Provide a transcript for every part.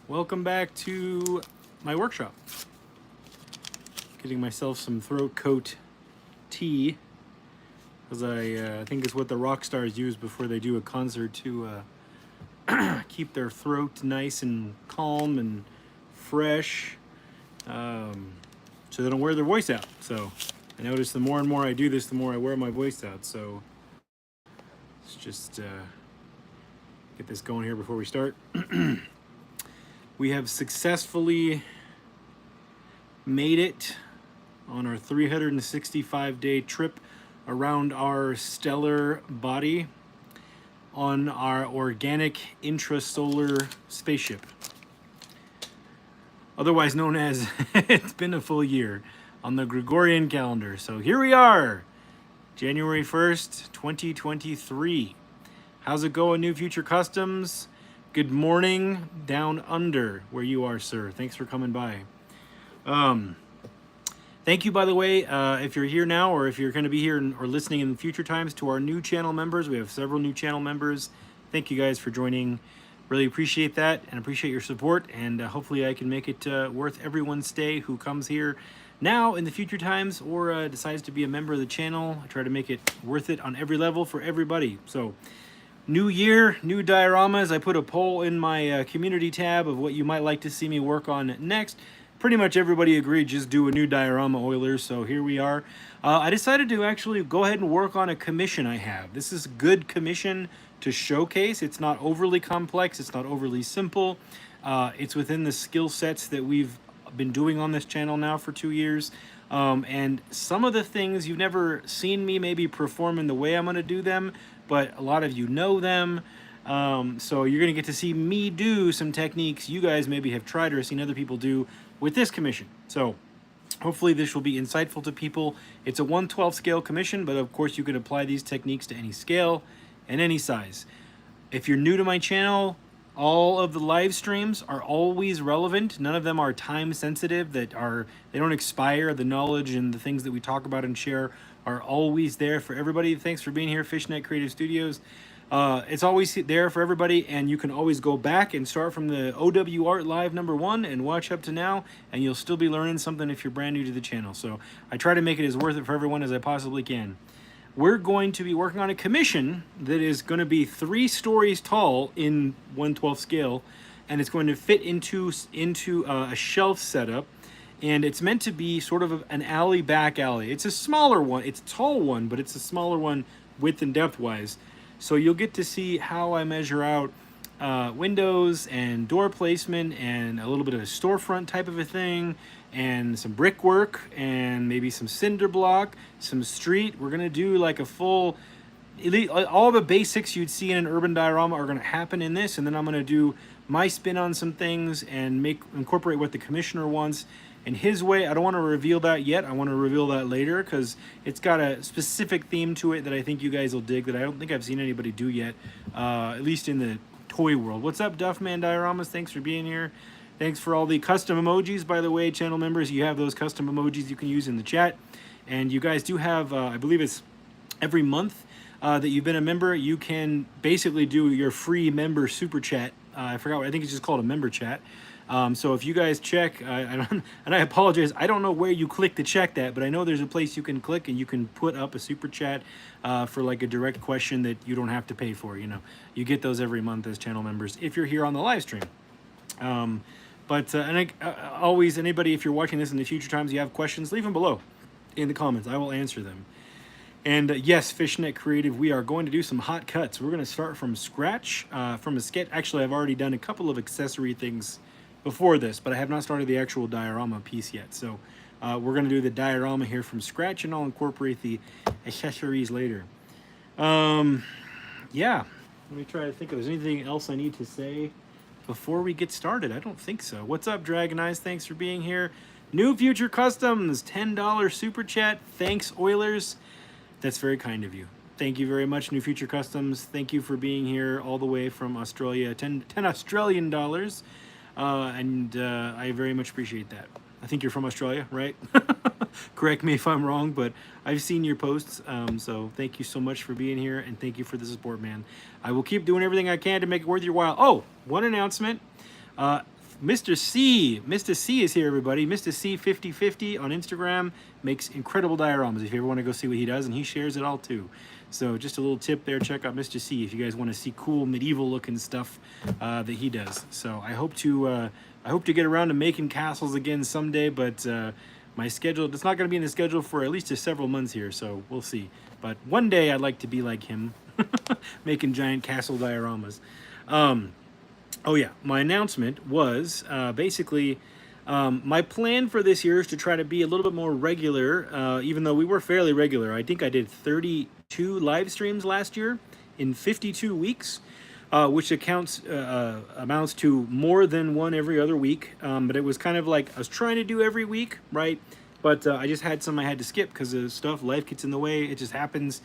Welcome back to my workshop. Getting myself some throat coat tea, because I think it's what the rock stars use before they do a concert to keep their throat nice and calm and fresh, so they don't wear their voice out. So I notice the more and more I do this, the more I wear my voice out. So let's just get this going here before we start. We have successfully made it on our 365-day trip around our stellar body on our organic intrasolar spaceship, otherwise known as it's been a full year on the Gregorian calendar. So here we are, January 1st, 2023. How's it going, New Future Customs? Good morning down under where you are, sir. Thanks for coming by. Thank you, by the way, if you're here now or if you're going to be here or listening in future times, to our new channel members. We have several new channel members. Thank you guys for joining. Really appreciate that and appreciate your support. And hopefully I can make it worth everyone's stay who comes here now in the future times or decides to be a member of the channel. I try to make it worth it on every level for everybody. So new year, new dioramas. I put a poll in my community tab of what you might like to see me work on next. Pretty much everybody agreed, just do a new diorama, Oilers, so here we are. I decided to actually go ahead and work on a commission I have. This is a good commission to showcase. It's not overly complex, it's not overly simple. It's within the skill sets that we've been doing on this channel now for 2 years. And some of the things you've never seen me maybe perform in the way I'm going to do them, but a lot of you know them. So you're going to get to see me do some techniques you guys maybe have tried or seen other people do with this commission. So hopefully this will be insightful to people. It's a 1/12 scale commission, but of course you can apply these techniques to any scale and any size. If you're new to my channel, all of the live streams are always relevant. None of them are time sensitive, they don't expire. The knowledge and the things that we talk about and share are always there for everybody. Thanks for being here, Fishnet Creative Studios. It's always there for everybody, and you can always go back and start from the OW Art Live #1 and watch up to now, and you'll still be learning something if you're brand new to the channel. So I try to make it as worth it for everyone as I possibly can. We're going to be working on a commission that is going to be 3 stories tall in 1/12 scale, and it's going to fit into a shelf setup, and it's meant to be sort of an alley, back alley. It's a smaller one. It's a tall one, but it's a smaller one width and depth wise. So you'll get to see how I measure out windows and door placement and a little bit of a storefront type of a thing and some brickwork and maybe some cinder block, some street. We're going to do like a full, all the basics you'd see in an urban diorama are going to happen in this, and then I'm going to do my spin on some things and incorporate what the commissioner wants in his way. I don't want to reveal that yet. I want to reveal that later because it's got a specific theme to it that I think you guys will dig, that I don't think I've seen anybody do yet, at least in the toy world. What's up, Duffman Dioramas? Thanks for being here. Thanks for all the custom emojis, by the way, channel members. You have those custom emojis you can use in the chat. And you guys do have, I believe it's every month that you've been a member, you can basically do your free member super chat. I forgot, I think it's just called a member chat. So if you guys check, and I apologize, I don't know where you click to check that, but I know there's a place you can click and you can put up a super chat for like a direct question that you don't have to pay for. You know, you get those every month as channel members if you're here on the live stream. Always, anybody, if you're watching this in the future times, you have questions, leave them below in the comments. I will answer them. And yes, Fishnet Creative, we are going to do some hot cuts. We're going to start from scratch, from a sketch. Actually, I've already done a couple of accessory things before this, but I have not started the actual diorama piece yet. So we're going to do the diorama here from scratch, and I'll incorporate the accessories later. Yeah, let me try to think if there's anything else I need to say before we get started. I don't think so. What's up, Dragon Eyes? Thanks for being here. New Future Customs, $10 super chat. Thanks, Oilers. That's very kind of you. Thank you very much, New Future Customs. Thank you for being here all the way from Australia. 10 Australian dollars. I very much appreciate that. I think you're from Australia, right? Correct me if I'm wrong, but I've seen your posts. So thank you so much for being here, and thank you for the support, man. I will keep doing everything I can to make it worth your while. Oh, one announcement. Mr. C. Mr. C is here, everybody. Mr. C 5050 on Instagram makes incredible dioramas. If you ever want to go see what he does, and he shares it all too. So just a little tip there. Check out Mr. C if you guys want to see cool medieval looking stuff that he does. So I hope to get around to making castles again someday, but my schedule, it's not going to be in the schedule for at least several months here, so we'll see. But one day I'd like to be like him, making giant castle dioramas. Oh yeah, my announcement was basically my plan for this year is to try to be a little bit more regular, even though we were fairly regular. I think I did 32 live streams last year in 52 weeks, which amounts to more than one every other week. But it was kind of like I was trying to do every week, right? But I just had some I had to skip because of stuff. Life gets in the way. It just happens.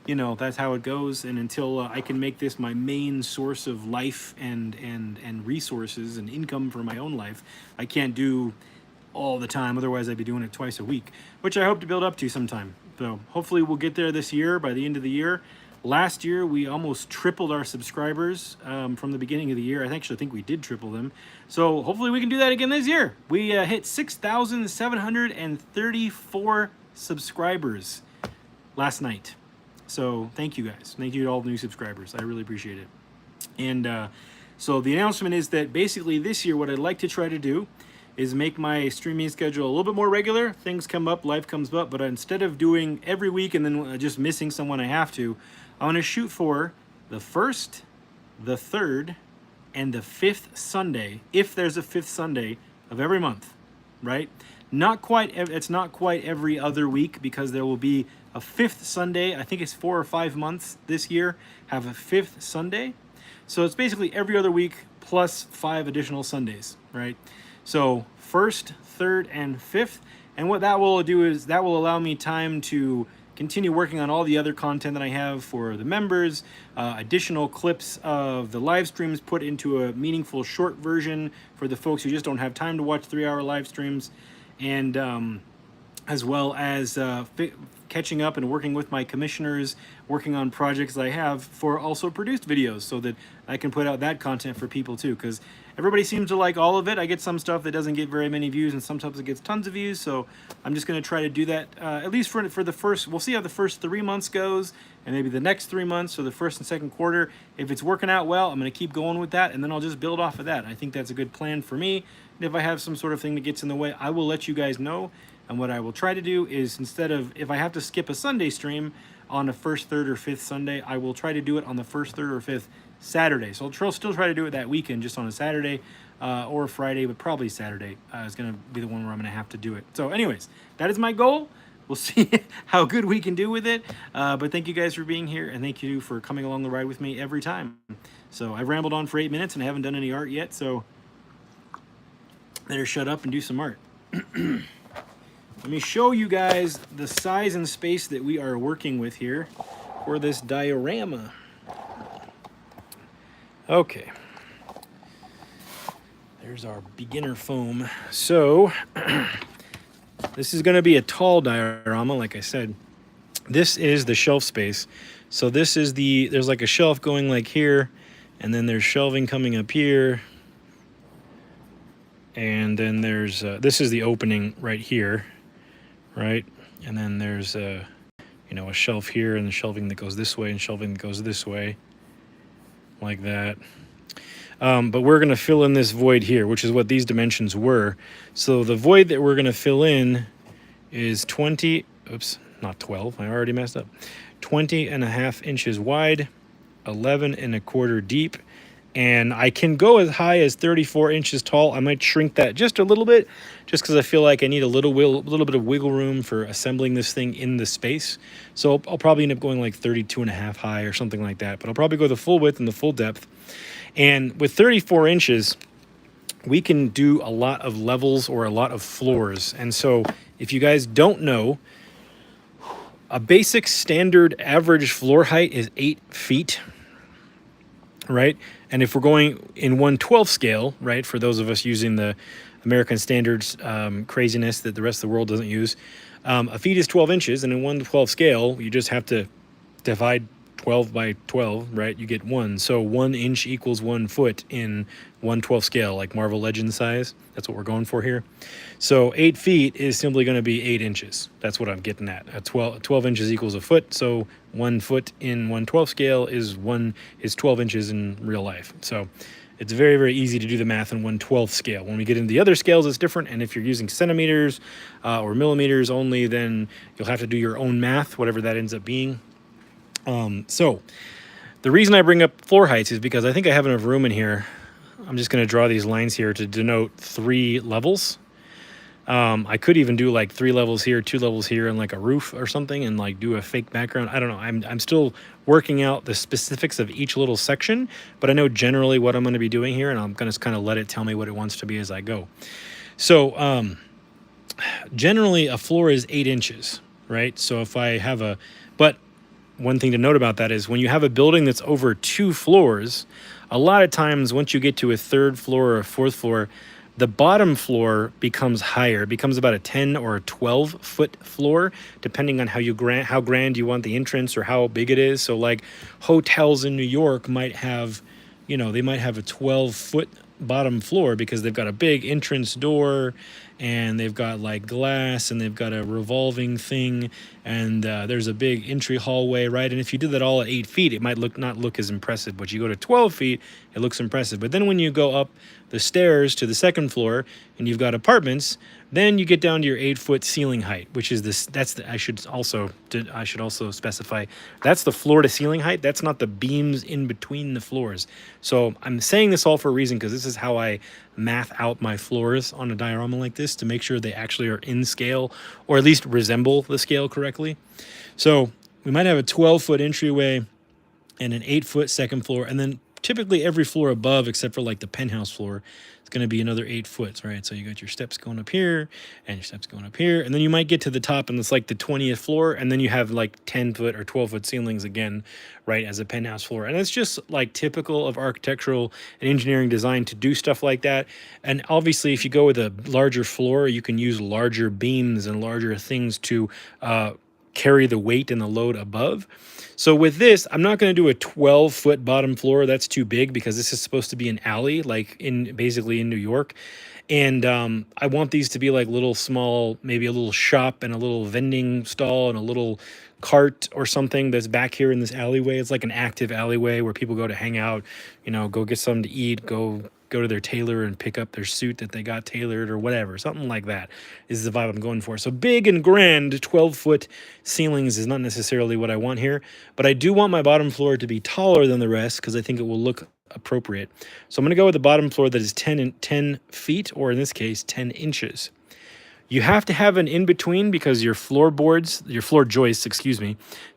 You know, that's how it goes. And until I can make this my main source of life and resources and income for my own life, I can't do all the time. Otherwise, I'd be doing it twice a week, which I hope to build up to sometime. So hopefully we'll get there this year, by the end of the year. Last year, we almost tripled our subscribers from the beginning of the year. I actually think we did triple them. So hopefully we can do that again this year. We hit 6,734 subscribers last night. So thank you guys. Thank you to all the new subscribers. I really appreciate it. And so the announcement is that basically this year what I'd like to try to do is make my streaming schedule a little bit more regular. Things come up, life comes up, but instead of doing every week and then just missing someone I have to, I want to shoot for the first, the third, and the fifth Sunday, if there's a fifth Sunday of every month, right? It's not quite every other week because there will be a fifth Sunday. I think it's 4 or 5 months this year have a fifth Sunday. So it's basically every other week plus 5 additional Sundays, right? So first, third, and fifth. And what that will do is that will allow me time to continue working on all the other content that I have for the members, additional clips of the live streams put into a meaningful short version for the folks who just don't have time to watch 3-hour live streams, and as well as catching up and working with my commissioners, working on projects I have for also produced videos so that I can put out that content for people too, because everybody seems to like all of it. I get some stuff that doesn't get very many views, and sometimes it gets tons of views, so I'm just going to try to do that, at least for the first, we'll see how the first 3 months goes, and maybe the next 3 months, or the first and second quarter. If it's working out well, I'm going to keep going with that, and then I'll just build off of that. I think that's a good plan for me. And if I have some sort of thing that gets in the way, I will let you guys know. And what I will try to do is, instead of, if I have to skip a Sunday stream on a first, third, or fifth Sunday, I will try to do it on the first, third, or fifth Saturday. So I'll still try to do it that weekend, just on a Saturday or Friday, but probably Saturday is going to be the one where I'm going to have to do it. So anyways, that is my goal. We'll see how good we can do with it. But thank you guys for being here, and thank you for coming along the ride with me every time. So I've rambled on for 8 minutes, and I haven't done any art yet, so better shut up and do some art. Let me show you guys the size and space that we are working with here for this diorama. Okay. There's our beginner foam. So, this is going to be a tall diorama, like I said. This is the shelf space. So this is there's like a shelf going like here, and then there's shelving coming up here. And then there's, this is the opening right here. Right, and then there's a shelf here, and the shelving that goes this way, and shelving that goes this way, like that. But we're going to fill in this void here, which is what these dimensions were. So the void that we're going to fill in is 20, oops, not 12, I already messed up, 20.5 inches wide, 11.25 deep, and I can go as high as 34 inches tall. I might shrink that just a little bit, just because I feel like I need a little bit of wiggle room for assembling this thing in the space. So I'll probably end up going like 32.5 high or something like that, but I'll probably go the full width and the full depth. And with 34 inches, we can do a lot of levels or a lot of floors. And so if you guys don't know, a basic standard average floor height is 8 feet, right? And if we're going in 1/12 scale, right, for those of us using the American standards craziness that the rest of the world doesn't use, a feet is 12 inches, and in 1/12 scale, you just have to divide 12 by 12, right? You get 1. So 1 inch equals 1 foot in 1/12 scale, like Marvel Legends size. That's what we're going for here. So 8 feet is simply going to be 8 inches. That's what I'm getting at. 12 inches equals a foot. So 1 foot in 1/12 scale is 12 inches in real life. So it's very, very easy to do the math in 1/12 scale. When we get into the other scales, it's different. And if you're using centimeters or millimeters only, then you'll have to do your own math, whatever that ends up being. So the reason I bring up floor heights is because I think I have enough room in here. I'm just going to draw these lines here to denote 3 levels. I could even do like 3 levels here, 2 levels here, and like a roof or something, and like do a fake background. I don't know. I'm still working out the specifics of each little section, but I know generally what I'm going to be doing here, and I'm going to kind of let it tell me what it wants to be as I go. So generally a floor is 8 inches, right? So if I have but one thing to note about that is when you have a building that's over 2 floors, a lot of times once you get to a 3rd floor or a 4th floor, the bottom floor becomes higher. It becomes about a 10 or a 12-foot floor, depending on how grand you want the entrance or how big it is. So like hotels in New York might have, they might have a 12-foot bottom floor because they've got a big entrance door and they've got like glass and they've got a revolving thing and there's a big entry hallway, right? And if you did that all at 8 feet, it might not look as impressive, but you go to 12 feet, it looks impressive. But then when you go up the stairs to the 2nd floor and you've got apartments, then you get down to your 8-foot ceiling height, which is this. I should also specify that's the floor to ceiling height. That's not the beams in between the floors. So I'm saying this all for a reason because this is how I math out my floors on a diorama like this to make sure they actually are in scale or at least resemble the scale correctly. So we might have a 12-foot entryway and an 8-foot 2nd floor, and then typically every floor above, except for like the penthouse floor, it's going to be another 8 foot, right? So you got your steps going up here and your steps going up here. And then you might get to the top and it's like the 20th floor. And then you have like 10 foot or 12 foot ceilings again, right, as a penthouse floor. And it's just like typical of architectural and engineering design to do stuff like that. And obviously, if you go with a larger floor, you can use larger beams and larger things to carry the weight and the load above. So with this, I'm not going to do a 12-foot bottom floor. That's too big because this is supposed to be an alley, like basically in New York. And I want these to be like little small, maybe a little shop and a little vending stall and a little cart or something that's back here in this alleyway. It's like an active alleyway where people go to hang out, go get something to eat, go to their tailor and pick up their suit that they got tailored or whatever. Something like that is the vibe I'm going for. So big and grand 12-foot ceilings is not necessarily what I want here, but I do want my bottom floor to be taller than the rest because I think it will look appropriate. So I'm going to go with the bottom floor that is 10 feet, or in this case, 10 inches. You have to have an in-between because your floor joists, you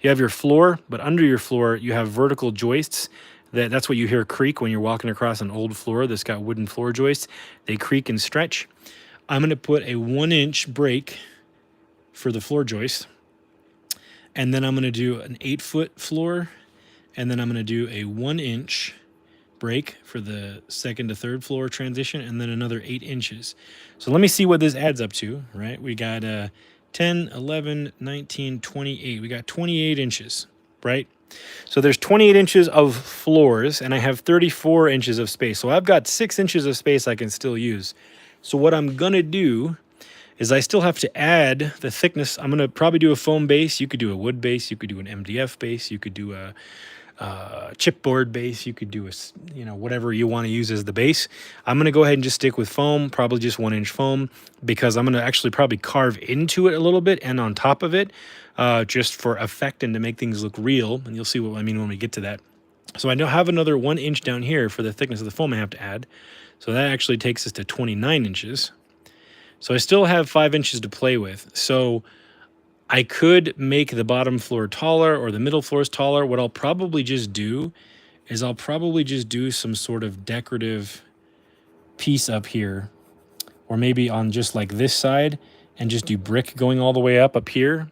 have your floor, but under your floor, you have vertical joists. That's what you hear creak when you're walking across an old floor that's got wooden floor joists. They creak and stretch. I'm going to put a 1-inch break for the floor joist. And then I'm going to do an 8-foot floor. And then I'm going to do a 1-inch break for the 2nd to 3rd floor transition. And then another 8 inches. So let me see what this adds up to, right? We got 10, 11, 19, 28. We got 28 inches, right? So there's 28 inches of floors, and I have 34 inches of space. So I've got 6 inches of space I can still use. So what I'm going to do is I still have to add the thickness. I'm going to probably do a foam base. You could do a wood base. You could do an MDF base. You could do a chipboard base. You could do whatever you want to use as the base. I'm going to go ahead and just stick with foam, probably just 1-inch foam, because I'm going to actually probably carve into it a little bit and on top of it, just for effect and to make things look real. And you'll see what I mean when we get to that. So I now have another 1 inch down here for the thickness of the foam I have to add. So that actually takes us to 29 inches. So I still have 5 inches to play with. So I could make the bottom floor taller or the middle floors taller. What I'll probably just do is I'll probably just do some sort of decorative piece up here, or maybe on just like this side, and just do brick going all the way up here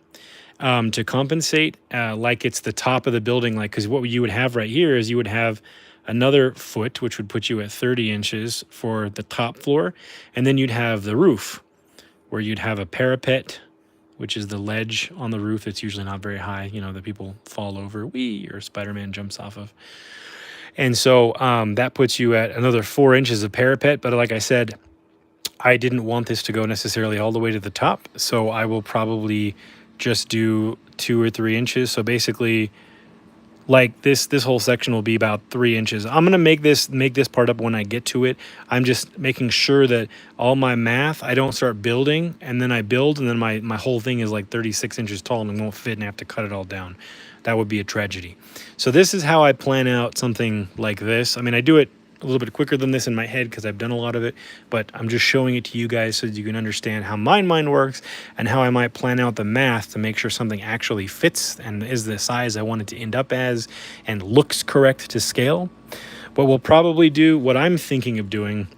to compensate, like it's the top of the building. Like, because what you would have right here is you would have another foot, which would put you at 30 inches for the top floor, and then you'd have the roof, where you'd have a parapet which is the ledge on the roof. It's usually not very high, you know, that people fall over, or Spider-Man jumps off of. And so that puts you at another 4 inches of parapet. But like I said, I didn't want this to go necessarily all the way to the top, so I will probably just do 2 or 3 inches. So basically, like this whole section will be about 3 inches. I'm gonna make this part up when I get to it. I'm just making sure that all my math, I don't start building and then I build and then my whole thing is like 36 inches tall and it won't fit and I have to cut it all down. That would be a tragedy. So this is how I plan out something like this. I mean, I do it a little bit quicker than this in my head because I've done a lot of it, but I'm just showing it to you guys so that you can understand how my mind works and how I might plan out the math to make sure something actually fits and is the size I want it to end up as and looks correct to scale. What we'll probably do, what I'm thinking of doing,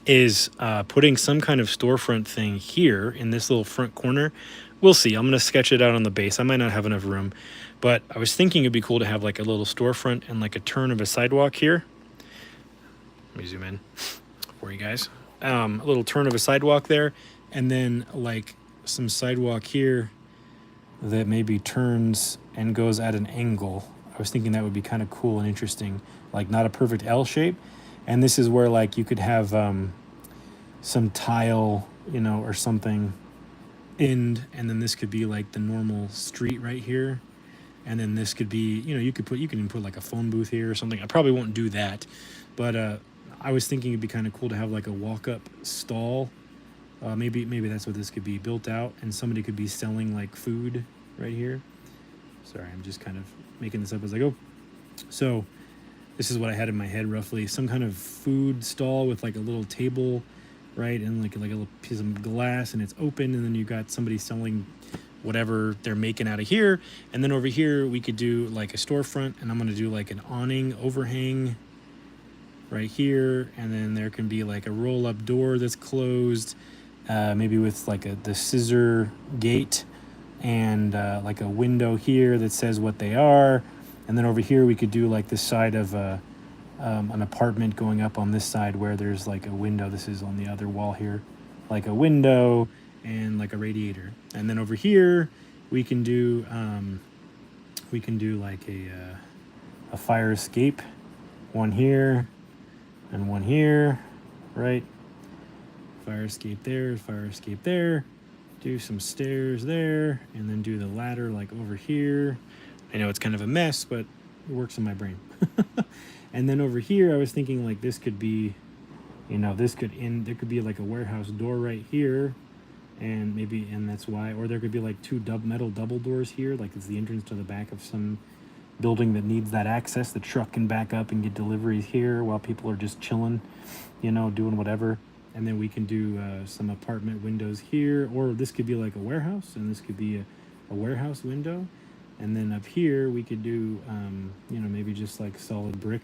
is putting some kind of storefront thing here in this little front corner. We'll see. I'm going to sketch it out on the base. I might not have enough room, but I was thinking it'd be cool to have like a little storefront and like a turn of a sidewalk here. Let me zoom in for you guys. A little turn of a sidewalk there, and then like some sidewalk here that maybe turns and goes at an angle. I was thinking that would be kind of cool and interesting, like not a perfect L shape. And this is where like you could have some tile, you know, or something end, and then this could be like the normal street right here, and then this could be, you know, you can even put like a phone booth here or something. I probably won't do that, but I was thinking it'd be kind of cool to have like a walk-up stall. Maybe that's what this could be, built out, and somebody could be selling like food right here. Sorry, I'm just kind of making this up as I go. So this is what I had in my head roughly. Some kind of food stall with like a little table, right, and like a little piece of glass, and it's open, and then you got somebody selling whatever they're making out of here. And then over here we could do like a storefront, and I'm going to do like an awning overhang right here, and then there can be like a roll-up door that's closed, maybe with like the scissor gate, and like a window here that says what they are. And then over here we could do like this side of an apartment going up on this side where there's like a window. This is on the other wall here, like a window and like a radiator. And then over here we can do like a fire escape, one here and one here, right? Fire escape there, fire escape there. Do some stairs there, and then do the ladder like over here. I know it's kind of a mess, but it works in my brain. And then over here, I was thinking like this could be, you know, there could be like a warehouse door right here, and that's why, or there could be like two metal double doors here, like it's the entrance to the back of some building that needs that access. The truck can back up and get deliveries here while people are just chilling, you know, doing whatever. And then we can do some apartment windows here, or this could be like a warehouse, and this could be a warehouse window. And then up here we could do, you know, maybe just like solid brick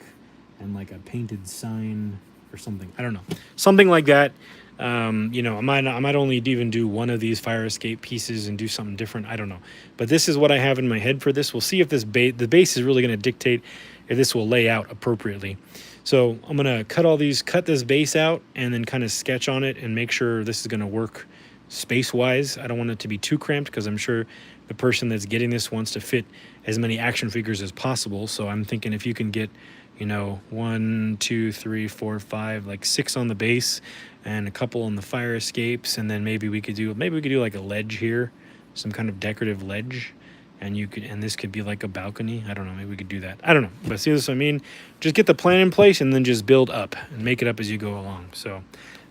and like a painted sign or something. I don't know, something like that. You know, I might only even do one of these fire escape pieces and do something different. I don't know, but this is what I have in my head for this. We'll see if the base is really going to dictate if this will lay out appropriately. So I'm gonna cut this base out, and then kind of sketch on it and make sure this is gonna work space-wise. I don't want it to be too cramped because I'm sure the person that's getting this wants to fit as many action figures as possible. So I'm thinking if you can get, you know, 1, 2, 3, 4, 5, like 6 on the base and a couple on the fire escapes, and then maybe we could do like a ledge here, some kind of decorative ledge. And this could be like a balcony. I don't know, maybe we could do that. I don't know, but see what I mean? Just get the plan in place and then just build up and make it up as you go along. So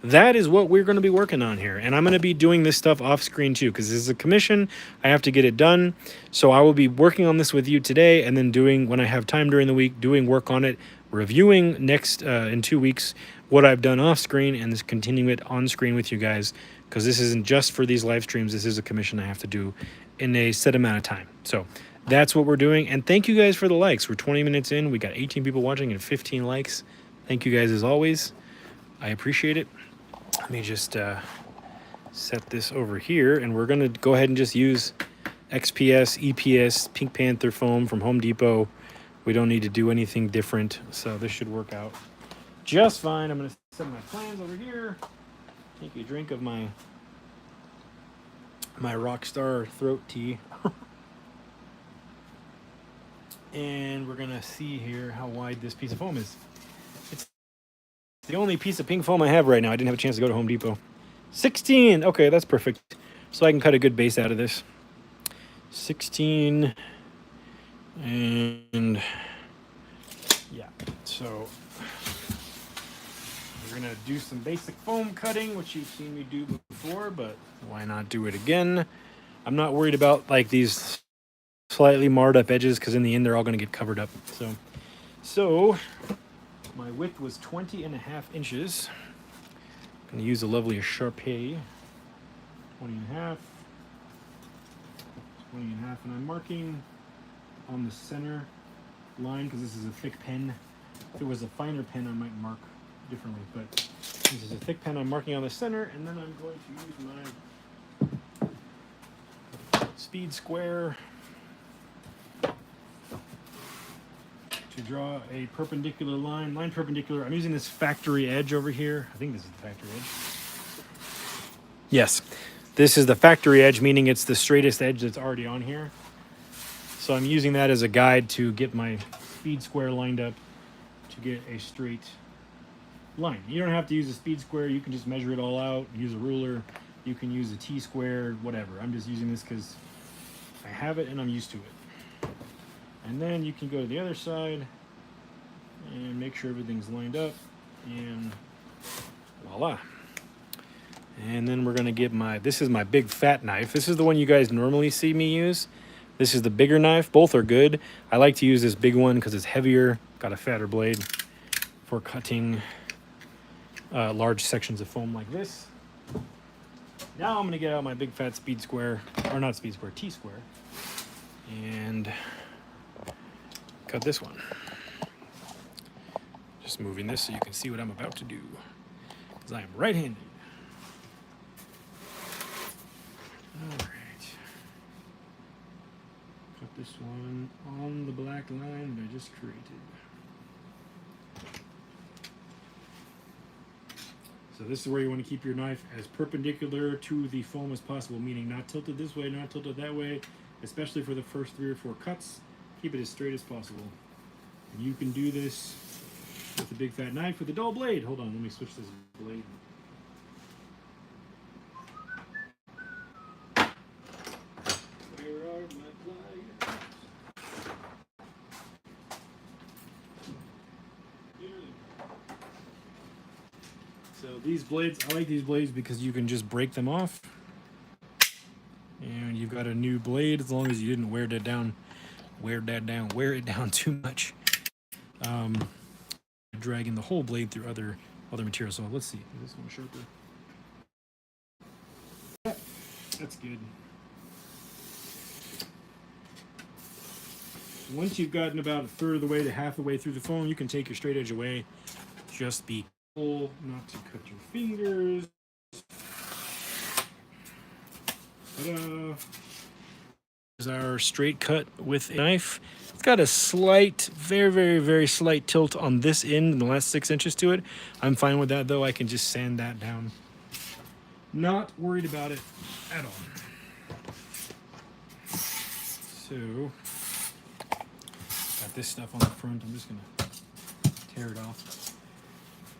that is what we're going to be working on here. And I'm going to be doing this stuff off screen too, because this is a commission. I have to get it done. So I will be working on this with you today, and then when I have time during the week, doing work on it, reviewing next in 2 weeks what I've done off screen, and just continuing it on screen with you guys, because this isn't just for these live streams. This is a commission I have to do in a set amount of time. So that's what we're doing. And thank you guys for the likes. We're 20 minutes in. We got 18 people watching and 15 likes. Thank you guys as always. I appreciate it. Let me just set this over here, and we're going to go ahead and just use XPS, EPS, Pink Panther foam from Home Depot. We don't need to do anything different, so this should work out just fine. I'm going to set my plans over here. Take a drink of my my Rockstar throat tee. And we're gonna see here how wide this piece of foam is. It's the only piece of pink foam I have right now. I didn't have a chance to go to Home Depot. 16. Okay, that's perfect. So I can cut a good base out of this. 16. And yeah, so we're gonna do some basic foam cutting, which you've seen me do before, but why not do it again? I'm not worried about like these slightly marred up edges because in the end they're all going to get covered up. So my width was 20.5 inches. I'm going to use a lovely Sharpie. 20.5, 20.5, and I'm marking on the center line because this is a thick pen. If it was a finer pen, I might mark differently, but this is a thick pen. I'm marking on the center, and then I'm going to use my speed square to draw a perpendicular line perpendicular. I'm using this factory edge over here. I think this is the factory edge. Yes, this is the factory edge, meaning it's the straightest edge that's already on here. So I'm using that as a guide to get my speed square lined up to get a straight line. You don't have to use a speed square. You can just measure it all out, use a ruler. You can use a T-square, whatever. I'm just using this because I have it and I'm used to it. And then you can go to the other side and make sure everything's lined up, and voila. And then we're gonna get this is my big fat knife. This is the one you guys normally see me use. This is the bigger knife. Both are good. I like to use this big one because it's heavier, got a fatter blade for cutting large sections of foam like this. Now I'm gonna get out my big fat speed square, or not speed square, T-square, and cut this one. Just moving this so you can see what I'm about to do, because I am right-handed. All right. Cut this one on the black line that I just created. So this is where you want to keep your knife as perpendicular to the foam as possible, meaning not tilted this way, not tilted that way, especially for the first 3 or 4 cuts. Keep it as straight as possible. And you can do this with a big fat knife with a dull blade. Hold on, let me switch this blade. Where are my pliers? So these blades, I like these blades because you can just break them off. And you've got a new blade as long as you didn't wear it down too much. Dragging the whole blade through other materials. So let's see, is this one sharper? Yeah, that's good. Once you've gotten about a third of the way to half the way through the foam, you can take your straight edge away. Just be careful not to cut your fingers. Ta-da! Here's our straight cut with a knife. It's got a slight, very, very, very slight tilt on this end in the last 6 inches to it. I'm fine with that though. I can just sand that down. Not worried about it at all. So, got this stuff on the front. I'm just gonna tear it off.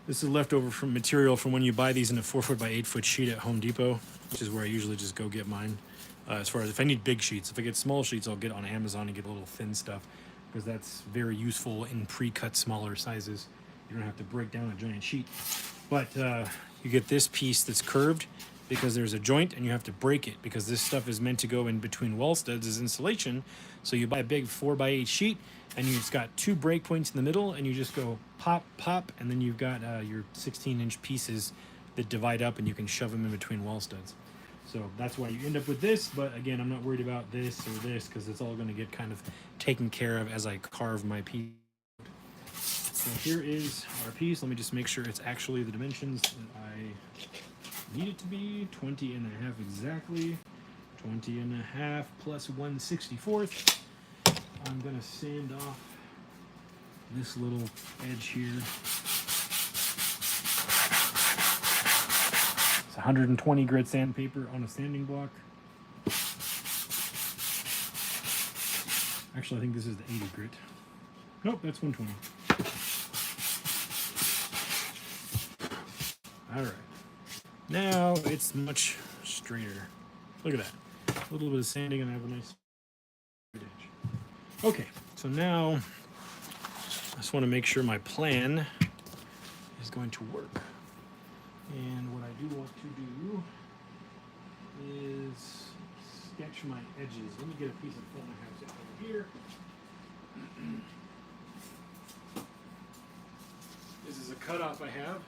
This is leftover from material from when you buy these in a 4-foot by 8-foot sheet at Home Depot, which is where I usually just go get mine. As far as if I need big sheets, if I get small sheets, I'll get on Amazon and get a little thin stuff, because that's very useful in pre-cut smaller sizes. You don't have to break down a giant sheet. But you get this piece that's curved because there's a joint, and you have to break it because this stuff is meant to go in between wall studs as insulation. So you buy a big 4x8 sheet, and you've got 2 break points in the middle, and you just go pop, pop, and then you've got your 16-inch pieces that divide up, and you can shove them in between wall studs. So that's why you end up with this, but again, I'm not worried about this or this because it's all going to get kind of taken care of as I carve my piece. So here is our piece. Let me just make sure it's actually the dimensions that I need it to be. 20.5 exactly. 20.5 plus 1/64. I'm going to sand off this little edge here. 120 grit sandpaper on a sanding block. Actually, I think this is the 80 grit. Nope, that's 120. All right. Now it's much straighter. Look at that. A little bit of sanding and I have a nice edge. Okay, so now I just want to make sure my plan is going to work. And what I do want to do is sketch my edges. Let me get a piece of foam I have over here. This is a cutoff I have.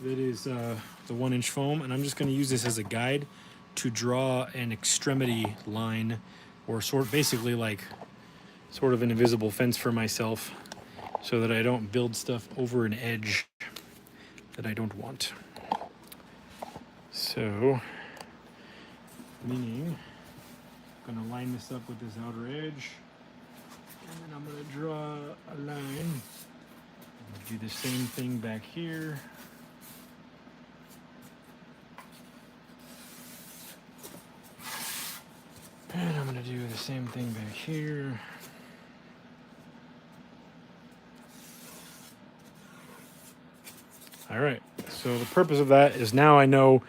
That is the 1-inch foam, and I'm just going to use this as a guide to draw an extremity line, or basically like sort of an invisible fence for myself, so that I don't build stuff over an edge that I don't want. So, meaning I'm going to line this up with this outer edge, and then I'm going to draw a line. Do the same thing back here. And I'm going to do the same thing back here. All right, so the purpose of that is now I know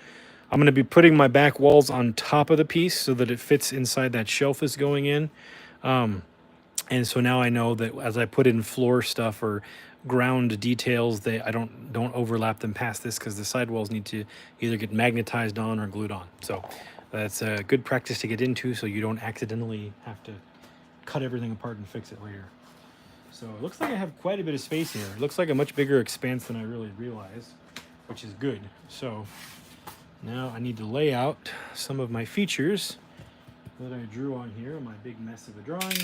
I'm going to be putting my back walls on top of the piece so that it fits inside that shelf is going in. And so now I know that as I put in floor stuff or ground details, I don't overlap them past this, because the sidewalls need to either get magnetized on or glued on. So that's a good practice to get into, so you don't accidentally have to cut everything apart and fix it later. So it looks like I have quite a bit of space here. It looks like a much bigger expanse than I really realized, which is good. So now I need to lay out some of my features that I drew on here, my big mess of a drawing.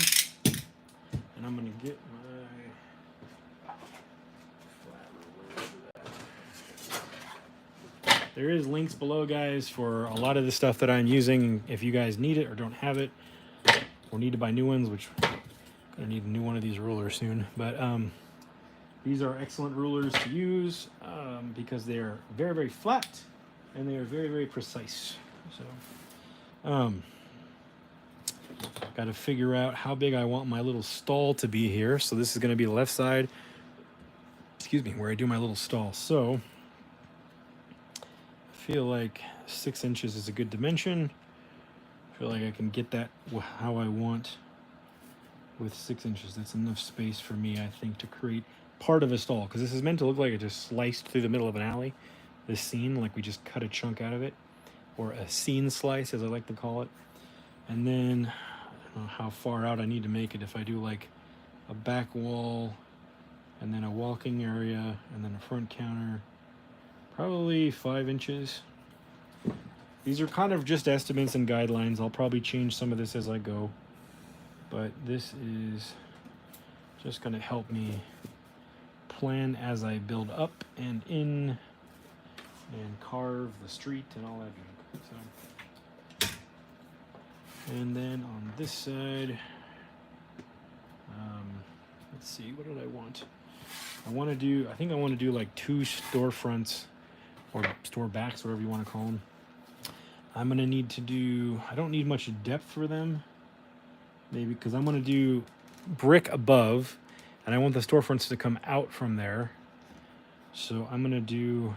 And I'm going to get my flat ruler. There is links below, guys, for a lot of the stuff that I'm using. If you guys need it or don't have it, or need to buy new ones, which I'm going to need a new one of these rulers soon. But these are excellent rulers to use because they are very, very flat and they are very, very precise. So, got to figure out how big I want my little stall to be here. So this is going to be the left side, excuse me, where I do my little stall. So I feel like 6 inches is a good dimension. I feel like I can get that how I want with 6 inches. That's enough space for me, I think, to create part of a stall, because this is meant to look like it just sliced through the middle of an alley. This scene, like we just cut a chunk out of it, or a scene slice, as I like to call it. And then I don't know how far out I need to make it. If I do like a back wall and then a walking area and then a front counter, probably 5 inches. These are kind of just estimates and guidelines. I'll probably change some of this as I go, but this is just going to help me plan as I build up and in and carve the street and all that junk. So, and then on this side, let's see, what did I want? I think I want to do like 2 storefronts or store backs, whatever you want to call them. I'm going to need to do, I don't need much depth for them, maybe, because I'm going to do brick above, and I want the storefronts to come out from there. So I'm going to do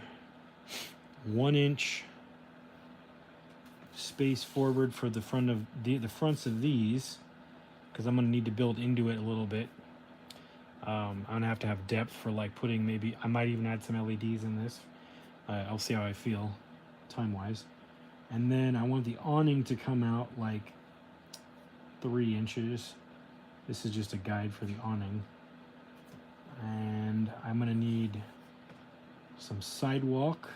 1 inch space forward for the front of the fronts of these, because I'm going to need to build into it a little bit. I'm going to have depth for like putting, maybe I might even add some LEDs in this. I'll see how I feel time wise. And then I want the awning to come out like 3 inches. This is just a guide for the awning. And I'm going to need some sidewalk.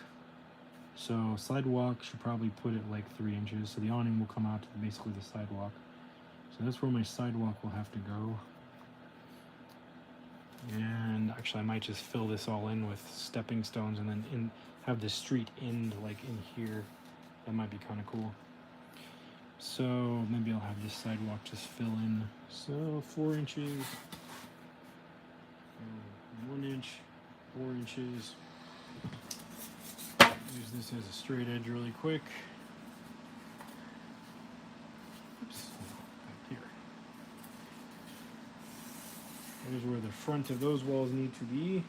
So sidewalk should probably put it like 3 inches. So the awning will come out to basically the sidewalk. So that's where my sidewalk will have to go. And actually I might just fill this all in with stepping stones and then have the street end like in here. That might be kind of cool. So maybe I'll have this sidewalk just fill in. So 4 inches, 1 inch, 4 inches. Use this as a straight edge really quick. Oops, back here. front of those walls need to be.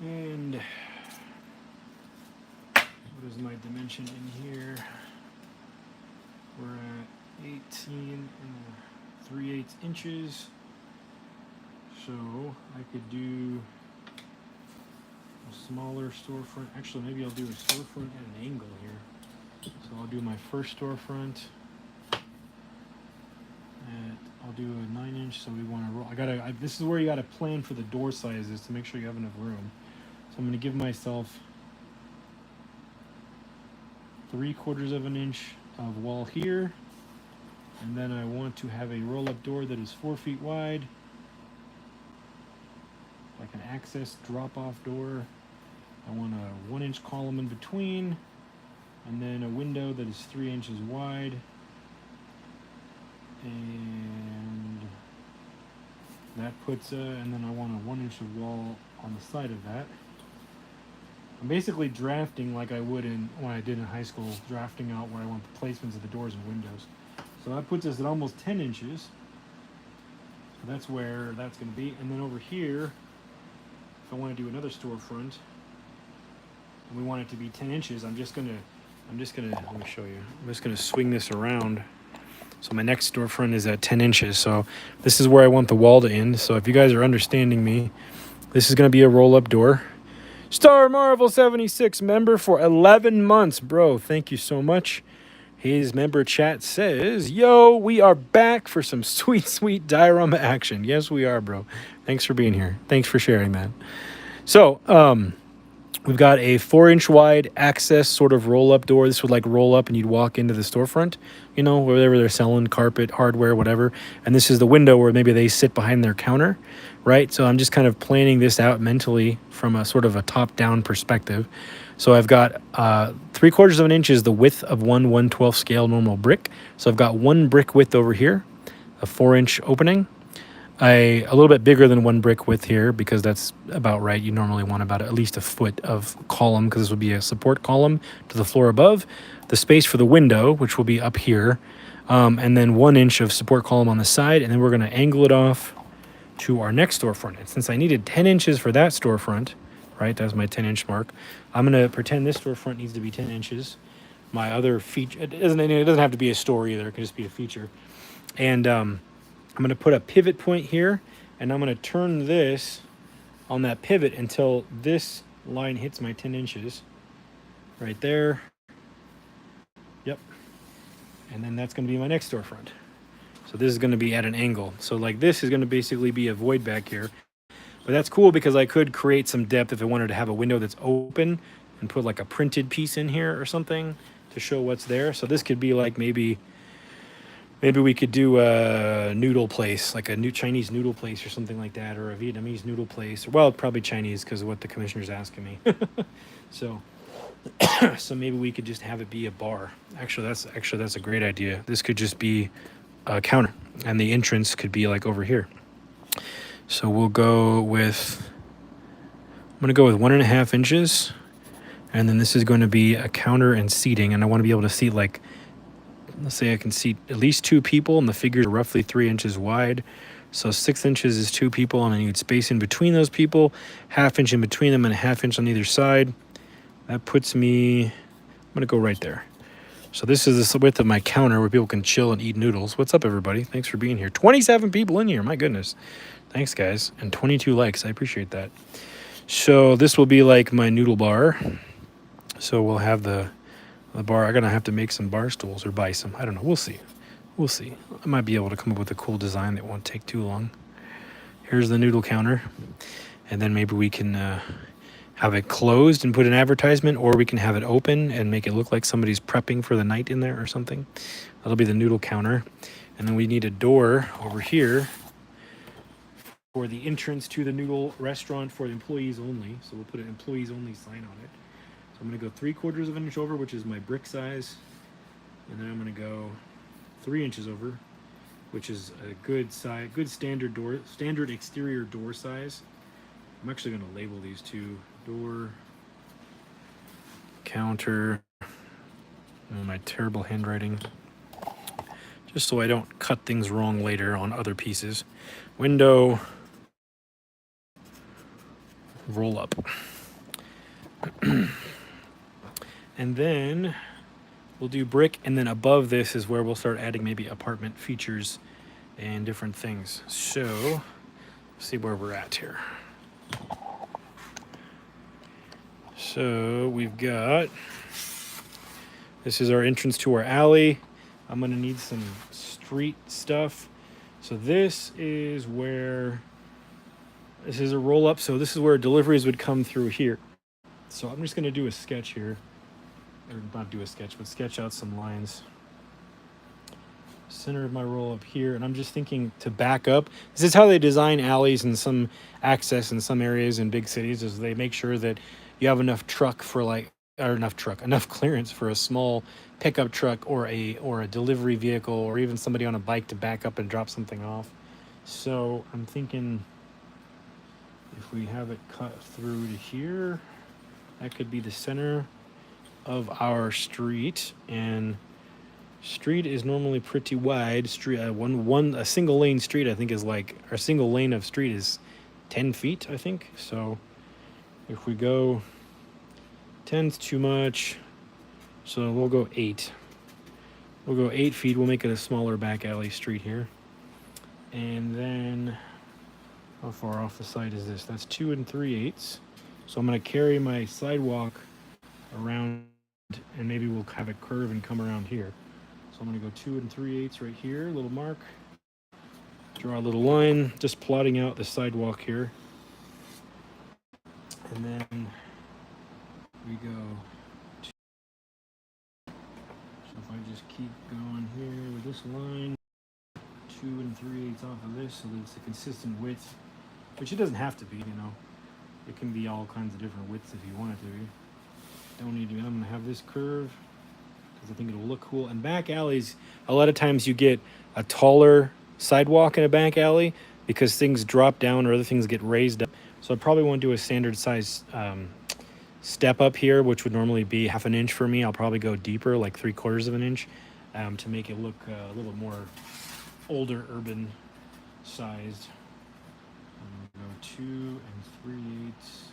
And what is my dimension in here? We're at 18 3/8 inches. So I could do a smaller storefront. Actually, maybe I'll do a storefront at an angle here. So I'll do my first storefront. I'll do a 9-inch. So we want to roll. This is where you gotta plan for the door sizes to make sure you have enough room. So I'm gonna give myself 3/4 of an inch of wall here, and then I want to have a roll-up door that is 4 feet wide, like an access drop-off door. I want a 1-inch column in between, and then a window that is 3 inches wide, and that puts and then I want a 1-inch of wall on the side of that. I'm basically drafting like I would when I did in high school, drafting out where I want the placements of the doors and windows. So that puts us at almost 10 inches. So that's where that's going to be. And then over here, if I want to do another storefront, and we want it to be 10 inches, let me show you. I'm just going to swing this around. So my next storefront is at 10 inches. So this is where I want the wall to end. So if you guys are understanding me, this is going to be a roll-up door. Star Marvel 76 member for 11 months, bro. Thank you so much. His member chat says, yo, we are back for some sweet, sweet diorama action. Yes, we are, bro. Thanks for being here. Thanks for sharing that. So, we've got a 4-inch wide access sort of roll-up door. This would like roll up and you'd walk into the storefront, you know, wherever they're selling carpet, hardware, whatever. And this is the window where maybe they sit behind their counter, right? So I'm just kind of planning this out mentally from a sort of a top-down perspective. So I've got 3/4 of an inch is the width of one 1/12 scale normal brick. So I've got one brick width over here, a 4-inch opening. A little bit bigger than one brick width here because that's about right. You normally want about at least a foot of column because this would be a support column to the floor above. The space for the window, which will be up here, and then 1 inch of support column on the side, and then we're going to angle it off to our next storefront. And since I needed 10 inches for that storefront, right, that's my 10-inch mark, I'm going to pretend this storefront needs to be 10 inches. My other feature, it doesn't have to be a store either. It can just be a feature. And I'm going to put a pivot point here, and I'm going to turn this on that pivot until this line hits my 10 inches right there. Yep. And then that's going to be my next storefront. So this is going to be at an angle. So like this is going to basically be a void back here. But that's cool because I could create some depth if I wanted to have a window that's open and put like a printed piece in here or something to show what's there. So this could be like maybe we could do a noodle place, like a new Chinese noodle place or something like that, or a Vietnamese noodle place. Well, probably Chinese because of what the commissioner's asking me. So maybe we could just have it be a bar. Actually, that's a great idea. This could just be a counter, and the entrance could be like over here. So we'll go with, I'm going to go with 1.5 inches, and then this is going to be a counter and seating, and I want to be able to seat like, let's say I can seat at least 2 people, and the figures are roughly 3 inches wide. So 6 inches is 2 people, and I need space in between those people, 1/2 inch in between them, and a 1/2 inch on either side. That puts me, I'm going to go right there. So this is the width of my counter where people can chill and eat noodles. What's up, everybody? Thanks for being here. 27 people in here. My goodness. Thanks, guys. And 22 likes. I appreciate that. So this will be like my noodle bar. So we'll have the bar. I'm going to have to make some bar stools or buy some. I don't know. We'll see. We'll see. I might be able to come up with a cool design that won't take too long. Here's the noodle counter. And then maybe we can have it closed and put an advertisement, or we can have it open and make it look like somebody's prepping for the night in there or something. That'll be the noodle counter. And then we need a door over here for the entrance to the noodle restaurant for employees only. So we'll put an employees only sign on it. So I'm going to go 3/4 of an inch over, which is my brick size. And then I'm going to go 3 inches over, which is a good size, good standard door, standard exterior door size. I'm actually going to label these two: door, counter, and my terrible handwriting, just so I don't cut things wrong later on other pieces. window, roll up. And then we'll do brick, and then above this is where we'll start adding maybe apartment features and different things. So let's see where we're at here. So we've got, this is our entrance to our alley. I'm gonna need some street stuff. So this is where, this is a roll up. So this is where deliveries would come through here. So I'm just gonna do a sketch here, or not do a sketch, but sketch out some lines. Center of my roll up here, and I'm just thinking to back up. This is how they design alleys and some access in some areas in big cities, is they make sure that you have enough truck for like, or enough clearance for a small pickup truck or a delivery vehicle, or even somebody on a bike to back up and drop something off. So I'm thinking if we have it cut through to here, that could be the center of our street. And street is normally pretty wide. Street a single lane street, I think, is like, our single lane of street is 10 feet, I think. So if we go 10's too much, so we'll go 8. We'll go 8 feet. We'll make it a smaller back alley street here. And then how far off the side is this? That's 2 3/8. So I'm going to carry my sidewalk around, and maybe we'll have it curve and come around here. So I'm going to go 2 3/8 right here, little mark. Draw a little line, just plotting out the sidewalk here. And then we go. So if I just keep going here with this line, 2 3/8 off of this, so that it's a consistent width, which it doesn't have to be, you know. It can be all kinds of different widths if you want it to be. Don't need to. I'm going to have this curve because I think it'll look cool. And back alleys, a lot of times you get a taller sidewalk in a back alley because things drop down or other things get raised up. So I probably won't do a standard size step up here, which would normally be 1/2 inch for me. I'll probably go deeper, like 3/4 of an inch, to make it look a little more older, urban sized. I'm going to go 2 3/8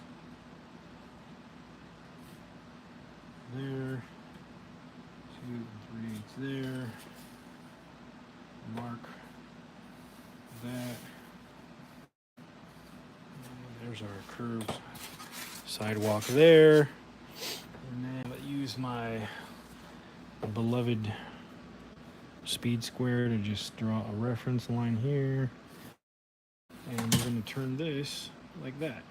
there, 2 3/8 there, mark that. There's our curved sidewalk there. And then I'll use my beloved speed square to just draw a reference line here. And we're going to turn this like that.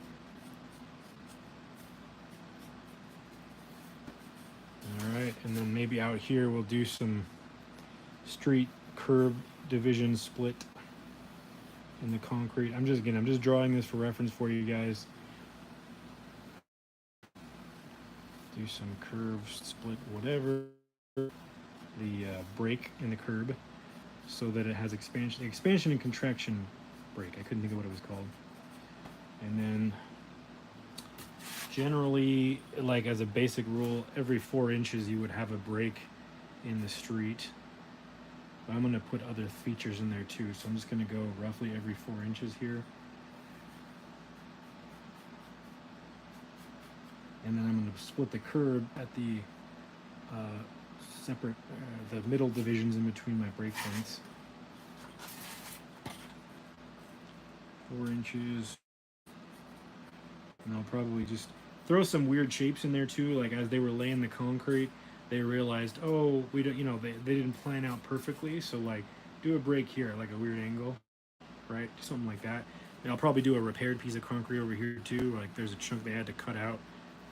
Alright, and then maybe out here we'll do some street curb division split in the concrete. I'm just drawing this for reference for you guys. Do some curve split, whatever. The break in the curb, so that it has expansion and contraction break. I couldn't think of what it was called. And then generally, like as a basic rule, every 4 inches you would have a break in the street. But I'm going to put other features in there too, so I'm just going to go roughly every 4 inches here. And then I'm going to split the curb at the separate, the middle divisions in between my break points. 4 inches. And I'll probably just throw some weird shapes in there too, like as they were laying the concrete, they realized, oh, we don't, you know, they didn't plan out perfectly, so like do a break here, like a weird angle, right? Something like that. And I'll probably do a repaired piece of concrete over here too, like there's a chunk they had to cut out,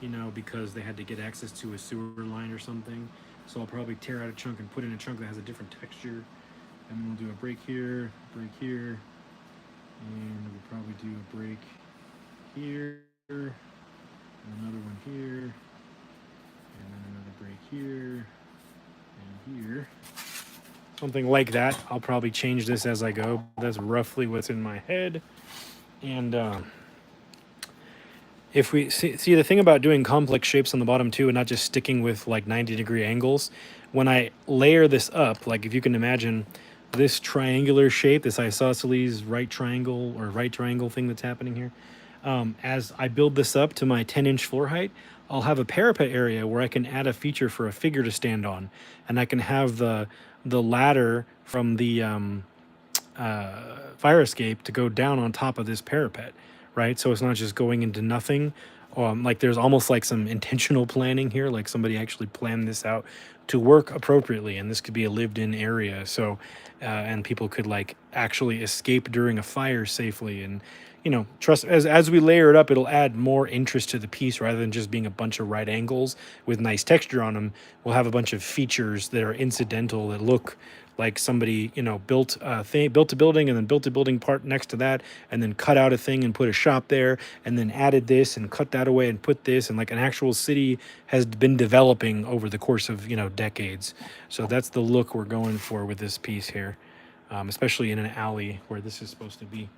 you know, because they had to get access to a sewer line or something. So I'll probably tear out a chunk and put in a chunk that has a different texture. And we'll do a break here, and we'll probably do a break here, and another one here, and then another break here, and here. Something like that. I'll probably change this as I go. That's roughly what's in my head. And if we see the thing about doing complex shapes on the bottom too, and not just sticking with like 90-degree angles, when I layer this up, like if you can imagine, this triangular shape, this isosceles right triangle or right triangle thing that's happening here. As I build this up to my 10-inch floor height, I'll have a parapet area where I can add a feature for a figure to stand on, and I can have the ladder from the fire escape to go down on top of this parapet, right? So it's not just going into nothing. Like there's almost like some intentional planning here, like somebody actually planned this out to work appropriately, and this could be a lived-in area. So, and people could like actually escape during a fire safely, and trust as we layer it up, it'll add more interest to the piece rather than just being a bunch of right angles with nice texture on them. We'll have a bunch of features that are incidental that look like somebody built a building and then built a building part next to that, and then cut out a thing and put a shop there, and then added this and cut that away and put this, and like an actual city has been developing over the course of decades. So that's the look we're going for with this piece here, especially in an alley where this is supposed to be.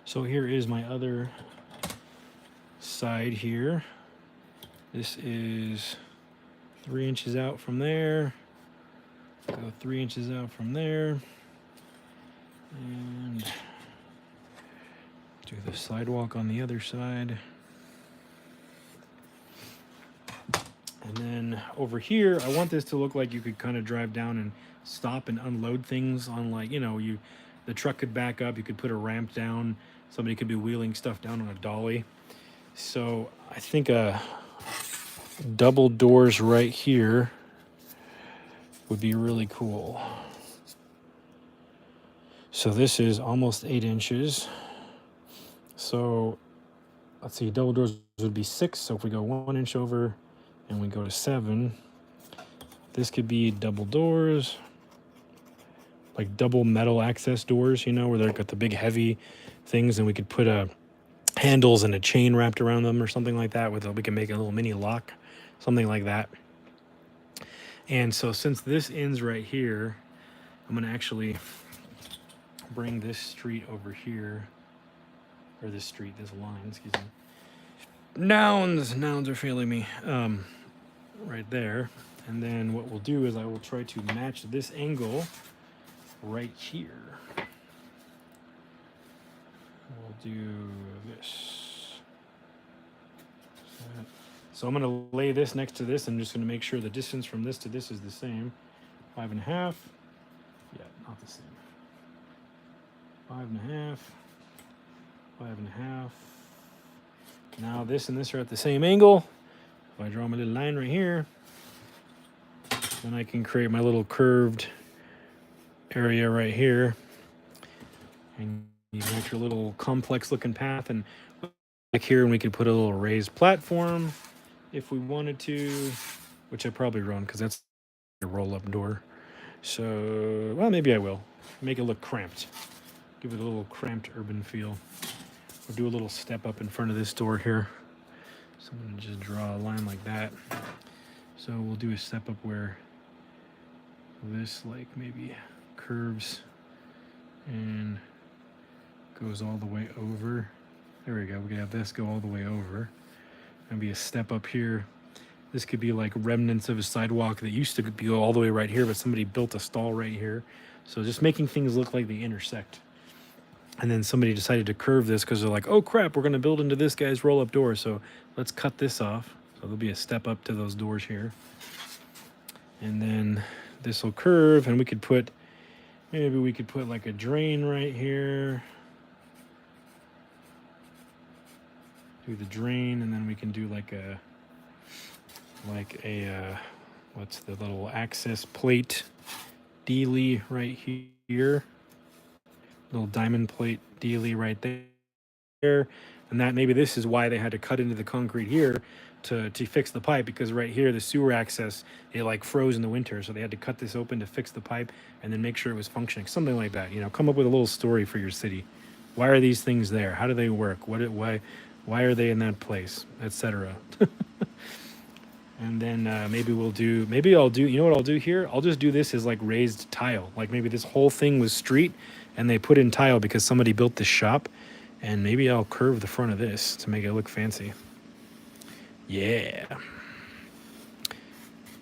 So here is my other side here. This is 3 inches out from there. Go 3 inches out from there. And do the sidewalk on the other side. And then over here, I want this to look like you could kind of drive down and stop and unload things on, like, the truck could back up, you could put a ramp down, somebody could be wheeling stuff down on a dolly. So I think double doors right here would be really cool. So this is almost 8 inches. So let's see, double doors would be 6. So if we go 1 inch over and we go to 7, this could be double doors, like double metal access doors, where they've got the big heavy things, and we could put handles and a chain wrapped around them or something like that. We can make a little mini lock, something like that. And so since this ends right here, I'm going to actually bring this street over here, or this line, excuse me. Nouns are failing me. Right there. And then what we'll do is I will try to match this angle right here. We'll do this. So I'm going to lay this next to this. I'm just going to make sure the distance from this to this is the same. 5.5. Yeah, not the same. 5.5. 5.5. Now this and this are at the same angle. If I draw my little line right here, then I can create my little curved area right here. And you make your little complex looking path, and back here, and we could put a little raised platform if we wanted to, which I probably won't because that's a roll-up door. So, well, maybe I will. Make it look cramped. Give it a little cramped urban feel. We'll do a little step up in front of this door here. So I'm going to just draw a line like that. So we'll do a step up where this like maybe curves and goes all the way over. There we go. We can have this go all the way over. Maybe a step up here. This could be like remnants of a sidewalk that used to go all the way right here, but somebody built a stall right here. So just making things look like they intersect. And then somebody decided to curve this because they're like, oh crap, we're going to build into this guy's roll-up door. So let's cut this off. So there'll be a step up to those doors here. And then this will curve, and we could put, maybe we could put like a drain right here. Do the drain, and then we can do like a what's the little access plate dealy right here. Little diamond plate dealy right there. And that maybe this is why they had to cut into the concrete here to fix the pipe, because right here the sewer access, it like froze in the winter, so they had to cut this open to fix the pipe and then make sure it was functioning, something like that. Come up with a little story for your city. Why are these things there? How do they work? Why are they in that place, etc. And then maybe I'll do, you know what I'll do here? I'll just do this as like raised tile. Like maybe this whole thing was street and they put in tile because somebody built this shop, and maybe I'll curve the front of this to make it look fancy. Yeah.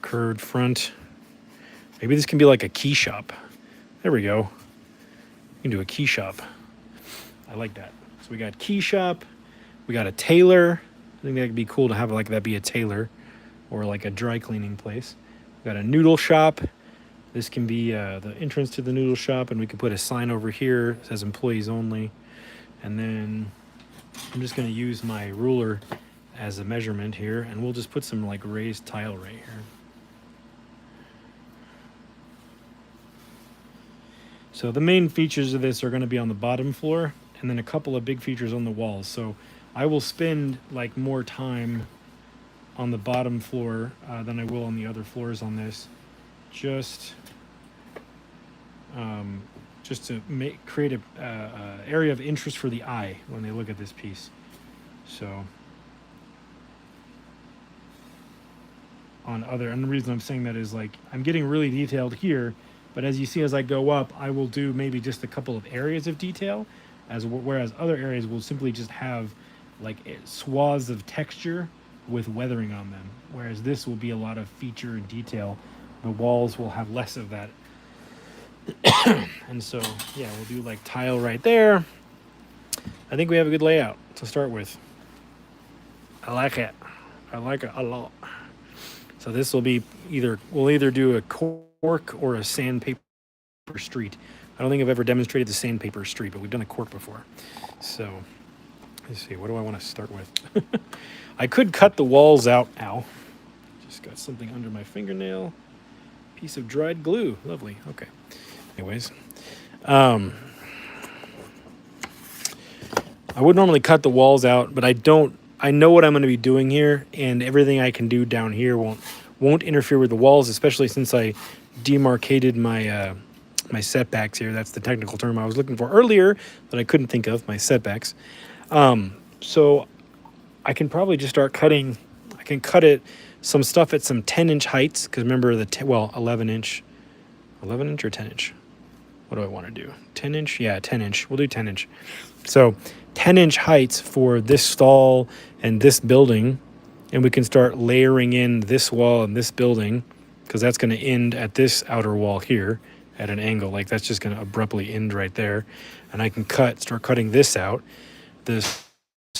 Curved front. Maybe this can be like a key shop. There we go. You can do a key shop. I like that. So we got key shop. We got a tailor. I think that'd be cool to have like that be a tailor or like a dry cleaning place. We got a noodle shop. This can be the entrance to the noodle shop, and we could put a sign over here that says employees only. And then I'm just going to use my ruler as a measurement here, and we'll just put some like raised tile right here. So the main features of this are going to be on the bottom floor, and then a couple of big features on the walls. So I will spend like more time on the bottom floor than I will on the other floors on this, just to create a area of interest for the eye when they look at this piece. So and the reason I'm saying that is like I'm getting really detailed here, but as you see as I go up, I will do maybe just a couple of areas of detail, whereas other areas will simply just have like swaths of texture with weathering on them, whereas this will be a lot of feature and detail. The walls will have less of that. And so, yeah, we'll do like tile right there. I think we have a good layout to start with. I like it. I like it a lot. So this will be we'll either do a cork or a sandpaper street. I don't think I've ever demonstrated the sandpaper street, but we've done a cork before. So let's see, what do I want to start with? I could cut the walls out. Ow. Just got something under my fingernail. Piece of dried glue. Lovely. Okay. Anyways, I would normally cut the walls out, but I don't. I know what I'm going to be doing here, and everything I can do down here won't interfere with the walls, especially since I demarcated my my setbacks here. That's the technical term I was looking for earlier that I couldn't think of. My setbacks. So I can probably just start cutting. I can cut some stuff at some 10-inch heights, because remember 11-inch. 11-inch or 10-inch? What do I want to do? 10-inch? Yeah, 10-inch. We'll do 10-inch. So 10-inch heights for this stall and this building, and we can start layering in this wall and this building, because that's going to end at this outer wall here at an angle. Like that's just going to abruptly end right there. And I can start cutting this out, this.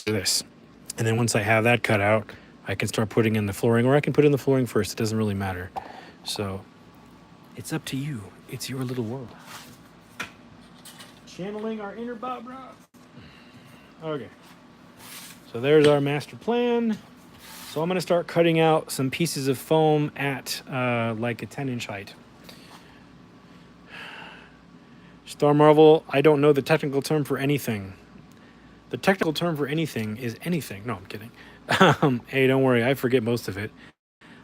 And then once I have that cut out, I can start putting in the flooring, or I can put in the flooring first. It doesn't really matter. So it's up to you. It's your little world. Channeling our inner Bob Ross. Okay. So there's our master plan. So I'm going to start cutting out some pieces of foam at like a 10-inch height. Star Marvel, I don't know the technical term for anything. The technical term for anything is anything. No, I'm kidding. Hey, don't worry. I forget most of it.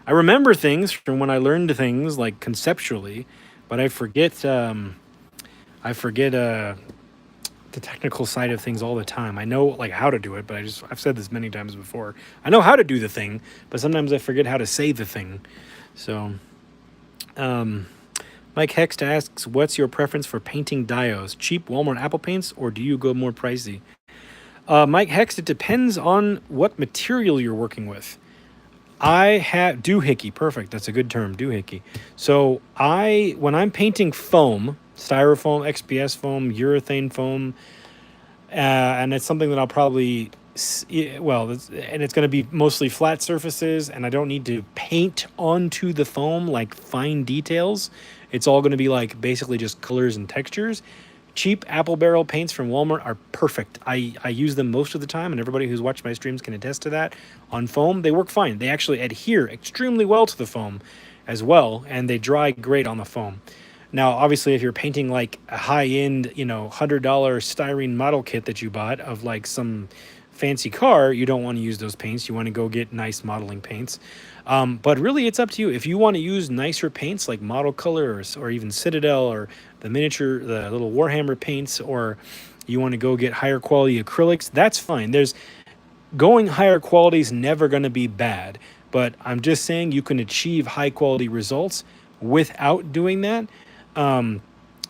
I remember things from when I learned things like conceptually, but I forget the technical side of things all the time. I know like how to do it, but I've said this many times before. I know how to do the thing, but sometimes I forget how to say the thing. So, Mike Hext asks, what's your preference for painting dios? Cheap Walmart Apple paints, or do you go more pricey? Mike Hext, it depends on what material you're working with. I have doohickey. Perfect. That's a good term. Doohickey. So when I'm painting foam, styrofoam, XPS foam, urethane foam, and it's something that I'll probably, and it's going to be mostly flat surfaces, and I don't need to paint onto the foam like fine details. It's all going to be like basically just colors and textures. Cheap apple barrel paints from Walmart are perfect. I use them most of the time, and everybody who's watched my streams can attest to that. On foam, they work fine. They actually adhere extremely well to the foam as well, and they dry great on the foam. Now, obviously, if you're painting like a high-end, $100 styrene model kit that you bought of like some fancy car, you don't want to use those paints. You want to go get nice modeling paints. But really, it's up to you. If you want to use nicer paints like Model Color or even Citadel or the little Warhammer paints, or you want to go get higher quality acrylics, that's fine. Going higher quality is never going to be bad, but I'm just saying you can achieve high quality results without doing that.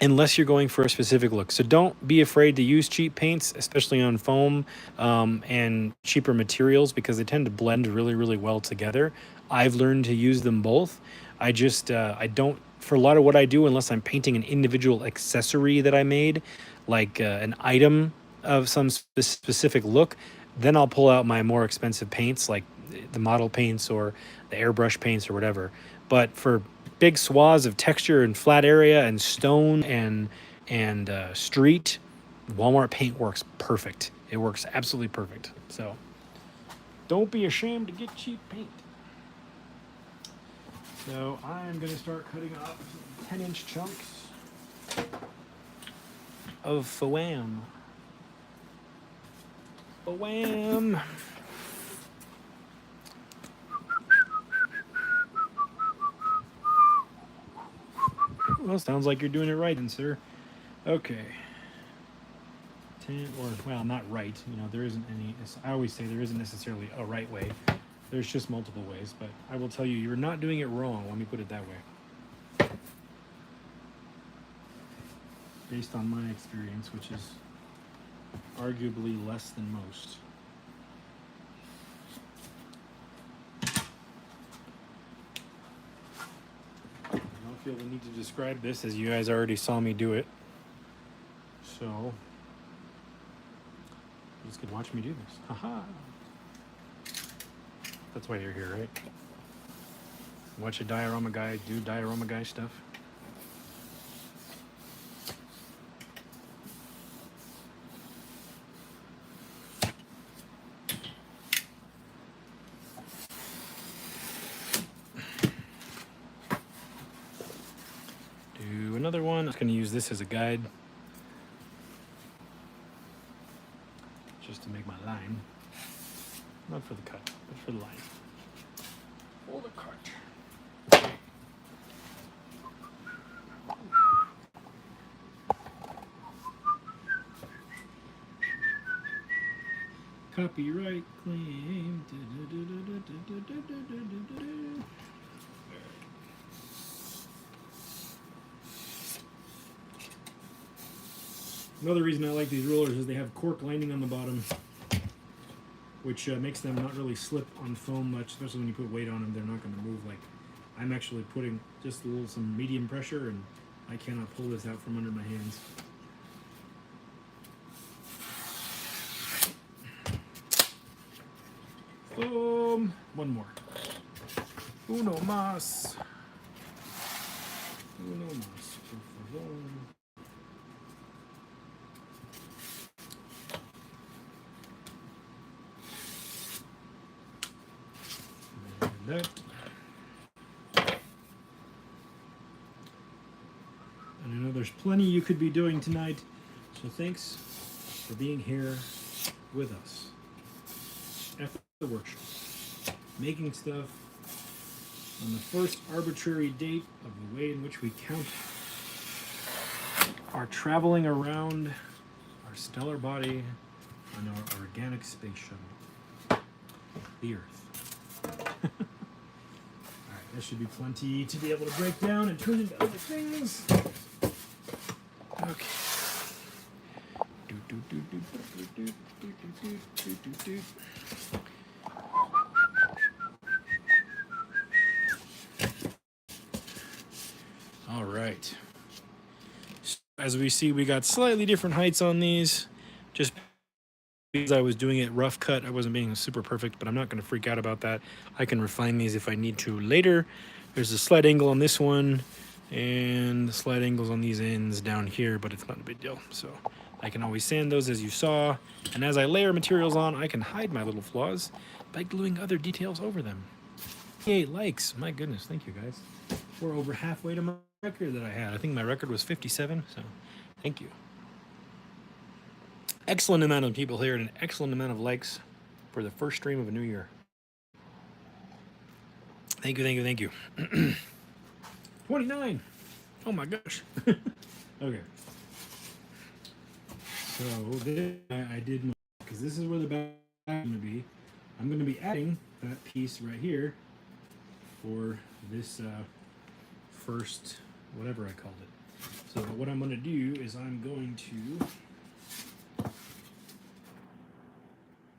Unless you're going for a specific look. So don't be afraid to use cheap paints, especially on foam and cheaper materials, because they tend to blend really, really well together. I've learned to use them both. I don't for a lot of what I do, unless I'm painting an individual accessory that I made, like an item of some specific look, then I'll pull out my more expensive paints, like the model paints or the airbrush paints or whatever. But for big swaths of texture and flat area and stone and street, Walmart paint works perfect. It works absolutely perfect. So don't be ashamed to get cheap paint. So I'm going to start cutting off 10-inch chunks of foam. Foam. Well, sounds like you're doing it right then, sir. Okay. 10, or, well, not right. You know, there isn't any, I always say there isn't necessarily a right way. There's just multiple ways, but I will tell you, you're not doing it wrong. Let me put it that way. Based on my experience, which is arguably less than most. I don't feel the need to describe this, as you guys already saw me do it. So, you just could watch me do this. Haha. That's why you're here, right? Watch a diorama guy do diorama guy stuff. Do another one. I'm just going to use this as a guide, just to make my line. Not for the cut, but for the line. For the cut. Copyright claim. Another reason I like these rollers is they have cork lining on the bottom, which makes them not really slip on foam much, especially when you put weight on them. They're not going to move. Like, I'm actually putting just some medium pressure, and I cannot pull this out from under my hands. One more. Uno más. Uno más, por favor. That. And I know there's plenty you could be doing tonight, so thanks for being here with us at the workshop, making stuff on the first arbitrary date of the way in which we count our traveling around our stellar body on our organic space shuttle, the Earth. There should be plenty to be able to break down and turn into other things. Okay. All right. As we see, we got slightly different heights on these. Just because I was doing it rough cut, I wasn't being super perfect, but I'm not going to freak out about that. I can refine these if I need to later. There's a slight angle on this one, and the slight angles on these ends down here, but it's not a big deal. So I can always sand those, as you saw, and as I layer materials on, I can hide my little flaws by gluing other details over them. 8 likes, my goodness, thank you guys. We're over halfway to my record that I had. I think my record was 57, so thank you. Excellent amount of people here and an excellent amount of likes for the first stream of a new year. Thank you, thank you, thank you. 29. Oh my gosh. Okay. So this I did my, because this is where the back is going to be. I'm going to be adding that piece right here for this first, whatever I called it. So what I'm going to do is I'm going to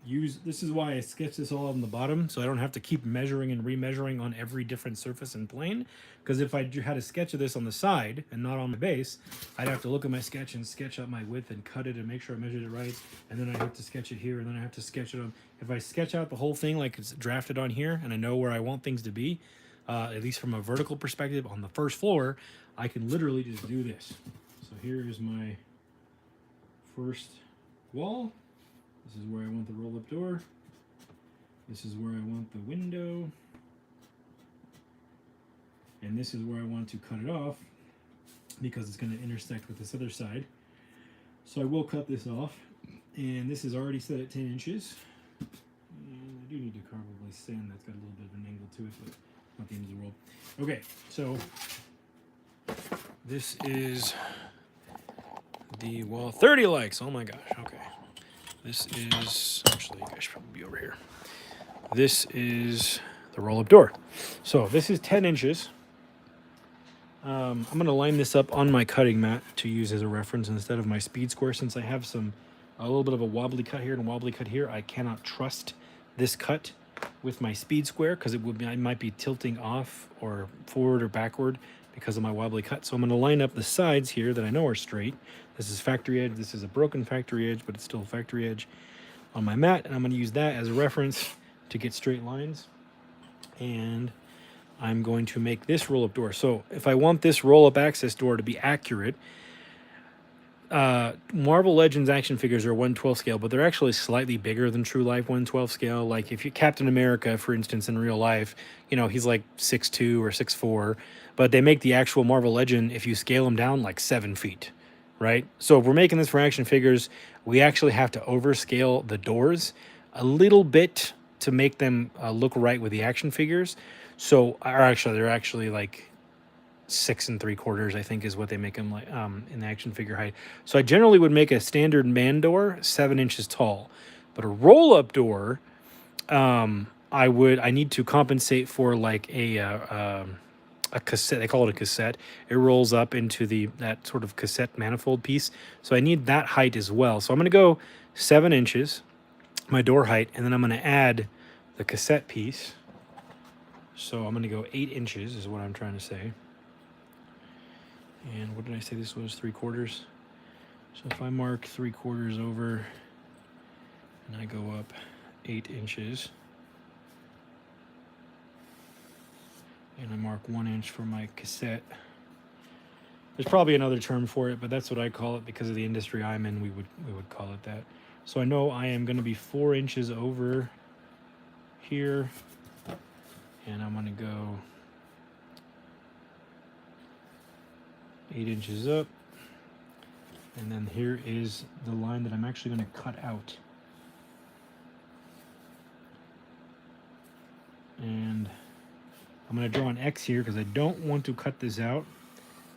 this is why I sketch this all on the bottom, so I don't have to keep measuring and remeasuring on every different surface and plane. Because if I had a sketch of this on the side and not on my base, I'd have to look at my sketch and sketch out my width and cut it and make sure I measured it right. And then I have to sketch it here, and then I have to sketch it on. If I sketch out the whole thing like it's drafted on here, and I know where I want things to be, at least from a vertical perspective on the first floor, I can literally just do this. So here is my first wall. This is where I want the roll-up door. This is where I want the window. And this is where I want to cut it off because it's going to intersect with this other side. So I will cut this off. And this is already set at 10 inches. And I do need to probably sand. That's got a little bit of an angle to it, but not the end of the world. Okay, so this is the wall. 30 likes. Oh my gosh. Okay. This is, actually, you guys should probably be over here. This is the roll-up door. So this is 10 inches. I'm going to line this up on my cutting mat to use as a reference instead of my speed square. Since I have a little bit of a wobbly cut here and a wobbly cut here, I cannot trust this cut with my speed square because I might be tilting off or forward or backward because of my wobbly cut. So I'm going to line up the sides here that I know are straight. This is factory edge. This is a broken factory edge, but it's still a factory edge on my mat. And I'm going to use that as a reference to get straight lines. And I'm going to make this roll-up door. So if I want this roll-up access door to be accurate, Marvel Legends action figures are 1/12 scale, but they're actually slightly bigger than true life 1/12 scale. Like if you Captain America, for instance, in real life, you know, he's like 6'2" or 6'4", but they make the actual Marvel Legend, if you scale him down, like 7 feet, right? So if we're making this for action figures, we actually have to overscale the doors a little bit to make them look right with the action figures. So, they're actually like 6 3/4, I think, is what they make them like in the action figure height. So I generally would make a standard man door 7 inches tall, but a roll-up door, I need to compensate for like a cassette. They call it a cassette. It rolls up into that sort of cassette manifold piece. So I need that height as well. So I'm going to go 7 inches, my door height, and then I'm going to add the cassette piece. So I'm going to go 8 inches is what I'm trying to say. And what did I say this was? 3/4. So if I mark 3/4 over and I go up 8 inches, and I mark 1 inch for my cassette. There's probably another term for it, but that's what I call it because of the industry I'm in. We would call it that. So I know I am going to be 4 inches over here, and I'm going to go 8 inches up, and then here is the line that I'm actually going to cut out. And I'm going to draw an X here because I don't want to cut this out.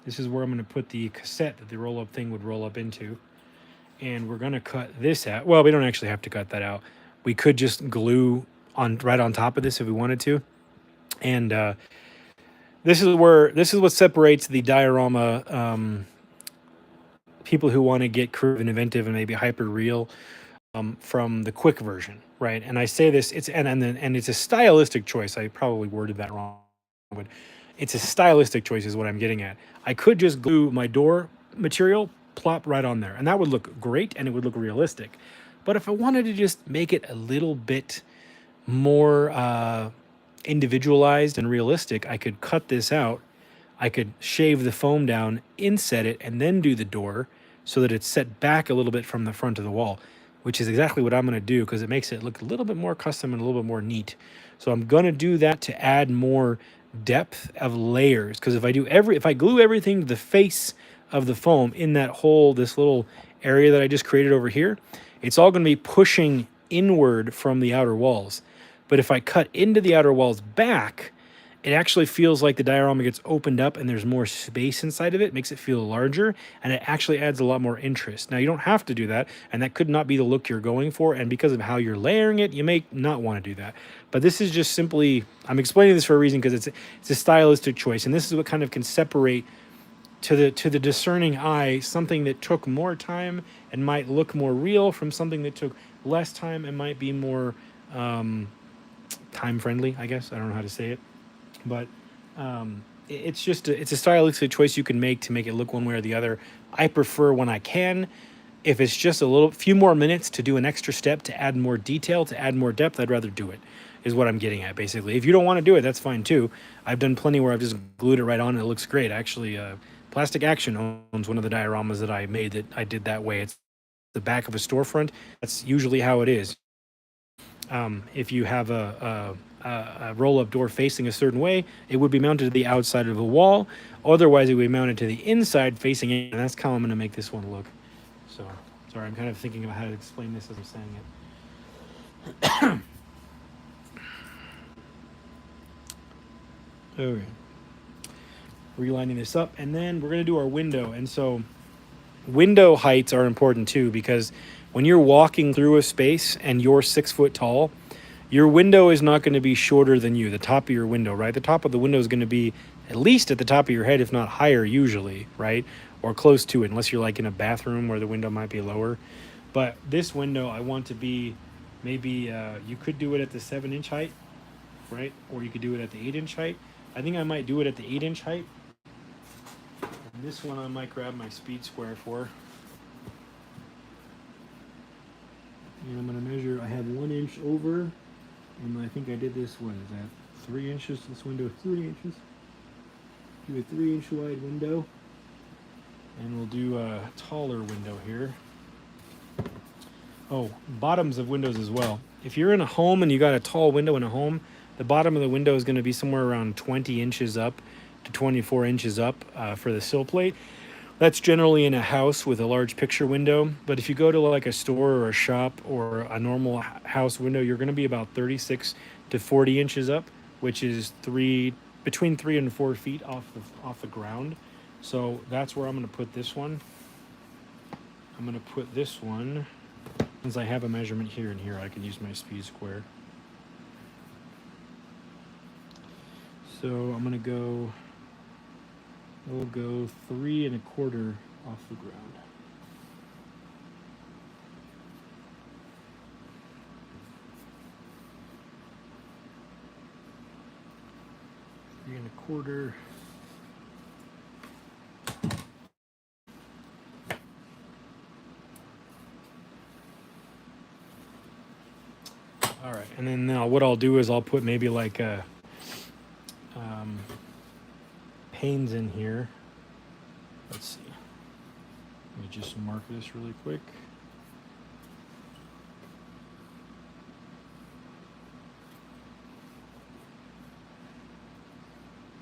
This is where I'm going to put the cassette that the roll-up thing would roll up into. And we're going to cut this out. Well, we don't actually have to cut that out. We could just glue right on top of this if we wanted to. And this is what separates the diorama people who want to get creative and inventive and maybe hyper real from the quick version, right? And I say this, it's a stylistic choice. I probably worded that wrong, but it's a stylistic choice is what I'm getting at. I could just glue my door material, plop right on there, and that would look great and it would look realistic. But if I wanted to just make it a little bit more individualized and realistic, I could cut this out. I could shave the foam down, inset it, and then do the door so that it's set back a little bit from the front of the wall, which is exactly what I'm going to do because it makes it look a little bit more custom and a little bit more neat. So I'm going to do that to add more depth of layers, because if I glue everything to the face of the foam in this little area that I just created over here, it's all going to be pushing inward from the outer walls. But if I cut into the outer walls back, it actually feels like the diorama gets opened up and there's more space inside of it. It makes it feel larger, and it actually adds a lot more interest. Now, you don't have to do that, and that could not be the look you're going for, and because of how you're layering it, you may not want to do that. But this is just simply, I'm explaining this for a reason because it's a stylistic choice, and this is what kind of can separate to the discerning eye, something that took more time and might look more real from something that took less time and might be more time friendly, I guess. I don't know how to say it, but it's just it's a stylistic choice you can make to make it look one way or the other. I prefer when I can. If it's just a few more minutes to do an extra step to add more detail, to add more depth, I'd rather do it, is what I'm getting at, basically. If you don't want to do it, that's fine too. I've done plenty where I've just glued it right on and it looks great. Actually, Plastic Action owns one of the dioramas that I made that I did that way. It's the back of a storefront. That's usually how it is. If you have a roll-up door facing a certain way, it would be mounted to the outside of a wall. Otherwise, it would be mounted to the inside facing in, and that's how I'm going to make this one look. So, sorry, I'm kind of thinking about how to explain this as I'm saying it. Okay. Relining this up, and then we're going to do our window. And so window heights are important too, because when you're walking through a space and you're 6 foot tall, your window is not going to be shorter than you, the top of your window, right? The top of the window is going to be at least at the top of your head, if not higher usually, right? Or close to it, unless you're like in a bathroom where the window might be lower. But this window I want to be maybe, you could do it at the 7-inch height, right? Or you could do it at the 8-inch height. I think I might do it at the 8-inch height. And this one I might grab my speed square for. And I'm going to measure, I have 1 inch over, and I think I did this, what is that, 3 inches? This window is 3 inches. Do a 3-inch wide window. And we'll do a taller window here. Oh, bottoms of windows as well. If you're in a home and you got a tall window in a home, the bottom of the window is going to be somewhere around 20 inches up to 24 inches up for the sill plate. That's generally in a house with a large picture window. But if you go to like a store or a shop or a normal house window, you're going to be about 36 to 40 inches up, which is between 3 and 4 feet off the ground. So that's where I'm going to put this one. I'm going to put this one, since I have a measurement here and here, I can use my speed square. So I'm going to go, we'll go 3 1/4 off the ground. Three and a quarter. All right, and then now what I'll do is I'll put maybe like a panes in here. Let's see. Let me just mark this really quick.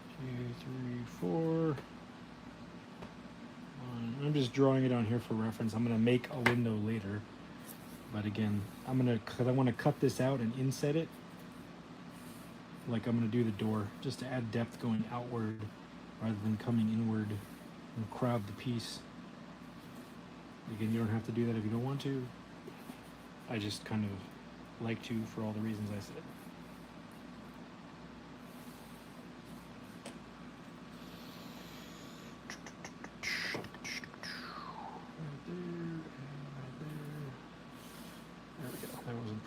Two, three, four. I'm just drawing it on here for reference. I'm going to make a window later. But again, because I want to cut this out and inset it, like I'm going to do the door, just to add depth going outward rather than coming inward and crowd the piece. Again, you don't have to do that if you don't want to. I just kind of like to for all the reasons I said.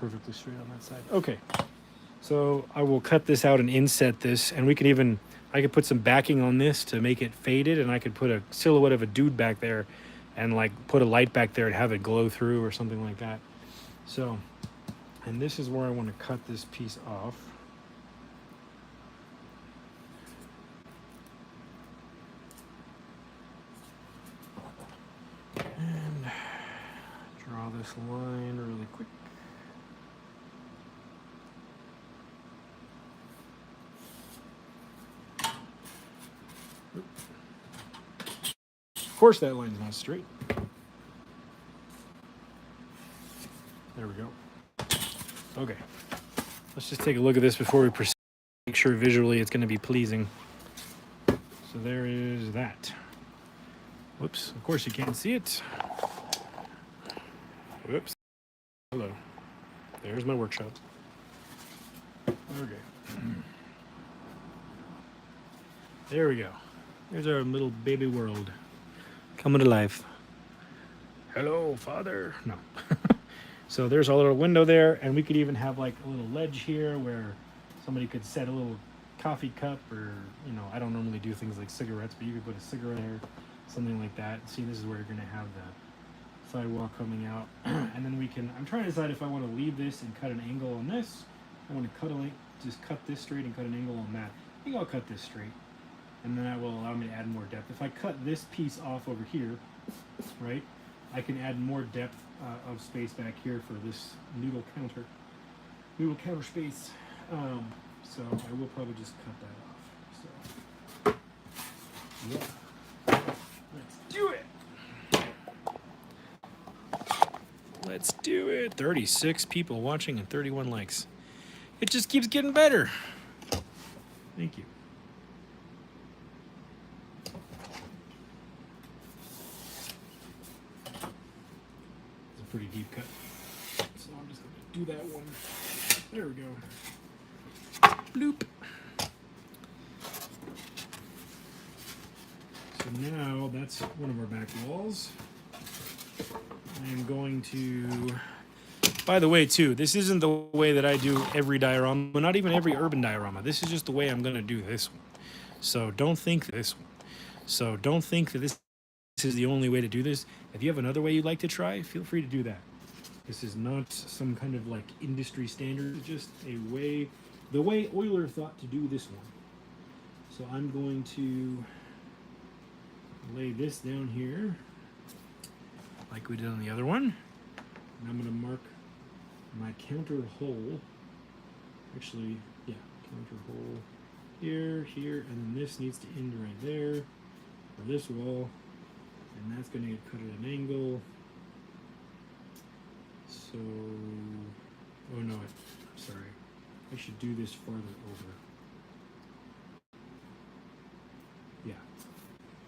Perfectly straight on that side. Okay, so I will cut this out and inset this, and I could put some backing on this to make it faded, and I could put a silhouette of a dude back there and like put a light back there and have it glow through or something like that. So, and this is where I want to cut this piece off. And draw this line really quick. Of course that line's not straight. There we go. Okay. Let's just take a look at this before we proceed. Make sure visually it's going to be pleasing. So there is that. Whoops. Of course you can't see it. Whoops. Hello. There's my workshop. Okay. There we go. There's our little baby world coming to life. Hello, father. No. So there's a little window there, and we could even have like a little ledge here where somebody could set a little coffee cup, or I don't normally do things like cigarettes, but you could put a cigarette there, something like that. See, this is where you're gonna have the sidewalk coming out, and then we can. I'm trying to decide if I want to leave this and cut an angle on this. I want to just cut this straight and cut an angle on that. I think I'll cut this straight, and then that will allow me to add more depth. If I cut this piece off over here, right, I can add more depth of space back here for this noodle counter space. So I will probably just cut that off. So yeah, let's do it. Let's do it. 36 people watching and 31 likes. It just keeps getting better. Thank you. It's a pretty deep cut. So I'm just going to do that one. There we go. Bloop. So now that's one of our back walls. I am going to, by the way too, this isn't the way that I do every diorama, not even every urban diorama. This is just the way I'm going to do this one. So don't think that this is the only way to do this. If you have another way you'd like to try, feel free to do that. This is not some kind of like industry standard. It's just the way Euler thought to do this one. So I'm going to lay this down here like we did on the other one. And I'm going to mark my counter hole. Actually, yeah, counter hole here, and then this needs to end right there for this wall. And that's going to get cut at an angle. So, oh no, sorry. I should do this farther over. Yeah.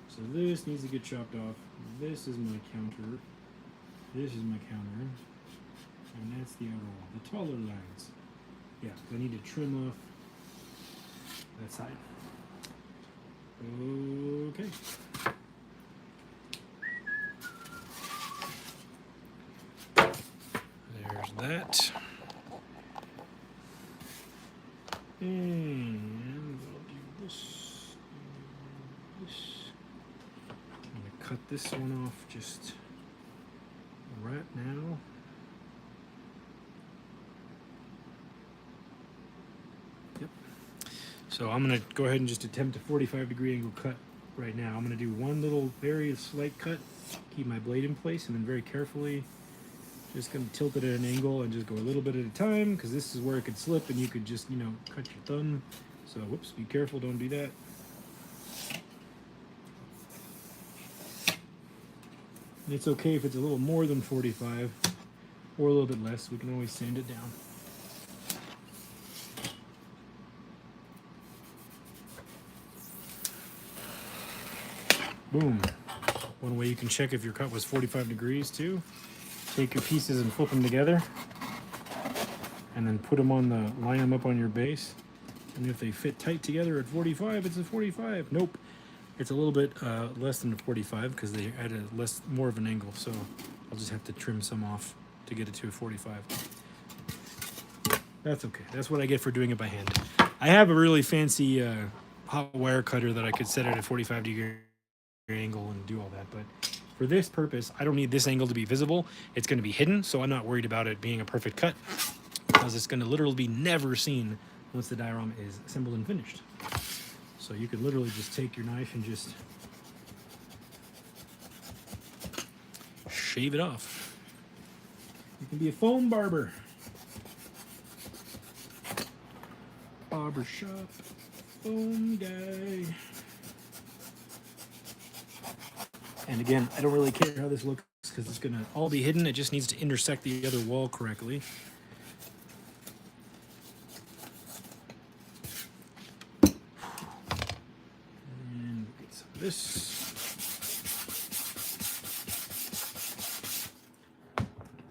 So this needs to get chopped off. This is my counter. This is my counter. And that's the outer wall. The taller lines. Yeah, I need to trim off that side. Okay. There's that. And we'll do this. I'm going to cut this one off just right now. Yep. So I'm going to go ahead and just attempt a 45-degree angle cut right now. I'm going to do one little very slight cut, keep my blade in place, and then very carefully just going to tilt it at an angle and just go a little bit at a time, because this is where it could slip and you could just, cut your thumb. So, whoops, be careful, don't do that. And it's okay if it's a little more than 45 or a little bit less. We can always sand it down. Boom. One way you can check if your cut was 45 degrees too. Take your pieces and flip them together, and then line them up on your base. And if they fit tight together at 45, it's a 45. Nope, it's a little bit less than a 45 because they had more of an angle. So I'll just have to trim some off to get it to a 45. That's okay. That's what I get for doing it by hand. I have a really fancy hot wire cutter that I could set at a 45-degree angle and do all that, but for this purpose, I don't need this angle to be visible. It's going to be hidden, so I'm not worried about it being a perfect cut, because it's going to literally be never seen once the diorama is assembled and finished. So you could literally just take your knife and just shave it off. You can be a foam barber. Barbershop foam guy. And again, I don't really care how this looks because it's going to all be hidden. It just needs to intersect the other wall correctly. And we'll get some of this.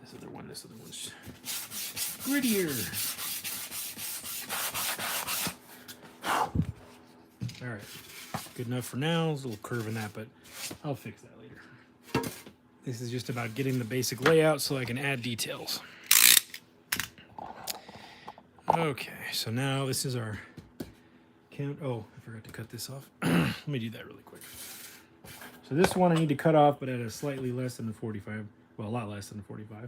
This other one's grittier. All right. good enough for now. There's a little curve in that, but I'll fix that later. This is just about getting the basic layout so I can add details. Okay, so now this is our count. Oh, I forgot to cut this off. Let me do that really quick. So this one I need to cut off, but at a slightly less than 45. Well, a lot less than 45.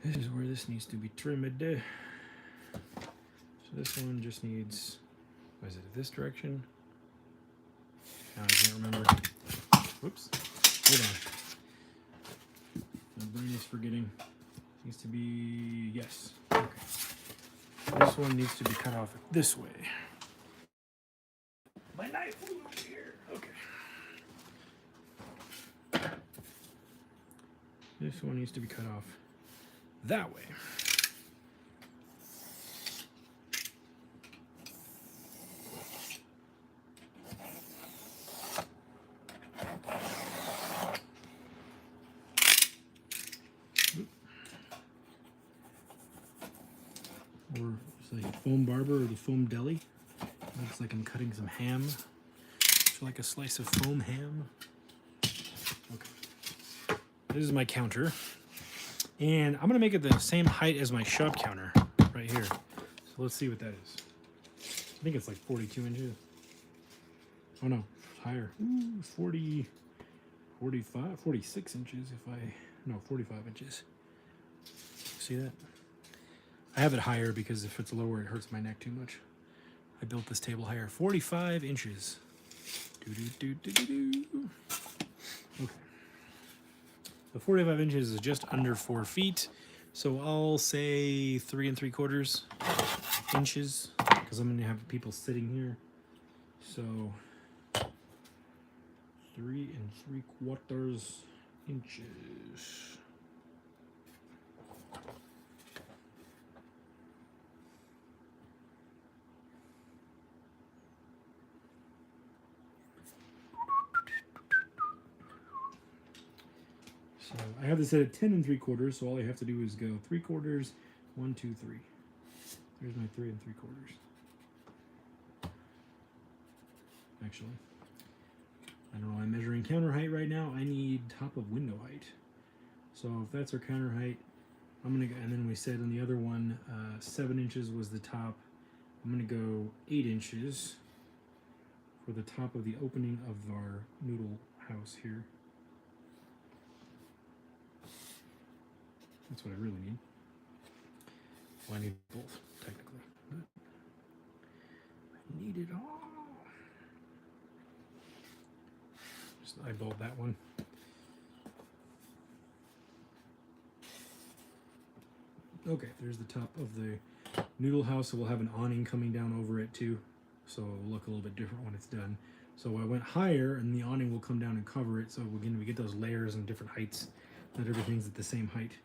This is where this needs to be trimmed. So this one just needs, what is it, this direction? Now I can't remember. Whoops. Hold on. My brain is forgetting. Needs to be, yes. Okay. This one needs to be cut off this way. My knife flew over here. Okay. This one needs to be cut off that way. Or it's like foam barber or the foam deli. Looks like I'm cutting some ham. It's like a slice of foam ham. Okay. This is my counter. And I'm gonna make it the same height as my shop counter right here. So let's see what that is. I think it's like 42 inches. Oh no, higher. Ooh, 40, 45, 46 inches no, 45 inches. See that? I have it higher because if it's lower, it hurts my neck too much. I built this table higher. 45 inches. Okay. The 45 inches is just under 4 feet. So I'll say 3 3/4 inches because I'm going to have people sitting here. So 3 3/4 inches. So I have this set at 10 3/4, so all I have to do is go 3/4, 1, 2, 3. There's my 3 3/4. Actually, I don't know. I'm measuring counter height right now. I need top of window height. So if that's our counter height, I'm gonna go. And then we said on the other one, 7 inches was the top. I'm gonna go 8 inches for the top of the opening of our noodle house here. That's what I really need. Well, I need both, technically. But I need it all. Just eyeballed that one. Okay, there's the top of the noodle house. So we'll have an awning coming down over it too. So it'll look a little bit different when it's done. So I went higher and the awning will come down and cover it. So again, we get those layers and different heights. Not everything's at the same height.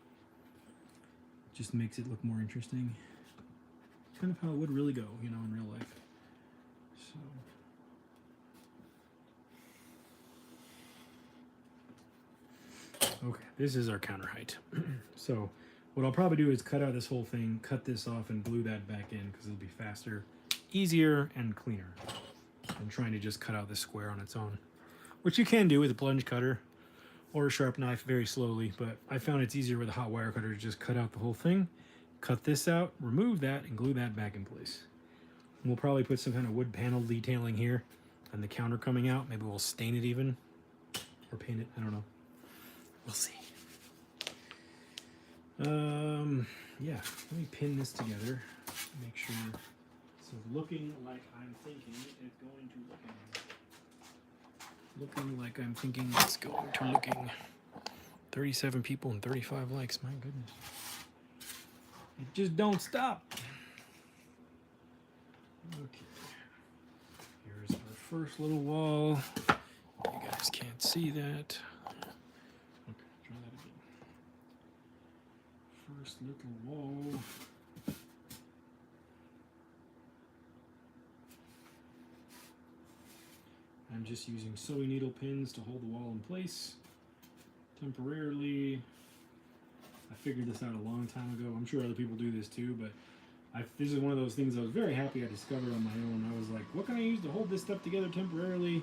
Just makes it look more interesting. Kind of how it would really go, you know, in real life. So, okay, this is our counter height. So, what I'll probably do is cut out this whole thing, cut this off, and glue that back in because it'll be faster, easier, and cleaner than trying to just cut out this square on its own, which you can do with a plunge cutter or a sharp knife very slowly, but I found it's easier with a hot wire cutter to just cut out the whole thing, cut this out, remove that, and glue that back in place. And we'll probably put some kind of wood panel detailing here and the counter coming out. Maybe we'll stain it even or paint it. I don't know. We'll see. Yeah, let me pin this together. Make sure it's looking like I'm thinking it's going to look. Looking like I'm thinking it's going to looking. 37 people and 35 likes. My goodness. It just don't stop. Okay. Here's our first little wall. You guys can't see that. Okay, try that again. First little wall. I'm just using sewing needle pins to hold the wall in place temporarily. I figured this out a long time ago. I'm sure other people do this too, but This is one of those things I was very happy I discovered on my own. I was like, what can I use to hold this stuff together temporarily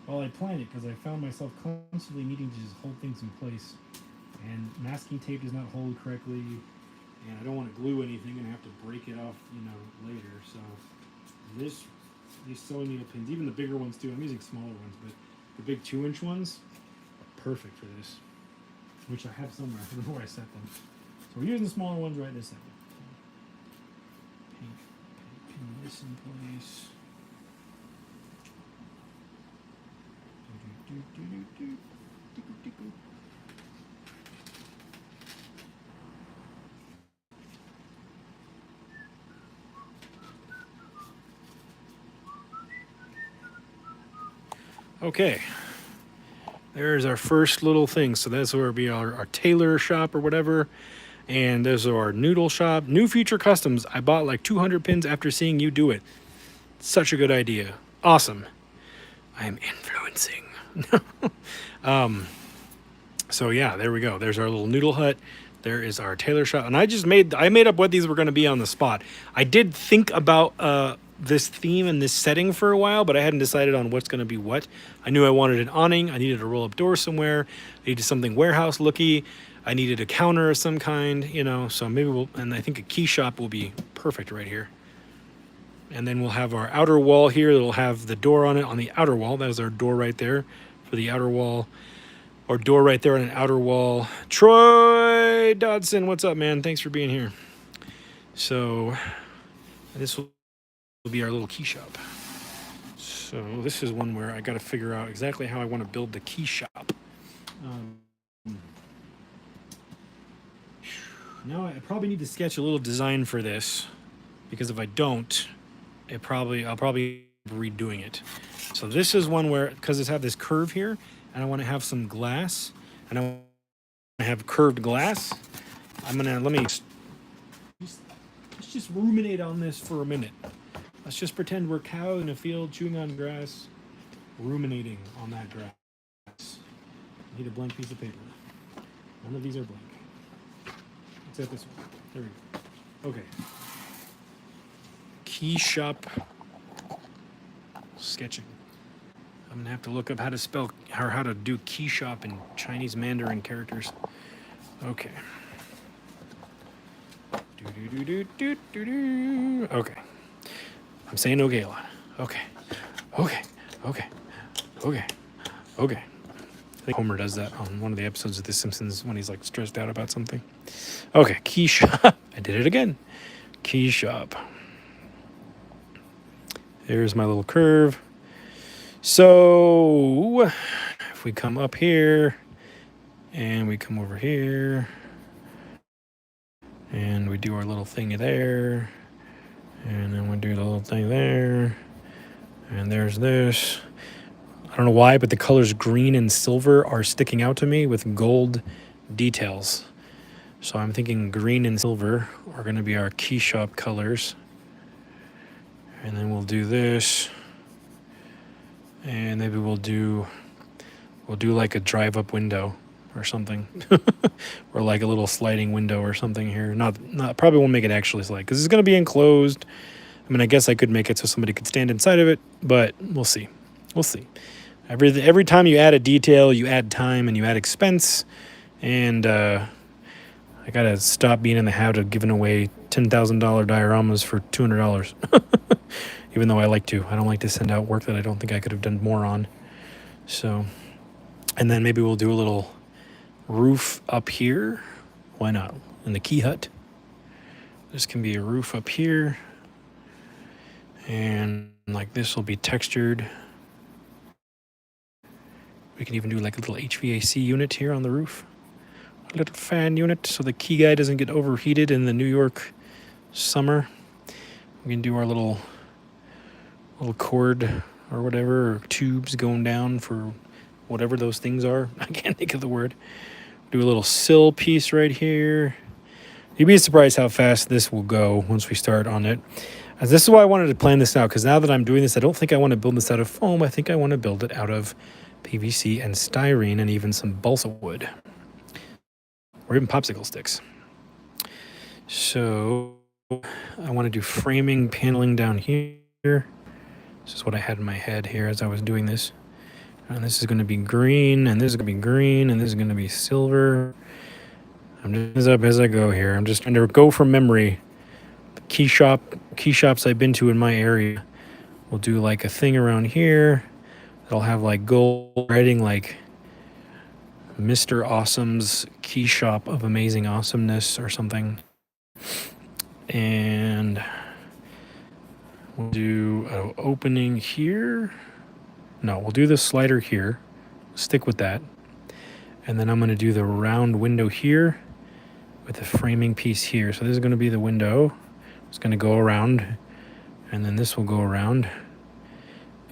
while I plan it? Because I found myself constantly needing to just hold things in place. And masking tape does not hold correctly. And I don't want to glue anything and have to break it off, later. So these sewing needle pins, even the bigger ones too. I'm using smaller ones, but the big 2-inch ones are perfect for this. Which I have somewhere. I don't know where I set them. So we're using the smaller ones right this second. Pin this in place. Okay, there's our first little thing. So that's where it'll be our tailor shop or whatever. And there's our noodle shop. New Future Customs. I bought like 200 pins after seeing you do it. Such a good idea. Awesome. I am influencing. So yeah, there we go. There's our little noodle hut. There is our tailor shop. And I made up what these were going to be on the spot. I did think about this theme and this setting for a while, but I hadn't decided on what's going to be what. I knew I wanted an awning. I needed a roll-up door somewhere. I needed something warehouse looky. I needed a counter of some kind, so maybe and I think a key shop will be perfect right here. And then we'll have our outer wall here. It'll have the door on it on the outer wall. That is our door right there for the outer wall. Or door right there on an outer wall. Troy Dodson, what's up, man? Thanks for being here. So this will be our little key shop. So this is one where I got to figure out exactly how I want to build the key shop. Now I probably need to sketch a little design for this, because if I don't, I'll probably be redoing it. So this is one where, because it's have this curve here, and I want to have some glass, and I want to have curved glass. Let's just ruminate on this for a minute. Let's just pretend we're cows in a field chewing on grass, ruminating on that grass. I need a blank piece of paper. None of these are blank. Except this one. There we go. Okay. Key shop sketching. I'm gonna have to look up how to spell or how to do key shop in Chinese Mandarin characters. Okay. Okay. I'm saying okay a lot. Okay. Okay. Okay. Okay. Okay. I think Homer does that on one of the episodes of The Simpsons when he's like stressed out about something. Okay, key shop. I did it again. Key shop. There's my little curve. So if we come up here and we come over here and we do our little thing there, and then we do the little thing there, and there's this. I don't know why, but the colors green and silver are sticking out to me with gold details. So I'm thinking green and silver are going to be our key shop colors. And then we'll do this. And maybe we'll do like a drive-up window or something. Or like a little sliding window or something here. Not probably won't make it actually slide because it's going to be enclosed. I mean, I guess I could make it so somebody could stand inside of it, but we'll see. We'll see. Every time you add a detail, you add time and you add expense. And I got to stop being in the habit of giving away $10,000 dioramas for $200. Even though I like to. I don't like to send out work that I don't think I could have done more on. So, and then maybe we'll do a little roof up here. Why not? In the key hut. This can be a roof up here. And like this will be textured. We can even do like a little HVAC unit here on the roof. A little fan unit so the key guy doesn't get overheated in the New York summer. We can do our little cord or whatever, or tubes going down for whatever those things are. I can't think of the word. Do a little sill piece right here. You'd be surprised how fast this will go once we start on it. As this is why I wanted to plan this out, because now that I'm doing this, I don't think I want to build this out of foam. I think I want to build it out of PVC and styrene and even some balsa wood. Or even popsicle sticks. So I want to do framing paneling down here. This is what I had in my head here as I was doing this. And this is going to be green, and this is going to be green, and this is going to be silver. I'm just up as I go here. I'm just trying to go from memory. The key shops I've been to in my area. We'll do like a thing around here. It'll have like gold writing like Mr. Awesome's key shop of amazing awesomeness or something. And we'll do an opening here. No, we'll do the slider here. Stick with that. And then I'm going to do the round window here with the framing piece here. So this is going to be the window. It's going to go around. And then this will go around.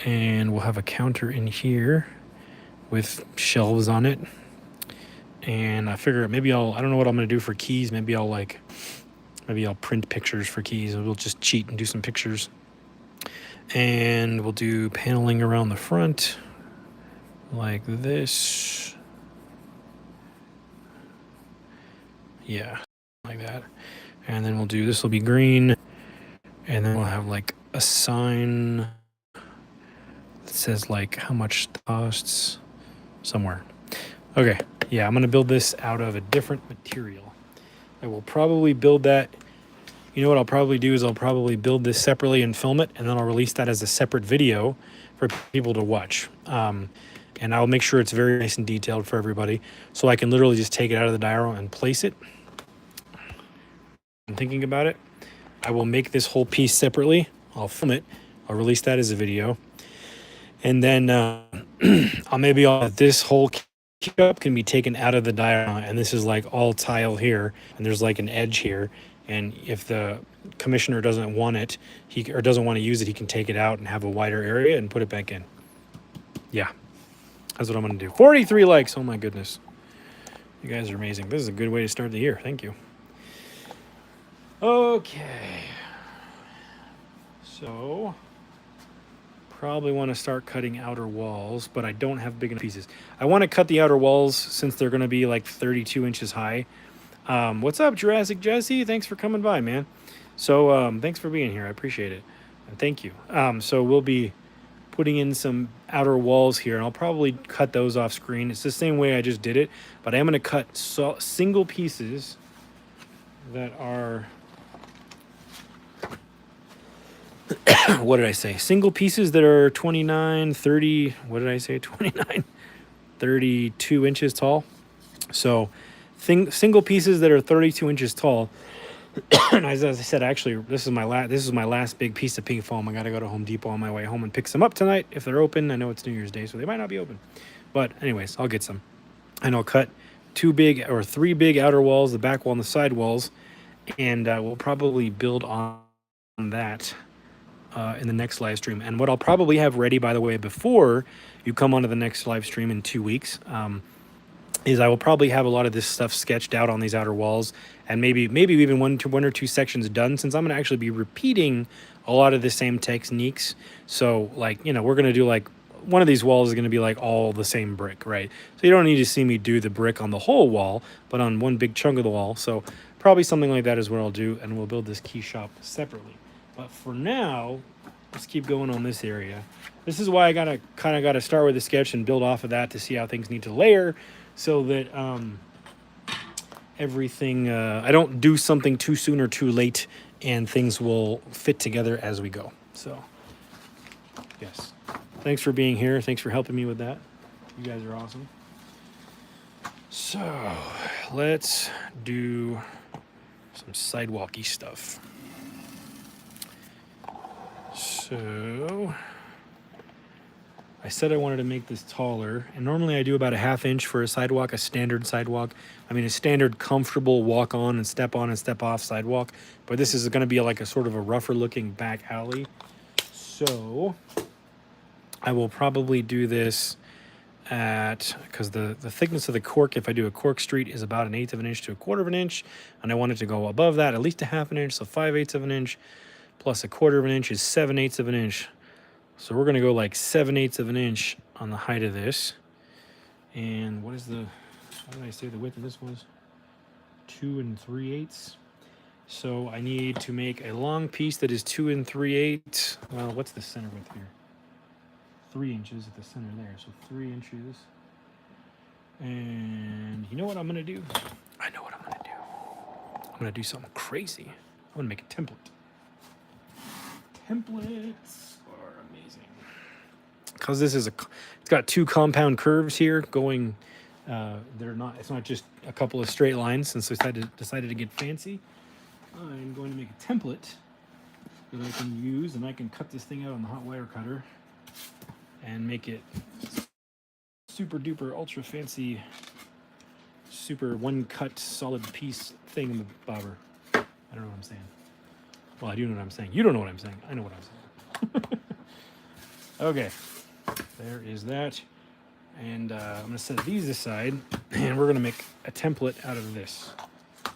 And we'll have a counter in here with shelves on it. And I figure maybe I don't know what I'm going to do for keys. Maybe I'll print pictures for keys. We'll just cheat and do some pictures. And we'll do paneling around the front like this. Yeah, like that. And then we'll do, this will be green. And then we'll have like a sign that says like how much it costs somewhere. Okay, yeah, I'm going to build this out of a different material. I will probably build that. You know what I'll probably do is I'll probably build this separately and film it, and then I'll release that as a separate video for people to watch. And I'll make sure it's very nice and detailed for everybody, so I can literally just take it out of the diorama and place it. I'm thinking about it. I will make this whole piece separately. I'll film it. I'll release that as a video. And then this whole cup can be taken out of the diorama, and this is like all tile here, and there's like an edge here. And if the commissioner doesn't want it, doesn't want to use it, he can take it out and have a wider area and put it back in. Yeah, that's what I'm going to do. 43 likes. Oh my goodness. You guys are amazing. This is a good way to start the year. Thank you. Okay. So, probably want to start cutting outer walls, but I don't have big enough pieces. I want to cut the outer walls since they're going to be like 32 inches high. What's up, Jurassic Jesse? Thanks for coming by, man. So thanks for being here. I appreciate it. And thank you. So we'll be putting in some outer walls here, and I'll probably cut those off screen. It's the same way I just did it, but I am going to cut single pieces that are... what did I say? Single pieces that are 29, 30... What did I say? 29, 32 inches tall. So... single pieces that are 32 inches tall. And as I said, actually, this is my last big piece of pink foam. I got to go to Home Depot on my way home and pick some up tonight if they're open. I know it's New Year's Day, so they might not be open. But anyways, I'll get some. And I'll cut 3 big outer walls, the back wall and the side walls. And we'll probably build on that in the next live stream. And what I'll probably have ready, by the way, before you come onto the next live stream in 2 weeks, is I will probably have a lot of this stuff sketched out on these outer walls, and maybe even one or two sections done, since I'm going to actually be repeating a lot of the same techniques. So like, we're going to do like, one of these walls is going to be like all the same brick, right? So you don't need to see me do the brick on the whole wall, but on one big chunk of the wall. So probably something like that is what I'll do, and we'll build this key shop separately. But for now, let's keep going on this area. This is why I kind of got to start with a sketch and build off of that to see how things need to layer, so that everything, I don't do something too soon or too late, and things will fit together as we go. So, yes. Thanks for being here. Thanks for helping me with that. You guys are awesome. So, let's do some sidewalky stuff. So... I said I wanted to make this taller, and normally I do about a 1/2 inch for a sidewalk, a standard sidewalk. I mean, a standard comfortable walk on and step off sidewalk, but this is going to be like a sort of a rougher looking back alley. So I will probably do this because the thickness of the cork, if I do a cork street, is about 1/8 of an inch to 1/4 of an inch, and I want it to go above that, at least a 1/2 inch, so 5/8 of an inch, plus 1/4 of an inch is 7/8 of an inch. So we're going to go like 7/8 of an inch on the height of this. And what did I say the width of this was? 2 3/8. So I need to make a long piece that is 2 3/8. Well, what's the center width here? 3 inches at the center there. So 3 inches. And you know what I'm going to do? I know what I'm going to do. I'm going to do something crazy. I'm going to make a template. Templates are amazing. Because this is it's got 2 compound curves here going. It's not just a couple of straight lines. Since I decided to get fancy, I'm going to make a template that I can use, and I can cut this thing out on the hot wire cutter and make it super duper ultra fancy, super one cut solid piece thing in the bobber. I don't know what I'm saying. Well, I do know what I'm saying. You don't know what I'm saying. I know what I'm saying. Okay, there is that. And I'm going to set these aside, and we're going to make a template out of this.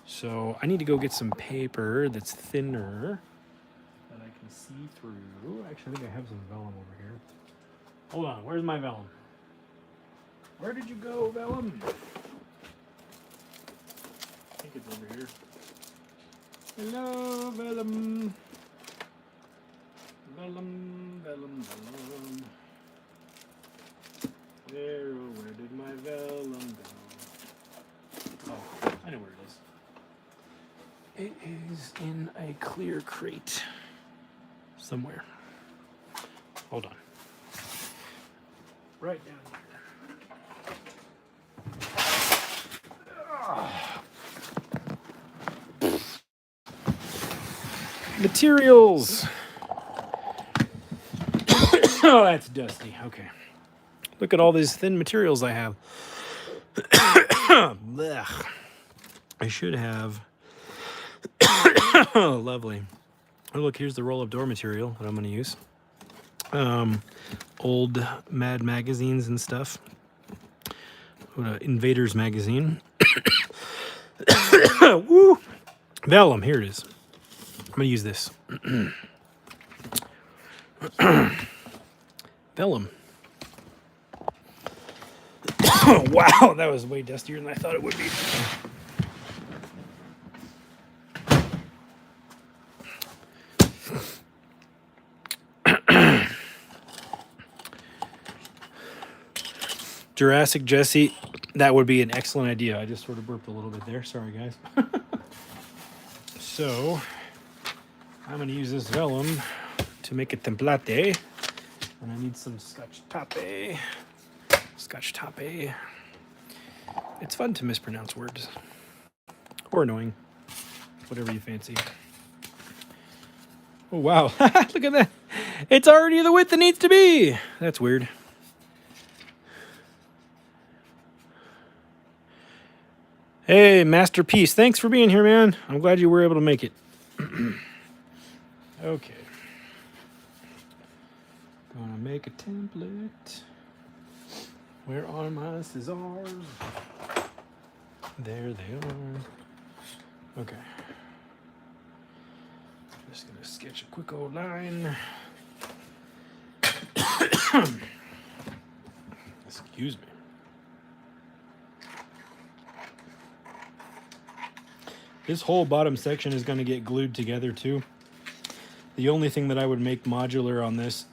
So I need to go get some paper that's thinner that I can see through. Actually, I think I have some vellum over here. Hold on, where's my vellum? Where did you go, vellum? I think it's over here. Hello, vellum. Vellum, vellum, vellum. Where did my vellum go? Oh, I know where it is. It is in a clear crate somewhere. Hold on. Right down here. Materials. Oh, that's dusty. Okay. Look at all these thin materials I have. Blech. I should have. Oh, lovely. Oh, look, here's the roll of door material that I'm going to use. Old Mad magazines and stuff. Invaders magazine. Woo! Vellum, here it is. I'm going to use this. Vellum. Wow, that was way dustier than I thought it would be. Jurassic Jesse, that would be an excellent idea. I just sort of burped a little bit there. Sorry, guys. So, I'm going to use this vellum to make a template. And I need some scotch tape. Scotch tape. It's fun to mispronounce words. Or annoying. Whatever you fancy. Oh, wow. Look at that. It's already the width it needs to be. That's weird. Hey, Masterpiece. Thanks for being here, man. I'm glad you were able to make it. Okay. Gonna make a template. Where are my scissors? There they are. Okay. Just gonna sketch a quick old line. Excuse me. This whole bottom section is going to get glued together too. The only thing that I would make modular on this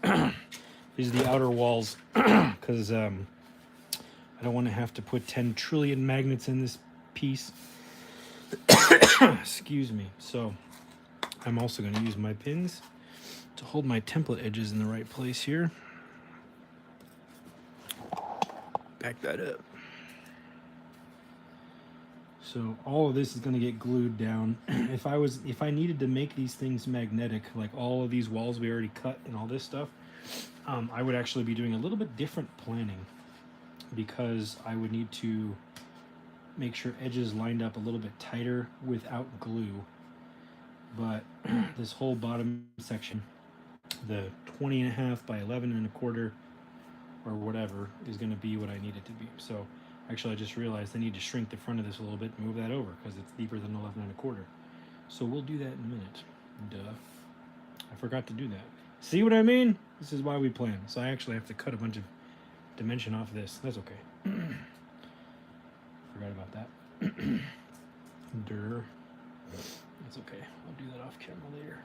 is the outer walls, because I don't want to have to put 10 trillion magnets in this piece. Excuse me. So I'm also going to use my pins to hold my template edges in the right place here. Back that up. So all of this is going to get glued down. If I needed to make these things magnetic, like all of these walls we already cut and all this stuff, I would actually be doing a little bit different planning, because I would need to make sure edges lined up a little bit tighter without glue. But this whole bottom section, the 20.5 by 11.25 or whatever, is going to be what I need it to be. So actually, I just realized I need to shrink the front of this a little bit and move that over, because it's deeper than 11.25. So we'll do that in a minute. Duh. I forgot to do that. See what I mean? This is why we plan. So I actually have to cut a bunch of dimension off this. That's okay. Forgot about that. Durr. That's okay. I'll do that off camera later.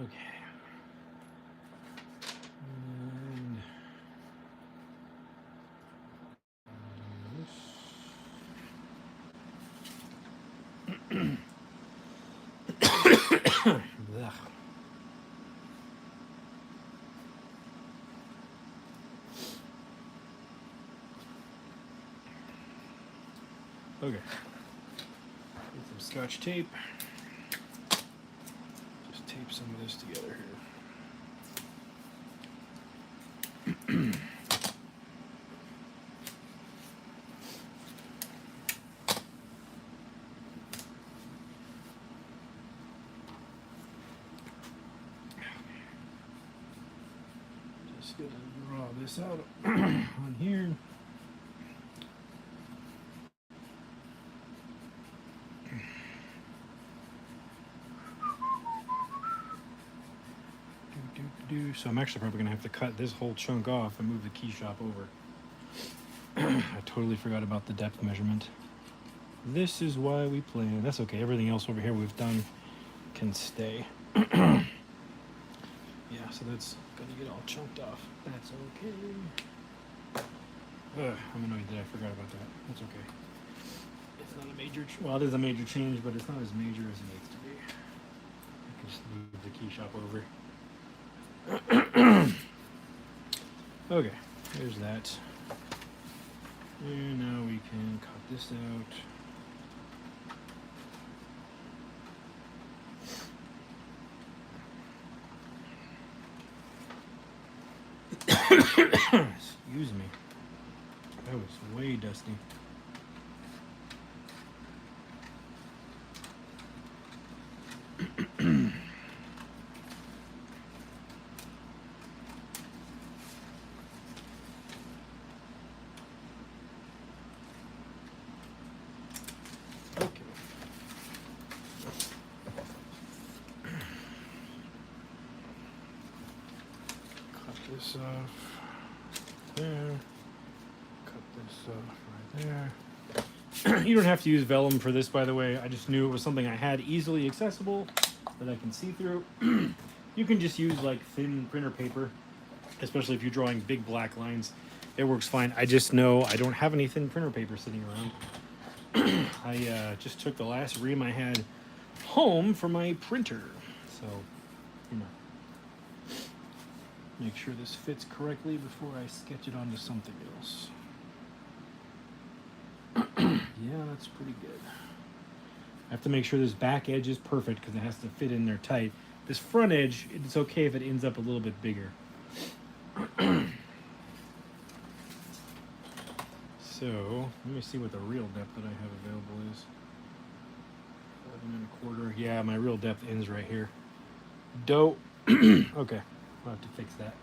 Okay. And Blech. Okay. Get some Scotch tape. Just tape some of this together here. Just gonna draw this out on here. So I'm actually probably gonna have to cut this whole chunk off and move the key shop over. I totally forgot about the depth measurement. This is why we plan. That's okay. Everything else over here we've done can stay. Yeah, so that's gonna get all chunked off. That's okay. I'm annoyed that I forgot about that. That's okay. It's not a major, well, it is a major change, but it's not as major as it needs to be. I can just move the key shop over. Okay, there's that. And now we can cut this out. Excuse me. That was way dusty. This off there, cut this off right there. You don't have to use vellum for this, by the way. I just knew it was something I had easily accessible that I can see through. You can just use like thin printer paper, especially if you're drawing big black lines. It works fine. I just know I don't have any thin printer paper sitting around. I just took the last ream I had home for my printer, so you know. Make sure this fits correctly before I sketch it onto something else. Yeah, that's pretty good. I have to make sure this back edge is perfect because it has to fit in there tight. This front edge, it's okay if it ends up a little bit bigger. So, let me see what the real depth that I have available is. 11 1/4. Yeah, my real depth ends right here. Dope. Okay. I'll have to fix that.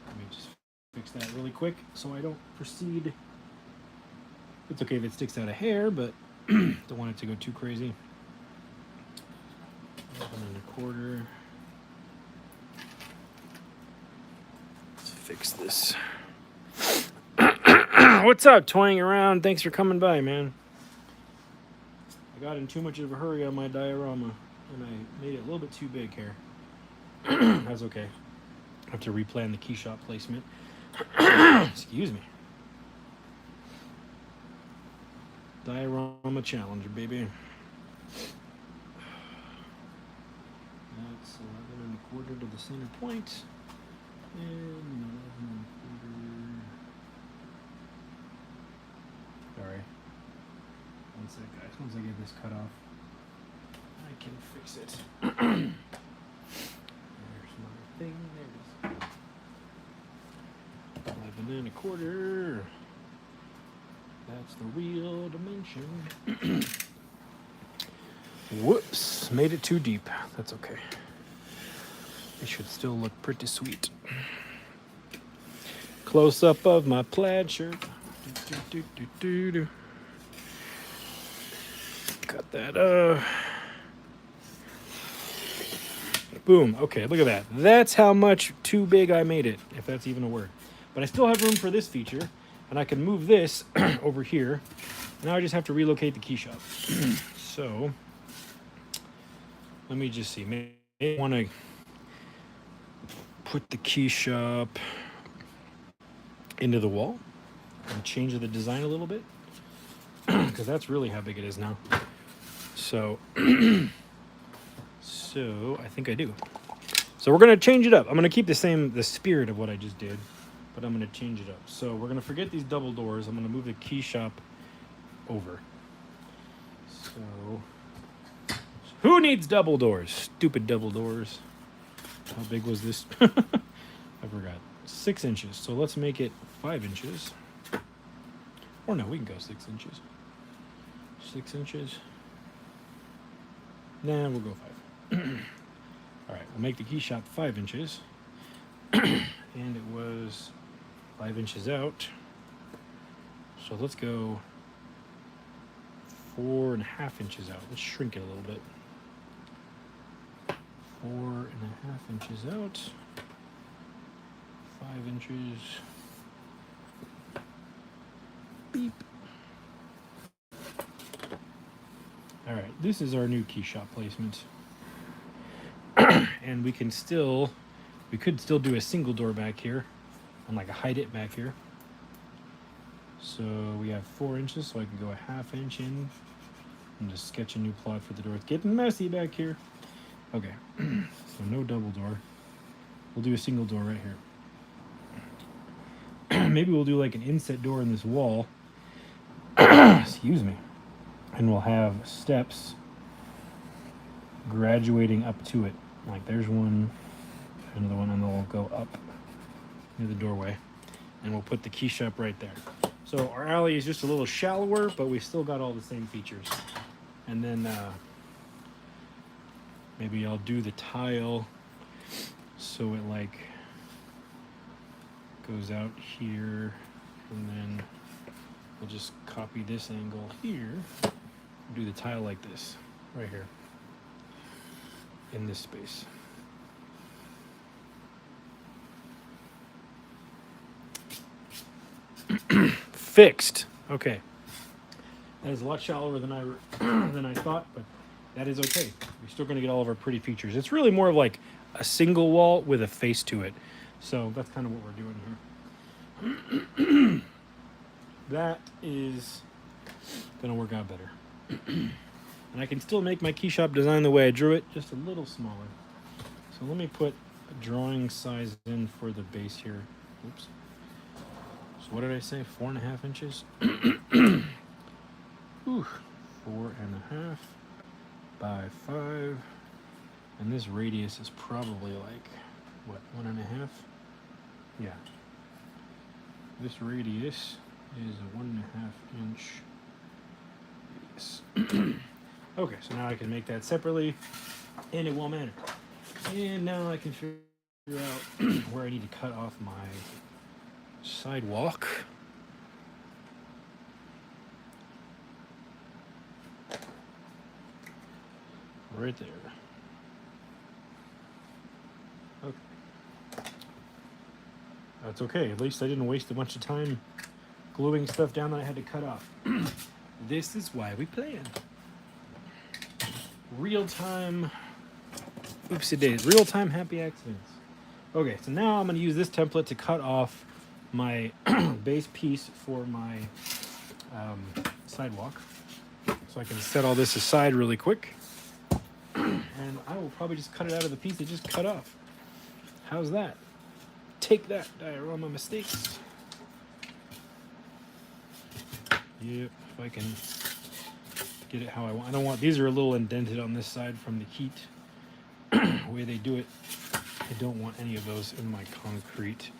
Let me just fix that really quick so I don't proceed. It's okay if it sticks out a hair, but don't want it to go too crazy. 11 1/4. Let's fix this. What's up, toying around? Thanks for coming by, man. I got in too much of a hurry on my diorama, and I made it a little bit too big here. That's okay. I have to replan the key shop placement. Excuse me. Diorama Challenger, baby. That's 11 1/4 to the center point. And 11 1/4. Sorry. One sec, guys. Once I get this cut off, I can fix it. Thing. There it is. 11 1/4. That's the real dimension. Whoops, made it too deep. That's okay. It should still look pretty sweet. Close up of my plaid shirt. Cut that off. Boom. Okay, look at that. That's how much too big I made it, if that's even a word. But I still have room for this feature, and I can move this over here Now I just have to relocate the key shop. So let me just see. Maybe I want to put the key shop into the wall and change the design a little bit, because that's really how big it is now. So so I think I do. So we're gonna change it up. I'm gonna keep the spirit of what I just did, but I'm gonna change it up. So we're gonna forget these double doors. I'm gonna move the key shop over. So who needs double doors? Stupid double doors. How big was this? I forgot. 6 inches. So let's make it 5 inches. Or no, we can go 6 inches. 6 inches. Nah, we'll go 5. All right, we'll make the key shop 5 inches. And it was 5 inches out. So let's go 4.5 inches out. Let's shrink it a little bit. 4.5 inches out. 5 inches. Beep. All right, this is our new key shop placement. And we could still do a single door back here and like hide it back here. So we have 4 inches, so I can go a 1/2 inch in and just sketch a new plot for the door. It's getting messy back here. Okay, so no double door. We'll do a single door right here. Maybe we'll do like an inset door in this wall. Excuse me. And we'll have steps graduating up to it. Like there's one, another one, and then we'll go up near the doorway. And we'll put the key shop right there. So our alley is just a little shallower, but we still got all the same features. And then maybe I'll do the tile so it like goes out here, and then we'll just copy this angle here, do the tile like this, right here, in this space. Fixed. Okay. That is a lot shallower than I thought, but that is okay. We're still going to get all of our pretty features. It's really more of like a single wall with a face to it. So that's kind of what we're doing here. That is going to work out better. And I can still make my key shop design the way I drew it, just a little smaller. So let me put a drawing size in for the base here. Oops. So what did I say? 4.5 inches? Ooh, 4.5 by 5. And this radius is probably like, what, 1.5? Yeah. This radius is a 1.5 inch radius. Okay, so now I can make that separately, and it won't matter. And now I can figure out where I need to cut off my sidewalk. Right there. Okay. That's okay. At least I didn't waste a bunch of time gluing stuff down that I had to cut off. This is why we plan. Real-time, oopsie-days, real-time happy accidents. Okay, so now I'm going to use this template to cut off my base piece for my sidewalk. So I can set all this aside really quick. And I will probably just cut it out of the piece it just cut off. How's that? Take that, Diorama mistakes. Yep, if I can get it how I want. I don't want, these are a little indented on this side from the heat. The way they do it, I don't want any of those in my concrete.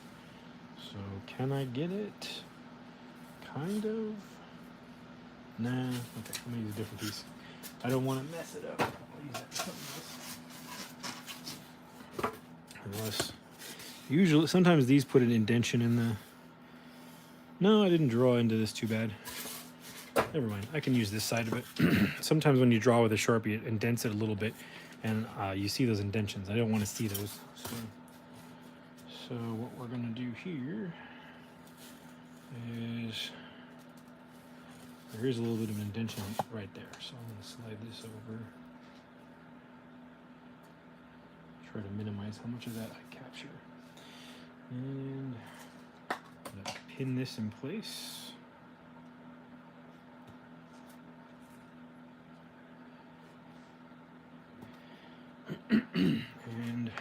So can I get it? Kind of. Nah, okay, I'm gonna use a different piece. I don't want to mess it up. I'll use that for something else. Unless, usually, sometimes these put an indentation in the, no, I didn't draw into this too bad. Never mind, I can use this side of it. Sometimes when you draw with a Sharpie, it indents it a little bit, and you see those indentions. I don't want to see those. So what we're gonna do here is There is a little bit of an indentation right there, so I'm going to slide this over. Try to minimize how much of that I capture. And I'm going to pin this in place. And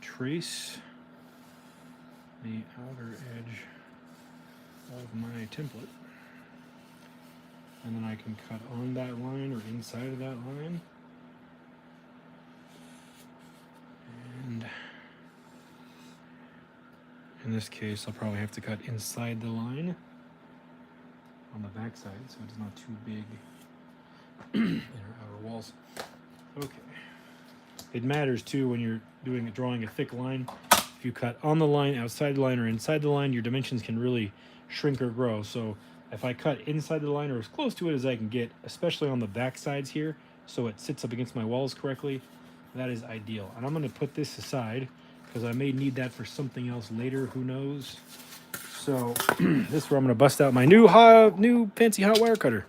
trace the outer edge of my template. And then I can cut on that line or inside of that line. And in this case, I'll probably have to cut inside the line on the back side so it's not too big in our outer walls. Okay. It matters too when you're drawing a thick line. If you cut on the line, outside the line, or inside the line, your dimensions can really shrink or grow. So if I cut inside the line or as close to it as I can get, especially on the back sides here, so it sits up against my walls correctly, that is ideal. And I'm going to put this aside because I may need that for something else later, who knows. So this is where I'm going to bust out my new fancy hot wire cutter.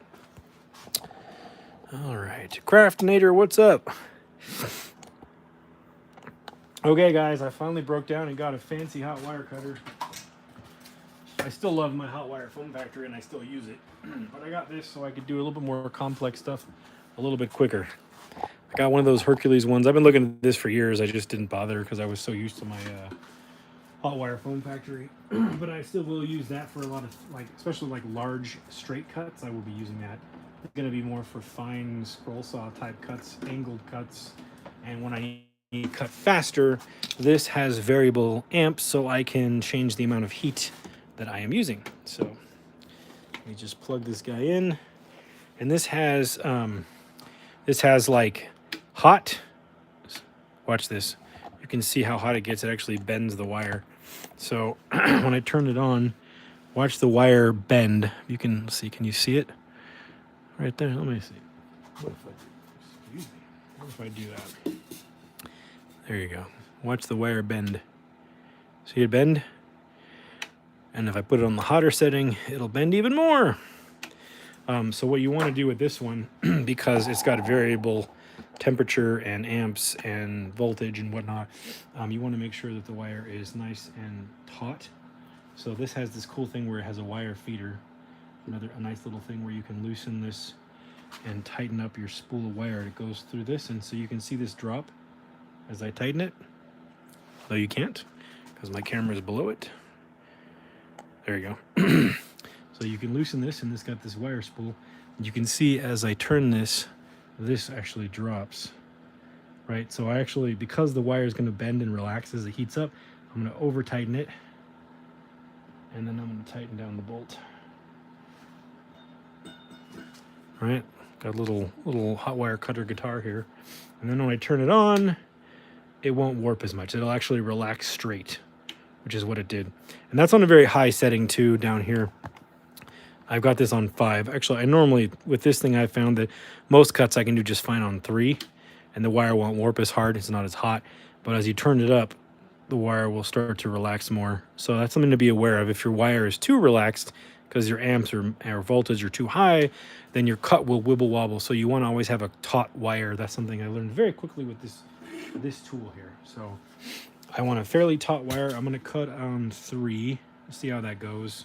All right, Craftinator, what's up? Okay, guys, I finally broke down and got a fancy hot wire cutter. I still love my hot wire foam factory and I still use it, but I got this so I could do a little bit more complex stuff a little bit quicker. I got one of those Hercules ones. I've been looking at this for years. I just didn't bother because I was so used to my hot wire foam factory. But I still will use that for a lot of, especially large straight cuts. I will be using that. It's going to be more for fine scroll saw type cuts, angled cuts, and when I need to cut faster, this has variable amps, so I can change the amount of heat that I am using. So let me just plug this guy in, and this has like hot. Watch this. You can see how hot it gets. It actually bends the wire. So when I turn it on, watch the wire bend. You can see. Can you see it? Right there. Let me see. What if I do? Excuse me. What if I do that? There you go. Watch the wire bend. See it bend? And if I put it on the hotter setting, it'll bend even more. So what you want to do with this one, because it's got variable temperature and amps and voltage and whatnot, you want to make sure that the wire is nice and taut. So this has this cool thing where it has a wire feeder. A nice little thing where you can loosen this and tighten up your spool of wire. It goes through this, and so you can see this drop as I tighten it. Though you can't, because my camera is below it. There you go. So you can loosen this, and this got this wire spool. You can see as I turn this, this actually drops. Right, so I actually, because the wire is going to bend and relax as it heats up, I'm going to over tighten it, and then I'm going to tighten down the bolt. Right, got a little hot wire cutter guitar here, and then when I turn it on, it won't warp as much. It'll actually relax straight, which is what it did. And that's on a very high setting too down here. I've got this on 5. Actually, I normally, with this thing, I found that most cuts I can do just fine on 3, and the wire won't warp as hard. It's not as hot. But as you turn it up, the wire will start to relax more. So that's something to be aware of. If your wire is too relaxed, because your amps or voltage are too high, then your cut will wibble wobble. So you want to always have a taut wire. That's something I learned very quickly with this tool here. So I want a fairly taut wire. I'm going to cut on 3. See how that goes.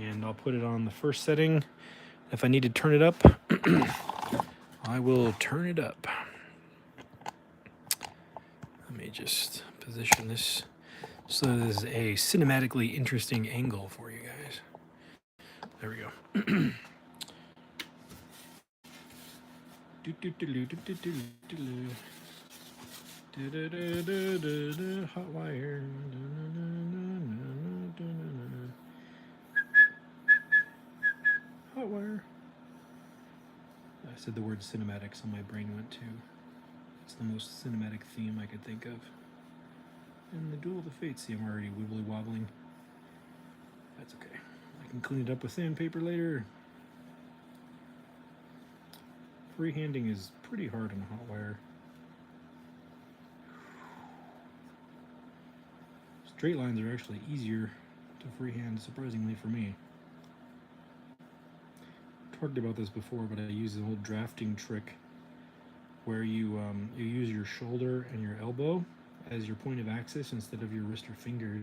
And I'll put it on the first setting. If I need to turn it up, I will turn it up. Let me just position this so this is a cinematically interesting angle for you guys. There we go. Hot wire. Hot wire. I said the word cinematic, so my brain went to. It's the most cinematic theme I could think of. And the Duel of the Fates. See, I'm already wibbly wobbling. That's okay. I can clean it up with sandpaper later. Freehanding is pretty hard on hot wire. Straight lines are actually easier to freehand, surprisingly for me. talked about this before, but I use the whole drafting trick where you use your shoulder and your elbow as your point of axis instead of your wrist or fingers,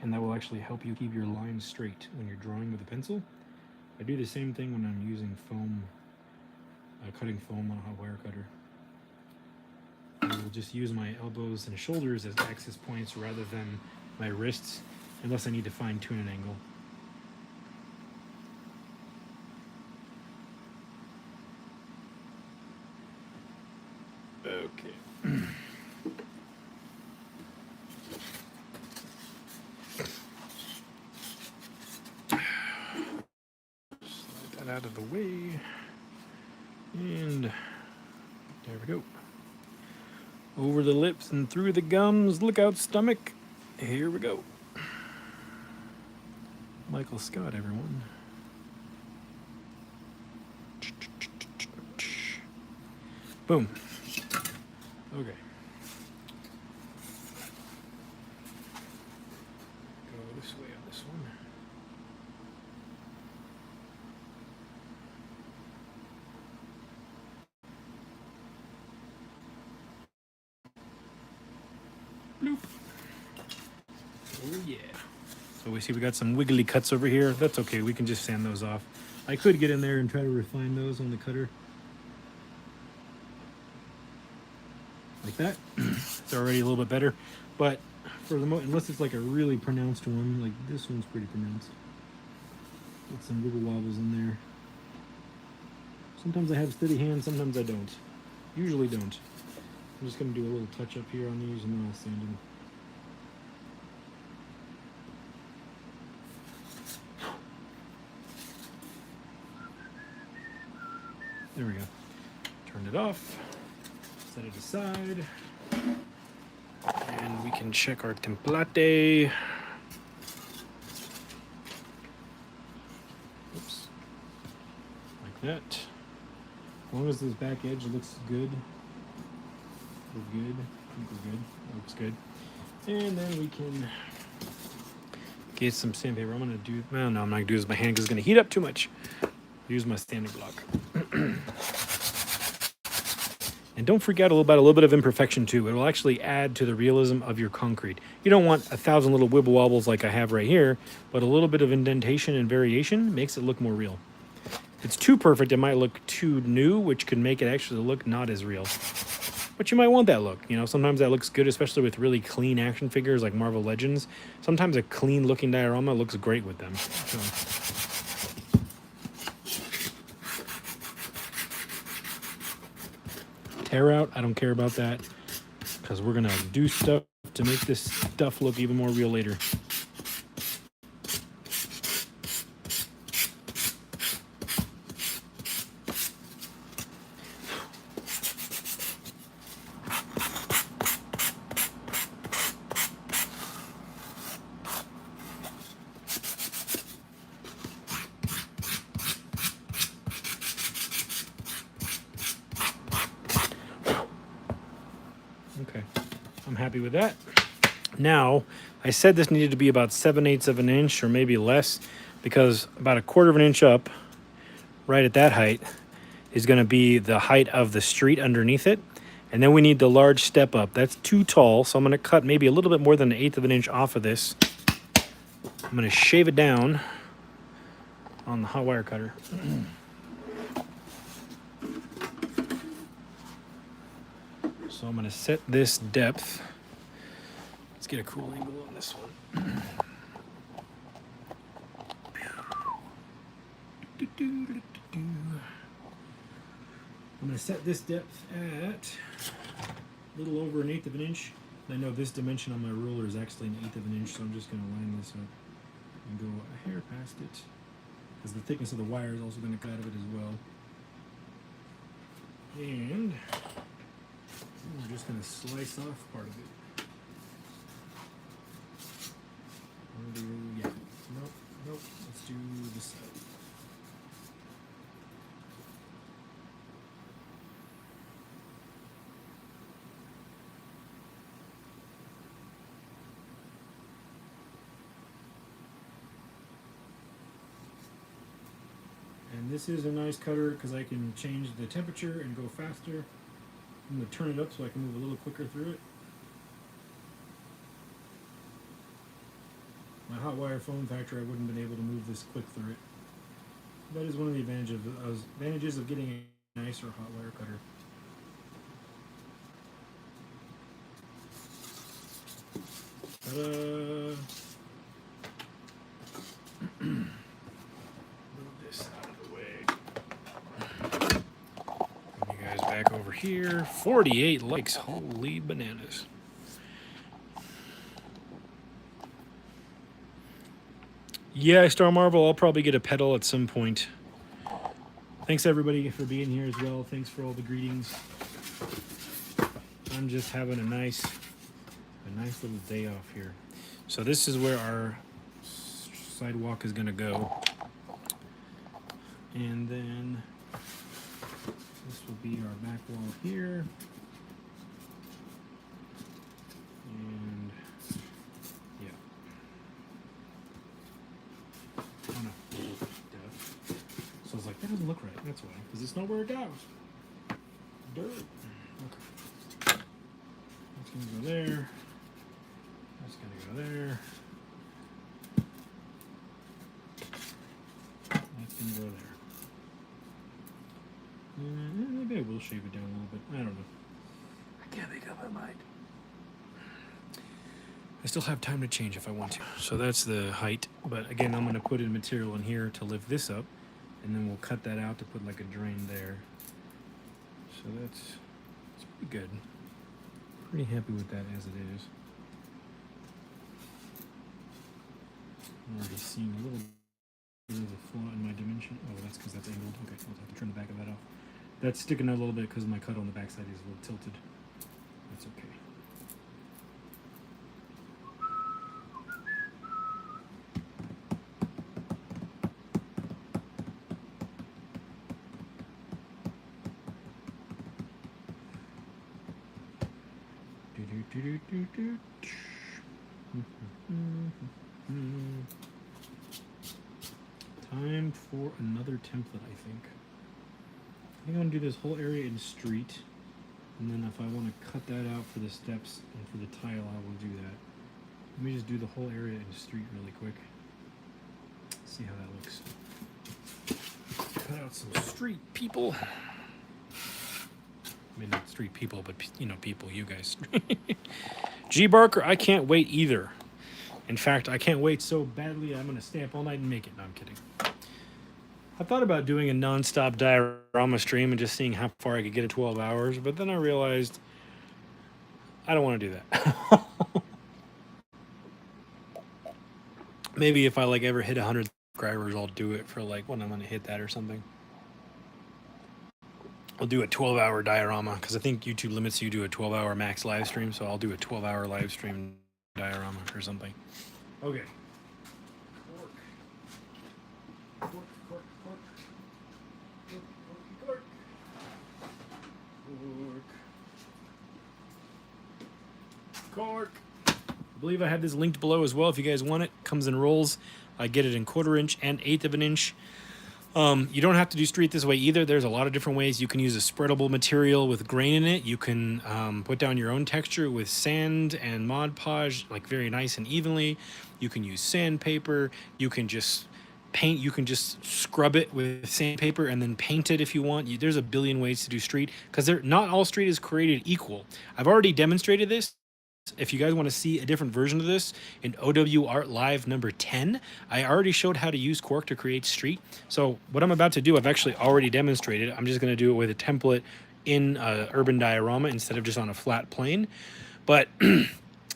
and that will actually help you keep your lines straight when you're drawing with a pencil. I do the same thing when I'm using foam, cutting foam on a hot wire cutter. I will just use my elbows and shoulders as axis points rather than my wrists, unless I need to fine tune an angle. Okay. Slide that out of the way. And there we go. Over the lips and through the gums. Look out, stomach. Here we go. Michael Scott, everyone. Boom. Okay. Go this way on this one. Bloop. Oh yeah. So we see we got some wiggly cuts over here. That's okay, we can just sand those off. I could get in there and try to refine those on the cutter. Like that. It's already a little bit better. But for the unless it's like a really pronounced one, like this one's pretty pronounced. Get some wiggle wobbles in there. Sometimes I have steady hands, sometimes I don't. Usually don't. I'm just gonna do a little touch up here on these and then I'll sand them. There we go. Turn it off. Set it aside. And we can check our template. Oops. Like that. As long as this back edge looks good. We're good. I think we're good. Looks good. And then we can get some sandpaper. I'm gonna do, well, no, I'm not gonna do this with my hand because it's gonna heat up too much. Use my standing block. And don't forget about a little bit of imperfection too. It will actually add to the realism of your concrete. You don't want 1,000 little wibble wobbles like I have right here, but a little bit of indentation and variation makes it look more real. If it's too perfect, it might look too new, which could make it actually look not as real. But you might want that look. You know, sometimes that looks good, especially with really clean action figures like Marvel Legends. Sometimes a clean looking diorama looks great with them. So. Tear out, I don't care about that, because we're gonna do stuff to make this stuff look even more real later. Okay, I'm happy with that. Now, I said this needed to be about 7/8 of an inch or maybe less, because about 1/4 of an inch up, right at that height, is going to be the height of the street underneath it. And then we need the large step up. That's too tall, so I'm going to cut maybe a little bit more than 1/8 of an inch off of this. I'm going to shave it down on the hot wire cutter. So I'm going to set this depth. Let's get a cool angle on this one. I'm going to set this depth at a little over 1/8 of an inch. I know this dimension on my ruler is actually 1/8 of an inch, so I'm just going to line this up and go a hair past it, because the thickness of the wire is also going to cut out of it as well. And we're just going to slice off part of it. Yeah. Nope. Let's do this side. this is a nice cutter because I can change the temperature and go faster. I'm going to turn it up so I can move a little quicker through it. My hot wire foam factor, I wouldn't have been able to move this quick through it. That is one of the advantages of getting a nicer hot wire cutter. Ta-da! Move this out of the way. Bring you guys back over here. 48 likes. Holy bananas. Yeah, Star Marvel, I'll probably get a pedal at some point. Thanks everybody for being here as well. Thanks for all the greetings. I'm just having a nice little day off here. So this is where our sidewalk is going to go. And then this will be our back wall here. And yeah. Oh no. Duh. So I was like, that doesn't look right. That's why. Because it's not where it goes. Dirt. Okay. That's going to go there. That's going to go there. That's going to go there. Maybe I will shave it down a little bit. I don't know. I can't make up my mind. I still have time to change if I want to. So that's the height. But again, I'm going to put in material in here to lift this up. And then we'll cut that out to put like a drain there. So it's pretty good. Pretty happy with that as it is. I'm already seeing a little bit of a flaw in my dimension. Oh, that's because that's angled. Okay, I'll have to turn the back of that off. That's sticking out a little bit because my cut on the back side is a little tilted. That's okay. Time for another template, I think. I think I'm going to do this whole area in street. And then if I want to cut that out for the steps and for the tile, I will do that. Let me just do the whole area in street really quick. See how that looks. Cut out some street people. I mean, not street people, but, you know, people, you guys. G. Barker, I can't wait either. In fact, I can't wait so badly, I'm going to stay up all night and make it. No, I'm kidding. I thought about doing a non-stop diorama stream and just seeing how far I could get at 12 hours, but then I realized I don't want to do that. Maybe if I like ever hit 100 subscribers, I'll do it for like when I'm going to hit that or something. I'll do a 12-hour diorama because I think YouTube limits you to a 12-hour max live stream, so I'll do a 12-hour live stream diorama or something. Okay. Cork. I believe I have this linked below as well if you guys want it. Comes in rolls. I get it in 1/4 inch and 1/8 of an inch. You don't have to do street this way either. There's a lot of different ways. You can use a spreadable material with grain in it. You can put down your own texture with sand and Mod Podge, like very nice and evenly. You can use sandpaper. You can just paint. You can just scrub it with sandpaper and then paint it if you want. There's a billion ways to do street because not all street is created equal. I've already demonstrated this. If you guys want to see a different version of this in OW Art Live number 10, I already showed how to use cork to create street. So what I'm about to do, I've actually already demonstrated. I'm just going to do it with a template in urban diorama instead of just on a flat plane. But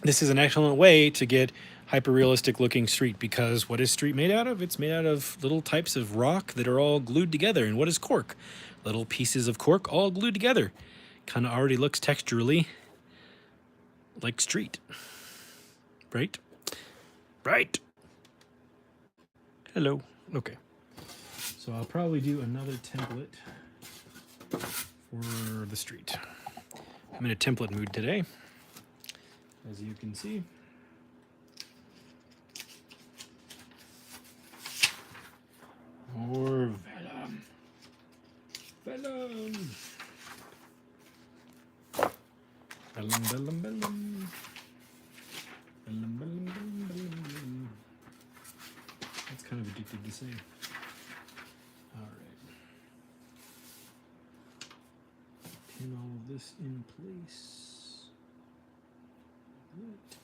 this is an excellent way to get hyper-realistic looking street because what is street made out of? It's made out of little types of rock that are all glued together. And what is cork? Little pieces of cork all glued together. Kind of already looks texturally like street, right? Right. Hello. Okay. So I'll probably do another template for the street. I'm in a template mood today, as you can see. More vellum. Vellum. Vellum, vellum, vellum. Vellum, vellum, vellum, vellum. That's kind of addictive to say. All right. Pin all of this in place. Like that.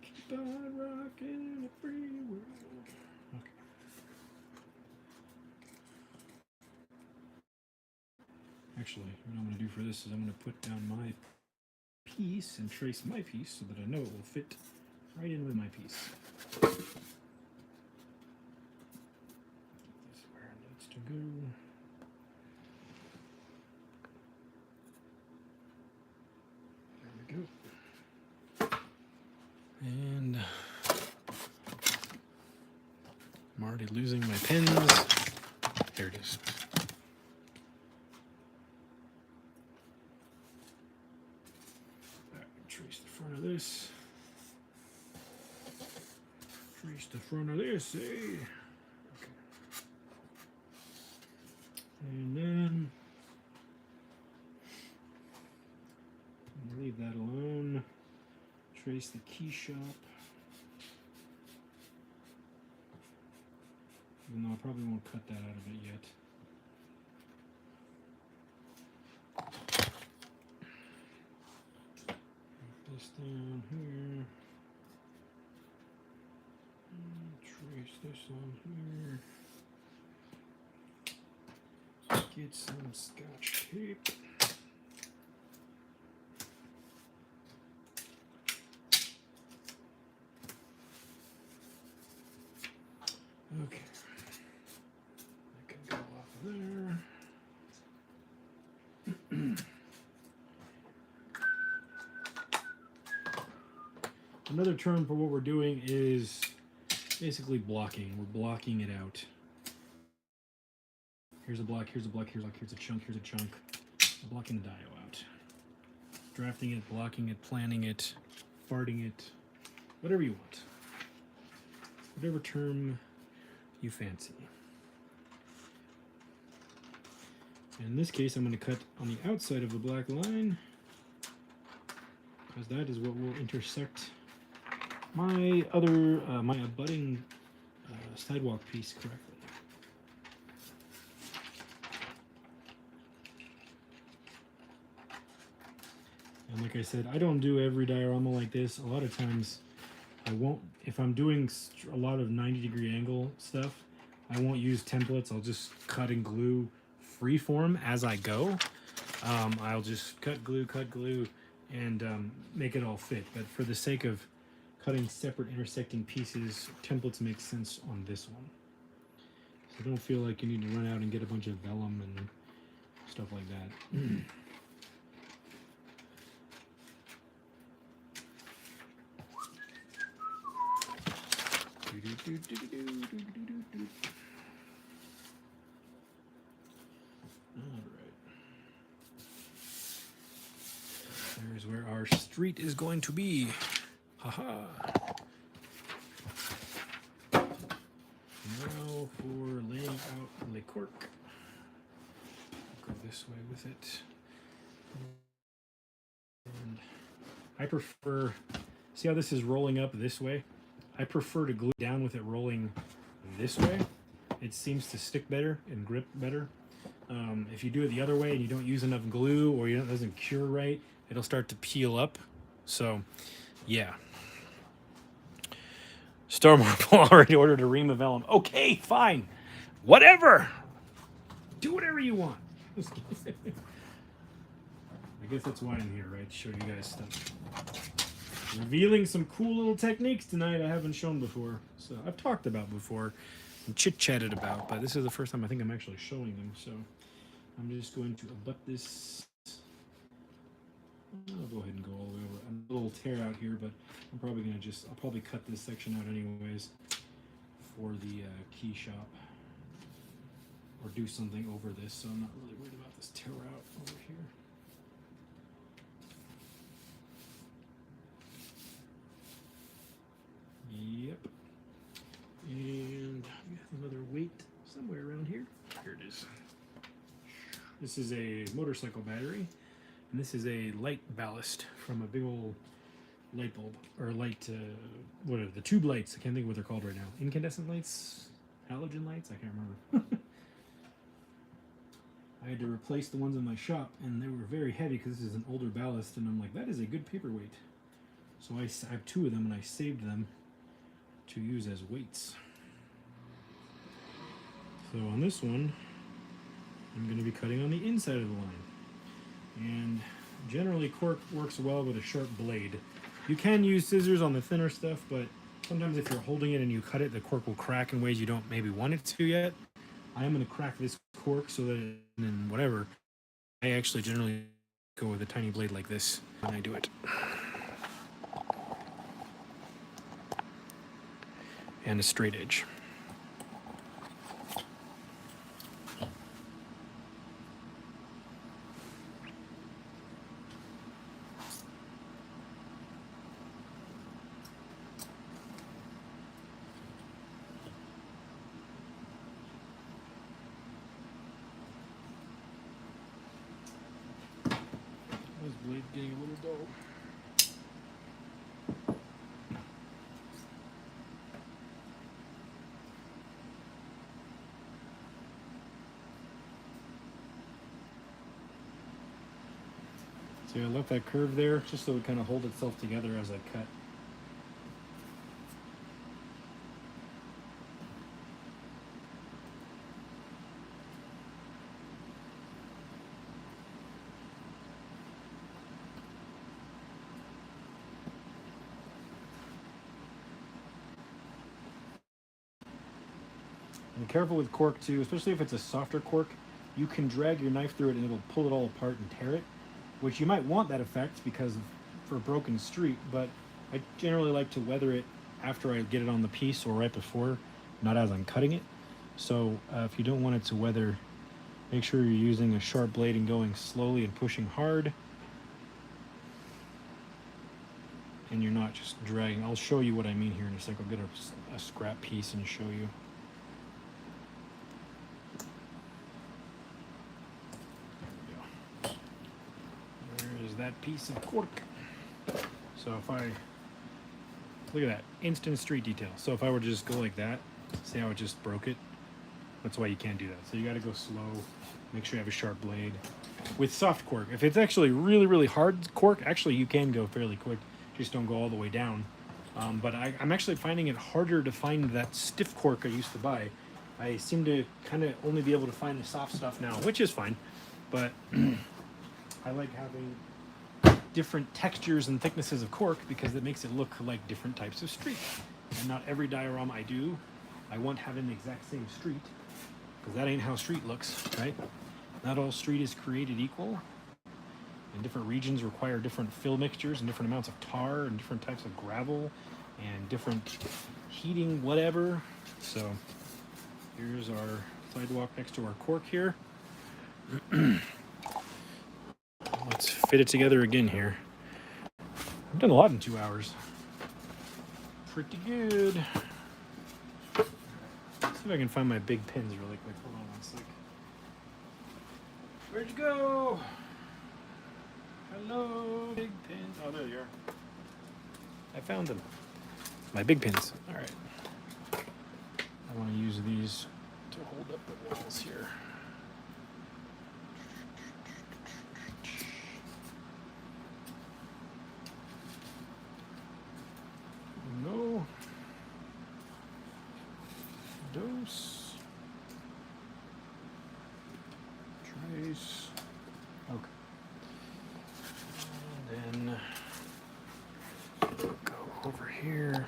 Keep on rocking in a free world. Okay. Actually, what I'm going to do for this is I'm going to put down my piece and trace my piece so that I know it will fit right in with my piece. Get this where it needs to go. There we go. And I'm already losing my pins. There it is. Trace the front of this. Trace the front of this, eh? Okay. And then leave that alone. Trace the key shop. Even though I probably won't cut that out of it yet. Put this down here. And trace this on here. Get some Scotch tape. Okay. That can go off of there. Another term for what we're doing is basically blocking. We're blocking it out. Here's a block, here's a block, here's a chunk, here's a chunk. We're blocking the dio out. Drafting it, blocking it, planning it, farting it, whatever you want. Whatever term you fancy. And in this case, I'm going to cut on the outside of the black line because that is what will intersect my other, my abutting sidewalk piece correctly. And like I said, I don't do every diorama like this. A lot of times I won't, if I'm doing a lot of 90-degree angle stuff, I won't use templates. I'll just cut and glue freeform as I go. I'll just cut, glue, and make it all fit. But for the sake of cutting separate intersecting pieces, templates make sense on this one. So don't feel like you need to run out and get a bunch of vellum and stuff like that. Alright. There's where our street is going to be. Haha. Now for laying out Le Cork. Go this way with it. And I prefer, see how this is rolling up this way? I prefer to glue down with it rolling this way. It seems to stick better and grip better. If you do it the other way and you don't use enough glue or it doesn't cure right, it'll start to peel up. So, yeah. Star Marble already ordered a ream of vellum. Okay, fine. Whatever. Do whatever you want. I guess that's why I'm here, right? To show you guys stuff. Revealing some cool little techniques tonight I haven't shown before. So I've talked about before and chit-chatted about, but this is the first time I think I'm actually showing them. So I'm just going to abut this. I'll go ahead and go all the way over. I'm a little tear out here, but I'm probably going to I'll probably cut this section out anyways for the key shop. Or do something over this, so I'm not really worried about the this tower out over here. Yep. And I've got another weight somewhere around here. Here it is. This is a motorcycle battery, and this is a light ballast from a big old light bulb, or light, what are the tube lights? I can't think of what they're called right now. Incandescent lights? Halogen lights? I can't remember. I had to replace the ones in my shop, and they were very heavy because this is an older ballast, and I'm like, that is a good paperweight. So I have 2 of them, and I saved them to use as weights. So on this one, I'm going to be cutting on the inside of the line. And generally cork works well with a sharp blade. You can use scissors on the thinner stuff, but sometimes if you're holding it and you cut it, the cork will crack in ways you don't maybe want it to yet. I am going to crack this cork so that then whatever, I actually generally go with a tiny blade like this when I do it. And a straight edge. This blade's getting a little dull. So I left that curve there just so it would kind of hold itself together as I cut. And careful with cork too, especially if it's a softer cork. You can drag your knife through it and it'll pull it all apart and tear it, which you might want that effect because for a broken street, but I generally like to weather it after I get it on the piece or right before, not as I'm cutting it. So if you don't want it to weather, make sure you're using a sharp blade and going slowly and pushing hard. And you're not just dragging. I'll show you what I mean here in a second. I'll get a scrap piece and show you. That piece of cork. So if I look at that instant street detail. So if I were to just go like that, see how it just broke it? That's why you can't do that. So you got to go slow. Make sure you have a sharp blade. With soft cork, if it's actually really hard cork, actually you can go fairly quick. Just don't go all the way down. But I'm actually finding it harder to find that stiff cork I used to buy. I seem to kind of only be able to find the soft stuff now, which is fine. But I like having different textures and thicknesses of cork because it makes it look like different types of street. And not every diorama I do, I want having the exact same street, because that ain't how street looks, right? Not all street is created equal, and different regions require different fill mixtures and different amounts of tar and different types of gravel and different heating, whatever. So here's our sidewalk next to our cork here. Let's fit it together again here. I've done a lot in 2 hours. Pretty good. Let's see if I can find my big pins really quick. Hold on 1 sec. Where'd you go? Hello, big pins. Oh, there you are. I found them. My big pins. All right. I want to use these to hold up the walls here. No. Dose. Trace. Okay. And then go over here.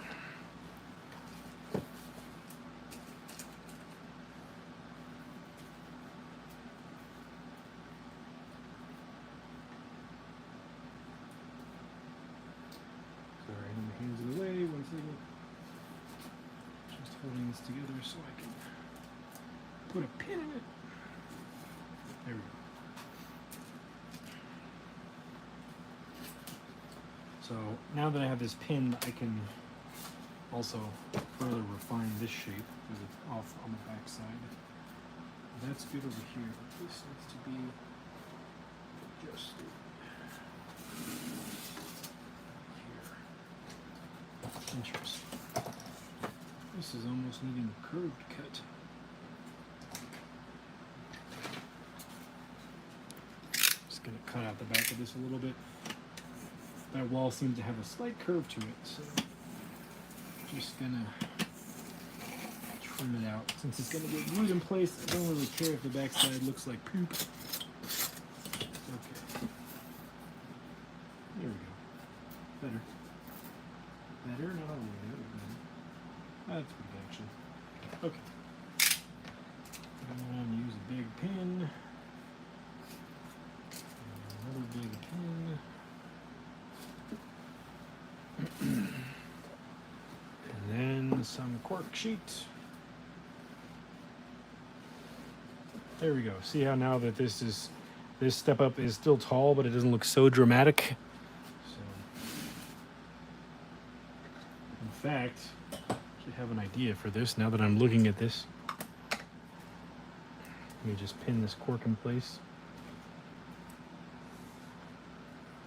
Hands in the way, 1 second. Just holding this together so I can put a pin in it. There we go. So now that I have this pin, I can also further refine this shape because it's off on the back side. That's good over here. This needs to be adjusted here. Interesting. This is almost needing a curved cut. Just gonna cut out the back of this a little bit. That wall seems to have a slight curve to it, so just gonna trim it out. Since it's gonna get glued in place, I don't really care if the backside looks like poop. Okay. There we go. Better. Better? Not all the way there, but that's pretty good actually. Okay. I'm gonna use a big pin. Another big pin. And then some cork sheet. There we go. See how now that this step up is still tall, but it doesn't look so dramatic. So, in fact, I should have an idea for this now that I'm looking at this. Let me just pin this cork in place.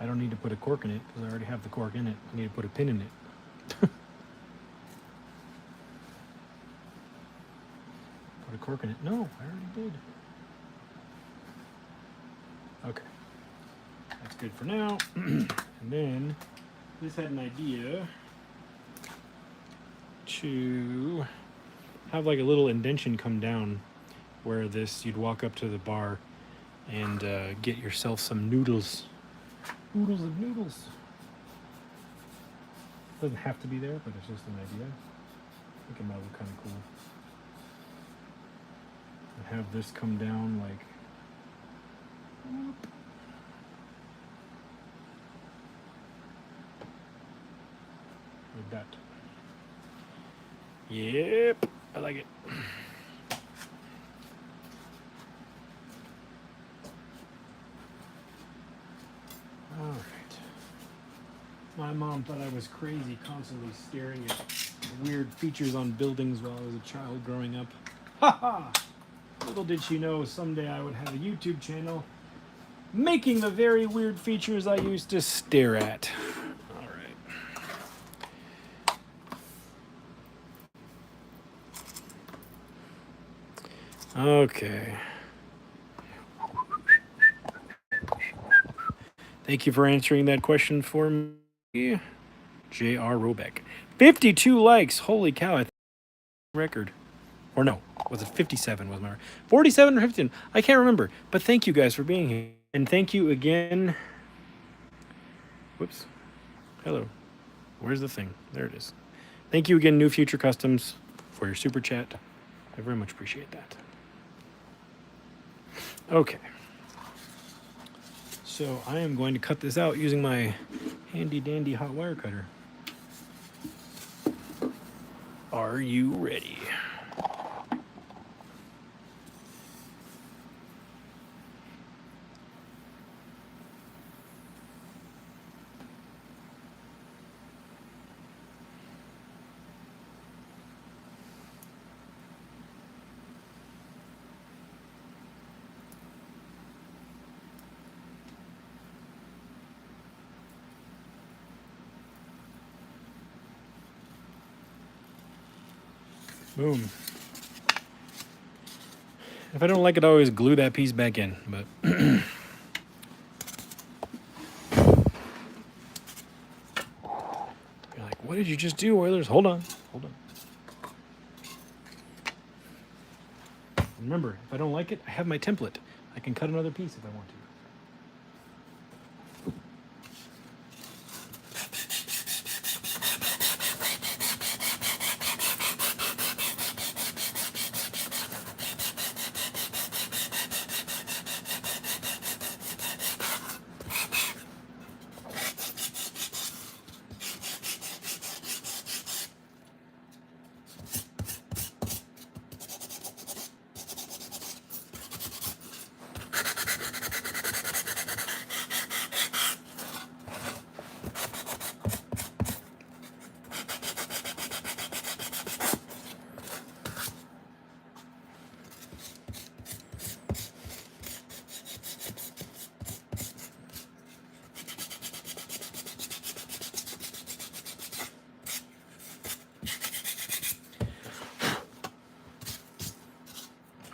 I don't need to put a cork in it because I already have the cork in it. I need to put a pin in it. Put a cork in it. No, I already did. Okay. That's good for now. And then this had an idea to have like a little indention come down where you'd walk up to the bar and get yourself some noodles. Oodles of noodles. Doesn't have to be there, but it's just an idea. I think it might look kind of cool. And have this come down like that. Yep, I like it. All right. My mom thought I was crazy constantly staring at weird features on buildings while I was a child growing up. Ha ha! Little did she know someday I would have a YouTube channel making the very weird features I used to stare at. All right. Okay. Thank you for answering that question for me, J.R. Robeck. 52 likes. Holy cow. I think record. Or no, was it 57 was my 47 or 15? I can't remember. But thank you guys for being here. And thank you again. Whoops. Hello. Where's the thing? There it is. Thank you again, New Future Customs, for your super chat. I very much appreciate that. Okay. So I am going to cut this out using my handy dandy hot wire cutter. Are you ready? Boom. If I don't like it, I always glue that piece back in, but you're like, what did you just do, Oilers? Hold on. Remember, if I don't like it, I have my template. I can cut another piece if I want to.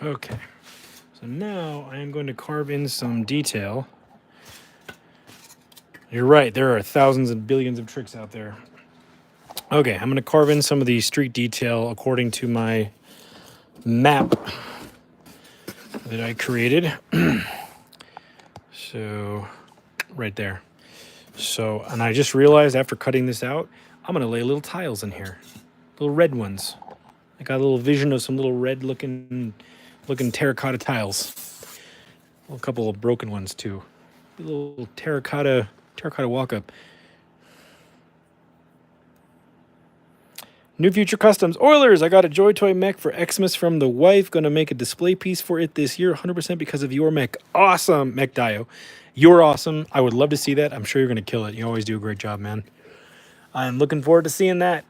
Okay. So now I am going to carve in some detail. You're right, there are thousands and billions of tricks out there. Okay, I'm going to carve in some of the street detail according to my map that I created. So, right there. So, and I just realized after cutting this out, I'm going to lay little tiles in here. Little red ones. I got a little vision of some little red looking terracotta tiles. Well, a couple of broken ones too. A little terracotta walk-up. New Future Customs. Oilers, I got a Joy Toy mech for Xmas from the wife. Gonna make a display piece for it this year, 100% because of your mech. Awesome, Mech Dio. You're awesome. I would love to see that. I'm sure you're gonna kill it. You always do a great job, man. I'm looking forward to seeing that.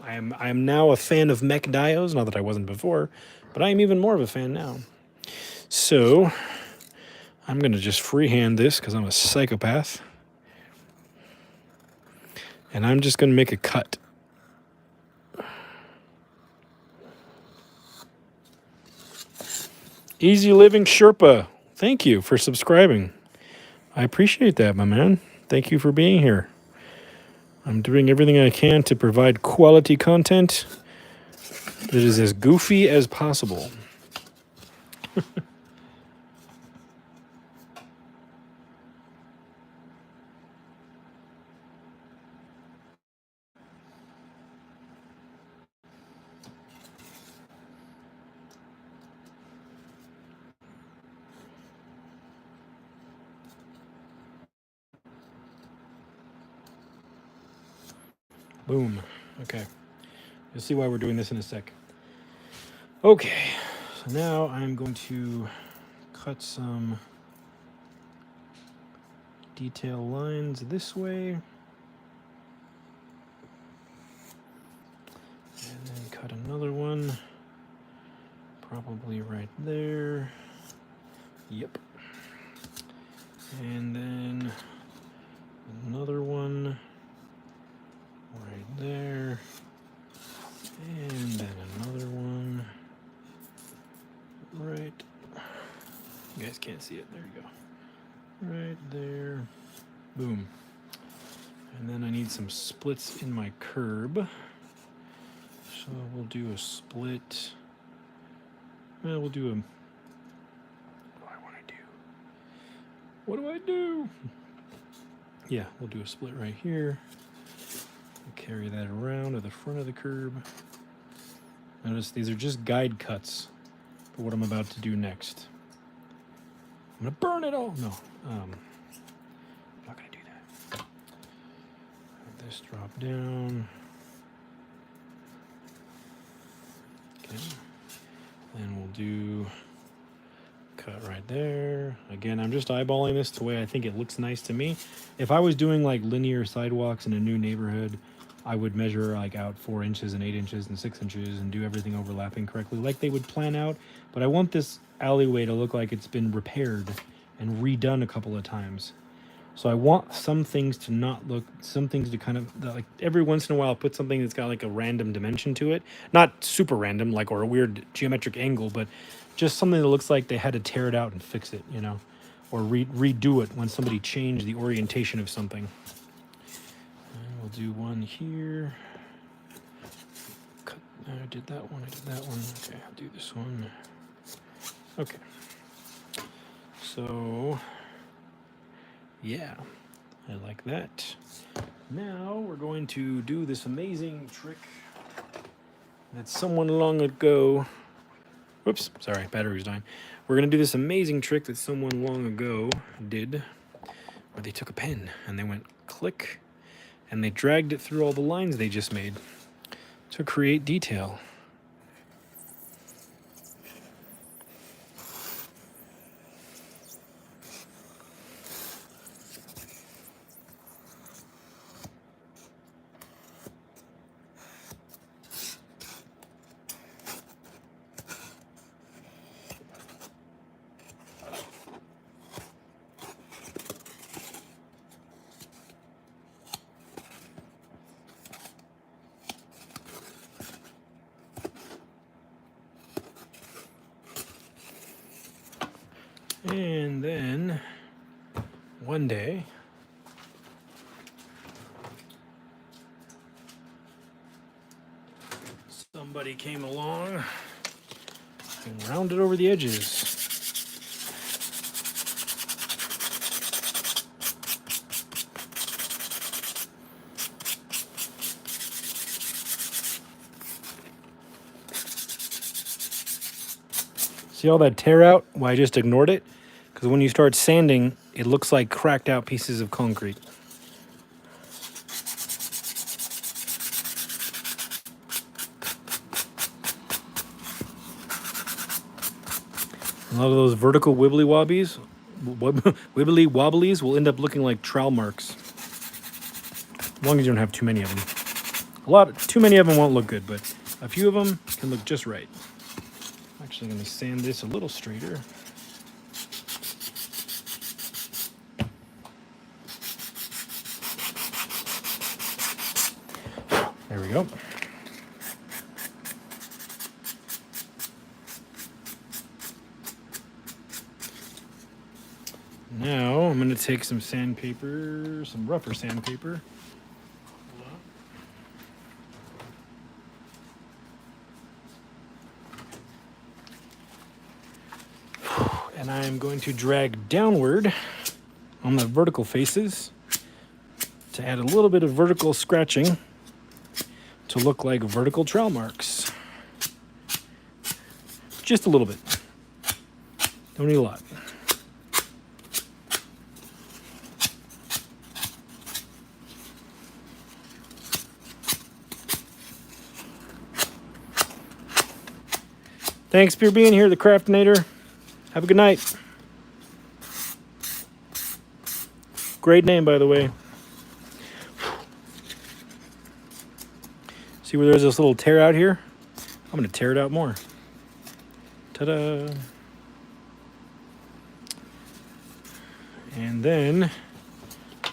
I am now a fan of Mech Dios. Not that I wasn't before, but I am even more of a fan now. So, I'm gonna just freehand this because I'm a psychopath. And I'm just gonna make a cut. Easy Living Sherpa, thank you for subscribing. I appreciate that, my man. Thank you for being here. I'm doing everything I can to provide quality content that is as goofy as possible. Boom. Okay. You'll see why we're doing this in a sec. Okay. So now I'm going to cut some detail lines this way. And then cut another one. Probably right there. Yep. And then another one right there. And then another one right. You guys can't see it. There you go. Right there. Boom. And then I need some splits in my curb. So we'll do a split. Well, we'll do a... What do I do? Yeah, we'll do a split right here. We'll carry that around to the front of the curb. Notice these are just guide cuts for what I'm about to do next. I'm gonna burn it all. No, I'm not gonna do that. Have this drop down. Okay. Then we'll do cut right there. Again, I'm just eyeballing this the way I think it looks nice to me. If I was doing like linear sidewalks in a new neighborhood, I would measure like out 4 inches and 8 inches and 6 inches and do everything overlapping correctly like they would plan out. But I want this alleyway to look like it's been repaired and redone a couple of times. So I want some things to not look, some things to kind of, like every once in a while put something that's got like a random dimension to it. Not super random, like, or a weird geometric angle, but just something that looks like they had to tear it out and fix it, you know, or redo it when somebody changed the orientation of something. And we'll do one here. Cut, I did that one, I did that one. Okay, I'll do this one. Okay. So... yeah, I like that. Now we're going to do this amazing trick that someone long ago... Whoops, sorry, battery's dying. We're going to do this amazing trick that someone long ago did, where they took a pen and they went click, and they dragged it through all the lines they just made to create detail. And then one day, somebody came along and rounded over the edges. See all that tear out? Well, I just ignored it, because when you start sanding, it looks like cracked out pieces of concrete. A lot of those vertical wibbly wobblies will end up looking like trowel marks. As long as you don't have too many of them. Too many of them won't look good, but a few of them can look just right. I'm actually going to sand this a little straighter. There we go. Now I'm going to take some sandpaper, some rougher sandpaper. And I'm going to drag downward on the vertical faces to add a little bit of vertical scratching to look like vertical trowel marks. Just a little bit. Don't need a lot. Thanks for being here, the Craftinator. Have a good night. Great name, by the way. See where there's this little tear out here? I'm going to tear it out more. Ta-da! And then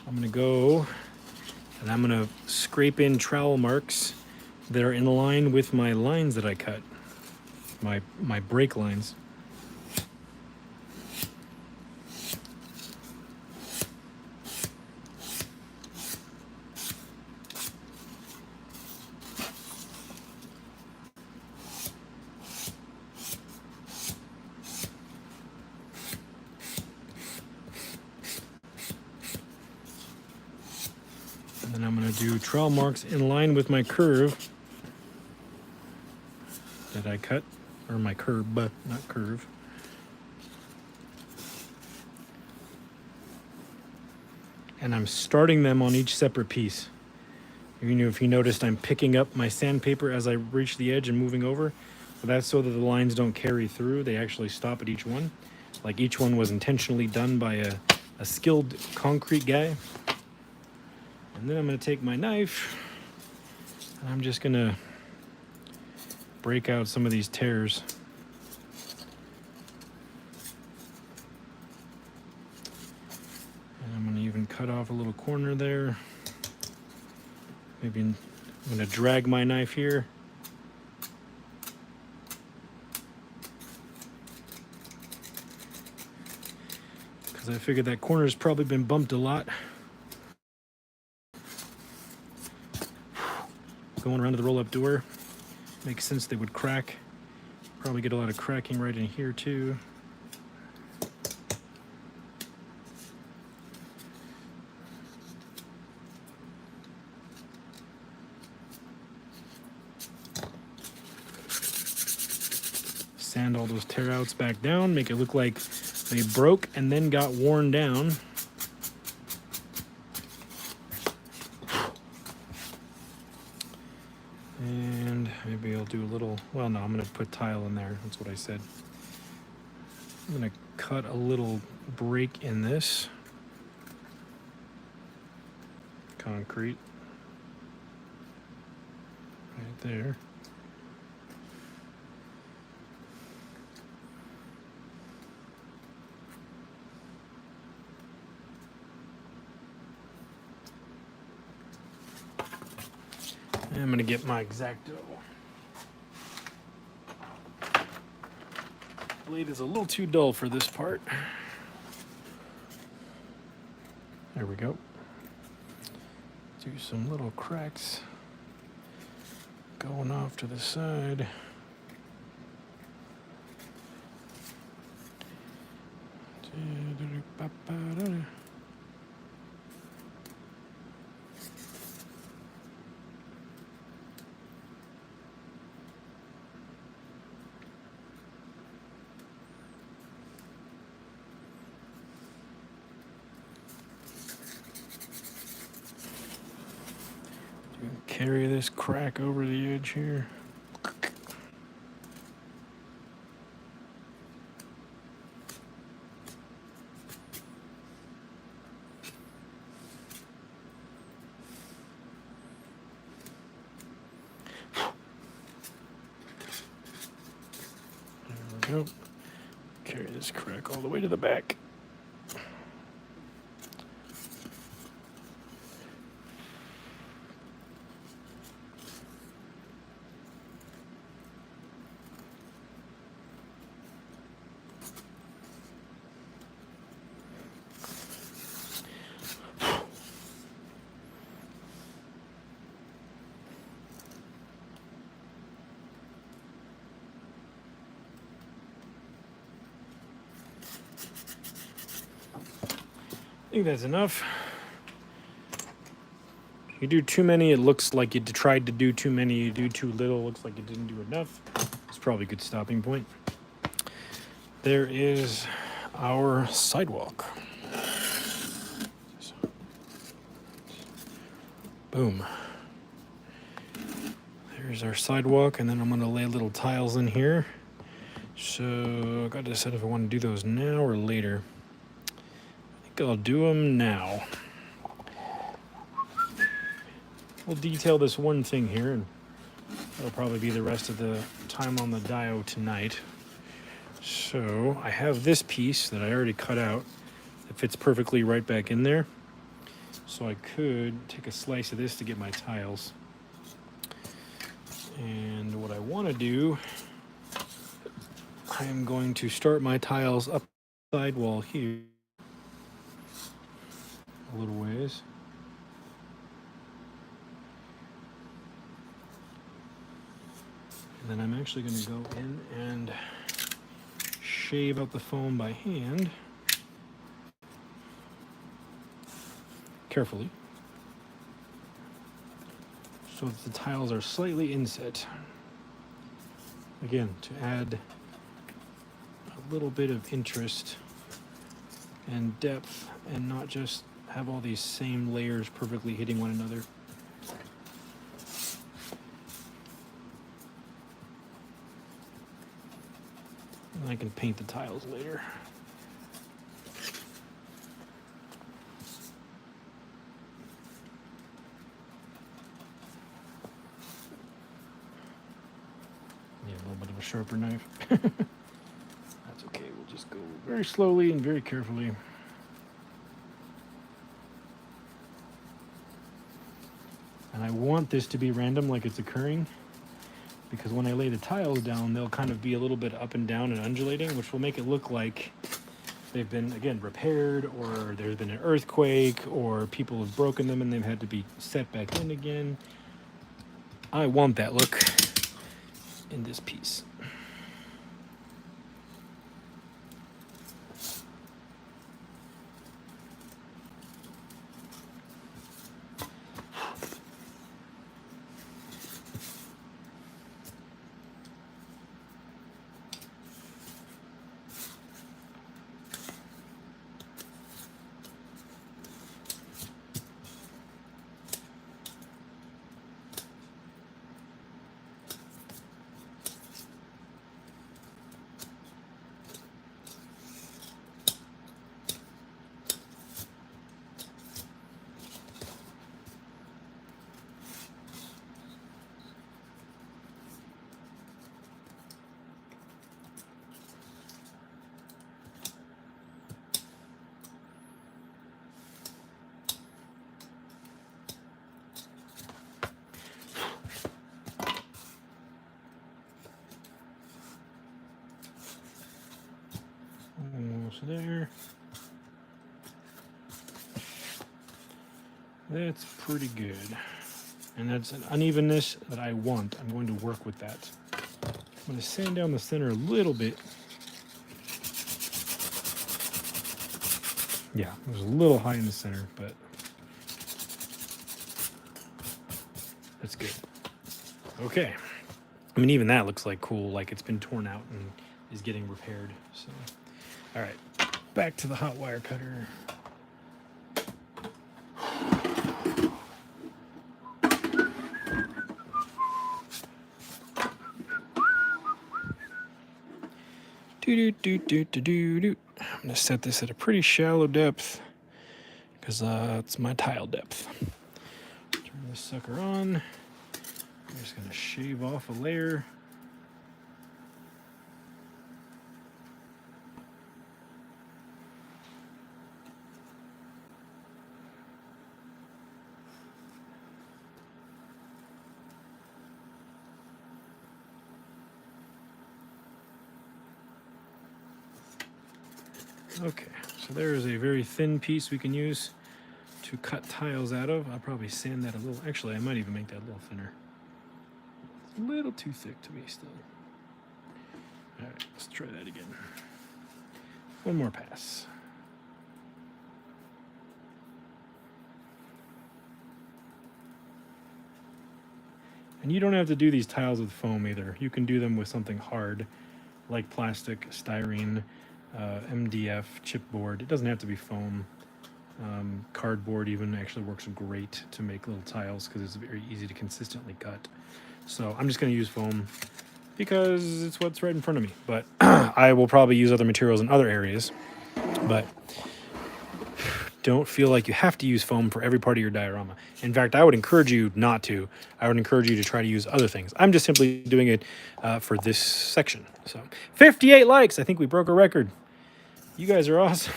I'm going to go and I'm going to scrape in trowel marks that are in line with my lines that I cut. My break lines. And then I'm going to do trowel marks in line with my curve that I cut. Or my curve, but not curve. And I'm starting them on each separate piece. If you noticed, I'm picking up my sandpaper as I reach the edge and moving over. But that's so that the lines don't carry through. They actually stop at each one. Like each one was intentionally done by a skilled concrete guy. And then I'm going to take my knife and I'm just going to break out some of these tears. And I'm going to even cut off a little corner there. Maybe I'm going to drag my knife here. Because I figured that corner's probably been bumped a lot. Going around to the roll-up door. Makes sense they would crack. Probably get a lot of cracking right in here too. Sand all those tear outs back down, make it look like they broke and then got worn down. And maybe I'll do a little, well, no, I'm going to put tile in there. That's what I said. I'm going to cut a little break in this concrete right there. And I'm going to get my X-Acto. Blade is a little too dull for this part. There we go. Do some little cracks going off to the side. Carry this crack over the edge here. There we go. Carry this crack all the way to the back. I think that's enough. You do too many, it looks like you tried to do too many. You do too little, it looks like you didn't do enough. It's probably a good stopping point. There is our sidewalk. Boom. There's our sidewalk, and then I'm going to lay little tiles in here. So I got to decide if I want to do those now or later. I think I'll do them now. We'll detail this one thing here, and that'll probably be the rest of the time on the dio tonight. So I have this piece that I already cut out. It fits perfectly right back in there. So I could take a slice of this to get my tiles. And what I want to do, I am going to start my tiles up the sidewall here a little ways. And then I'm actually going to go in and shave out the foam by hand. Carefully. So that the tiles are slightly inset. Again, to add a little bit of interest and depth and not just have all these same layers perfectly hitting one another. And I can paint the tiles later. Yeah, a little bit of a sharper knife. That's okay, we'll just go very slowly and very carefully. And I want this to be random, like it's occurring, because when I lay the tiles down, they'll kind of be a little bit up and down and undulating, which will make it look like they've been, again, repaired, or there's been an earthquake, or people have broken them and they've had to be set back in again. I want that look in this piece. Almost there. That's pretty good. And that's an unevenness that I want. I'm going to work with that. I'm going to sand down the center a little bit. Yeah, it was a little high in the center, but that's good. Okay. I mean, even that looks like cool, like it's been torn out and is getting repaired. So, all right, back to the hot wire cutter. I'm gonna set this at a pretty shallow depth because it's my tile depth. Turn this sucker on. I'm just gonna shave off a layer. Okay, so there is a very thin piece we can use to cut tiles out of. I'll probably sand that a little. Actually, I might even make that a little thinner. It's a little too thick to me still. All right, let's try that again. One more pass. And you don't have to do these tiles with foam either. You can do them with something hard, like plastic, styrene, MDF, chipboard. It doesn't have to be foam. Cardboard even actually works great to make little tiles because it's very easy to consistently cut. So I'm just going to use foam because it's what's right in front of me. But I will probably use other materials in other areas. But don't feel like you have to use foam for every part of your diorama. In fact, I would encourage you not to. I would encourage you to try to use other things. I'm just simply doing it for this section. So 58 likes. I think we broke a record. You guys are awesome.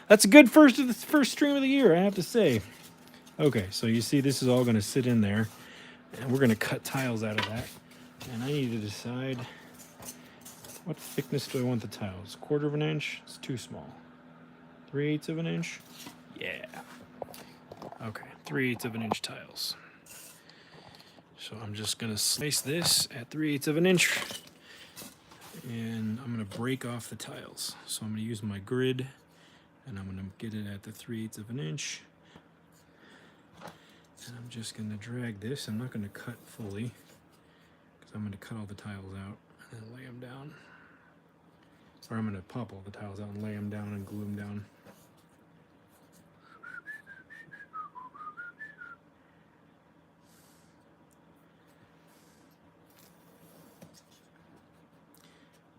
That's a good first stream of the year, I have to say. Okay, so you see this is all going to sit in there, and we're going to cut tiles out of that. And I need to decide what thickness do I want the tiles. 1/4 of an inch? It's too small. 3/8 of an inch? Yeah. Okay, 3/8 of an inch tiles. So I'm just going to slice this at 3/8 of an inch. And I'm going to break off the tiles. So I'm going to use my grid, and I'm going to get it at the 3/8 of an inch. And I'm just going to drag this. I'm not going to cut fully, because I'm going to cut all the tiles out and then lay them down. Or I'm going to pop all the tiles out and lay them down and glue them down.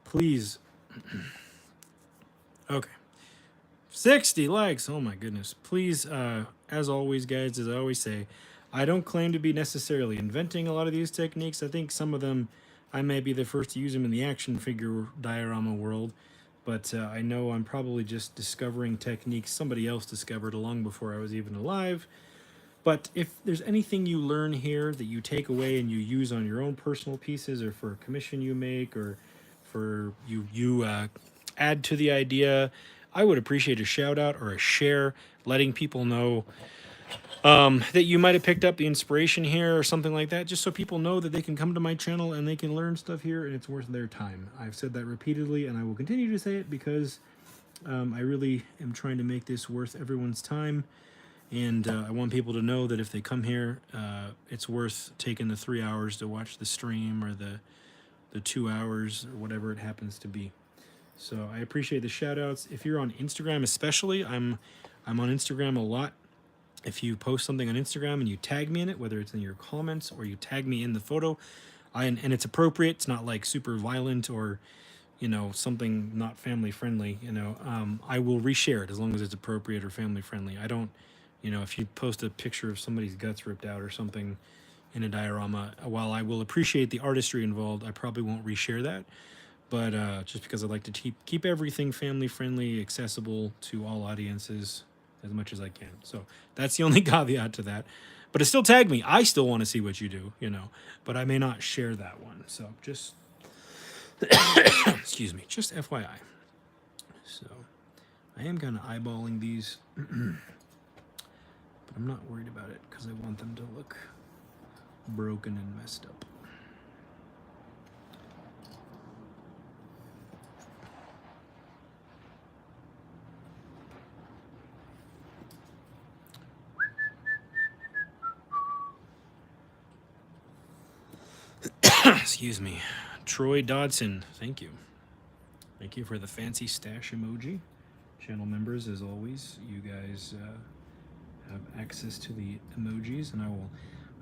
Please. Okay. 60 likes. Oh my goodness. Please, as always, guys, as I always say, I don't claim to be necessarily inventing a lot of these techniques. I think some of them, I may be the first to use them in the action figure diorama world, but I know I'm probably just discovering techniques somebody else discovered long before I was even alive. But if there's anything you learn here that you take away and you use on your own personal pieces, or for a commission you make, or for you add to the idea, I would appreciate a shout out or a share, letting people know that you might have picked up the inspiration here or something like that, just so people know that they can come to my channel and they can learn stuff here and it's worth their time. I've said that repeatedly, and I will continue to say it because I really am trying to make this worth everyone's time. And I want people to know that if they come here, it's worth taking the 3 hours to watch the stream, or the 2 hours, or whatever it happens to be. So I appreciate the shout outs. If you're on Instagram especially, I'm on Instagram a lot. If you post something on Instagram and you tag me in it, whether it's in your comments or you tag me in the photo, and it's appropriate, it's not like super violent or, you know, something not family friendly, you know, I will reshare it as long as it's appropriate or family friendly. I don't, you know, if you post a picture of somebody's guts ripped out or something in a diorama, while I will appreciate the artistry involved, I probably won't reshare that. But just because I like to keep everything family friendly, accessible to all audiences as much as I can. So that's the only caveat to that. But it still tag me. I still want to see what you do, you know, but I may not share that one. So just, excuse me, just FYI. So I am kind of eyeballing these. But I'm not worried about it because I want them to look broken and messed up. Excuse me. Troy Dodson, thank you. Thank you for the fancy stash emoji. Channel members, as always, you guys have access to the emojis, and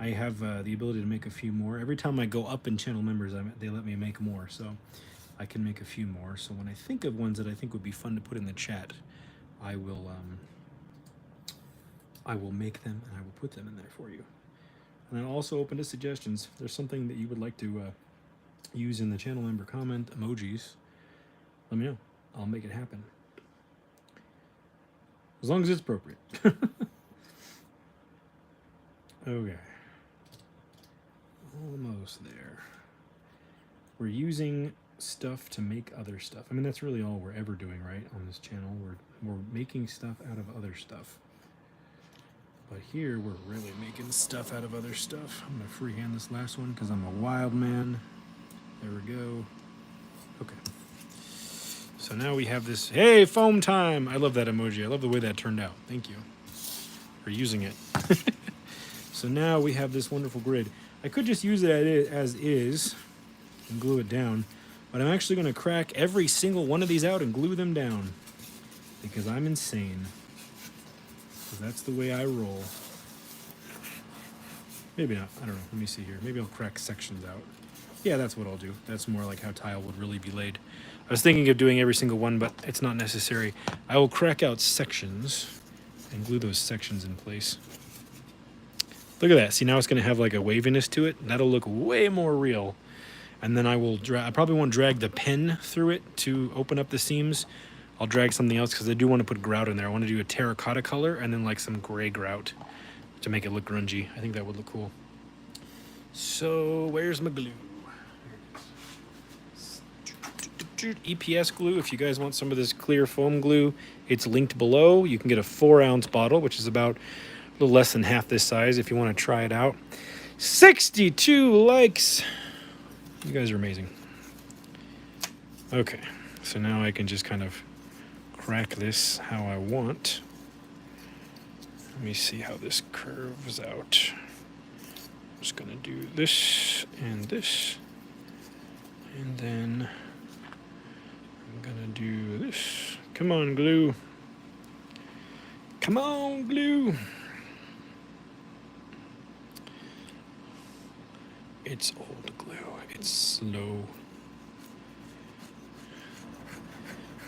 I have the ability to make a few more. Every time I go up in channel members, they let me make more, so I can make a few more. So when I think of ones that I think would be fun to put in the chat, I will make them and I will put them in there for you. And I'm also open to suggestions. If there's something that you would like to use in the channel member comment emojis, let me know. I'll make it happen. As long as it's appropriate. Okay. Almost there. We're using stuff to make other stuff. I mean, that's really all we're ever doing, right, on this channel. We're making stuff out of other stuff. But here, we're really making stuff out of other stuff. I'm going to freehand this last one because I'm a wild man. There we go. Okay. So now we have this. Hey, foam time! I love that emoji. I love the way that turned out. Thank you for using it. So now we have this wonderful grid. I could just use it as is and glue it down, but I'm actually going to crack every single one of these out and glue them down because I'm insane. Because that's the way I roll. Maybe not. I don't know. Let me see here. Maybe I'll crack sections out. Yeah, that's what I'll do. That's more like how tile would really be laid. I was thinking of doing every single one, but it's not necessary. I will crack out sections and glue those sections in place. Look at that. See, now it's going to have like a waviness to it. That'll look way more real. And then I probably won't drag the pen through it to open up the seams. I'll drag something else because I do want to put grout in there. I want to do a terracotta color and then like some gray grout to make it look grungy. I think that would look cool. So where's my glue? EPS glue. If you guys want some of this clear foam glue, it's linked below. You can get a 4-ounce bottle, which is about a little less than half this size if you want to try it out. 62 likes. You guys are amazing. Okay, so now I can just kind of crack this how I want. Let me see how this curves out. I'm just gonna do this, and then I'm gonna do this. Come on, glue. Come on, glue. It's old glue. It's slow.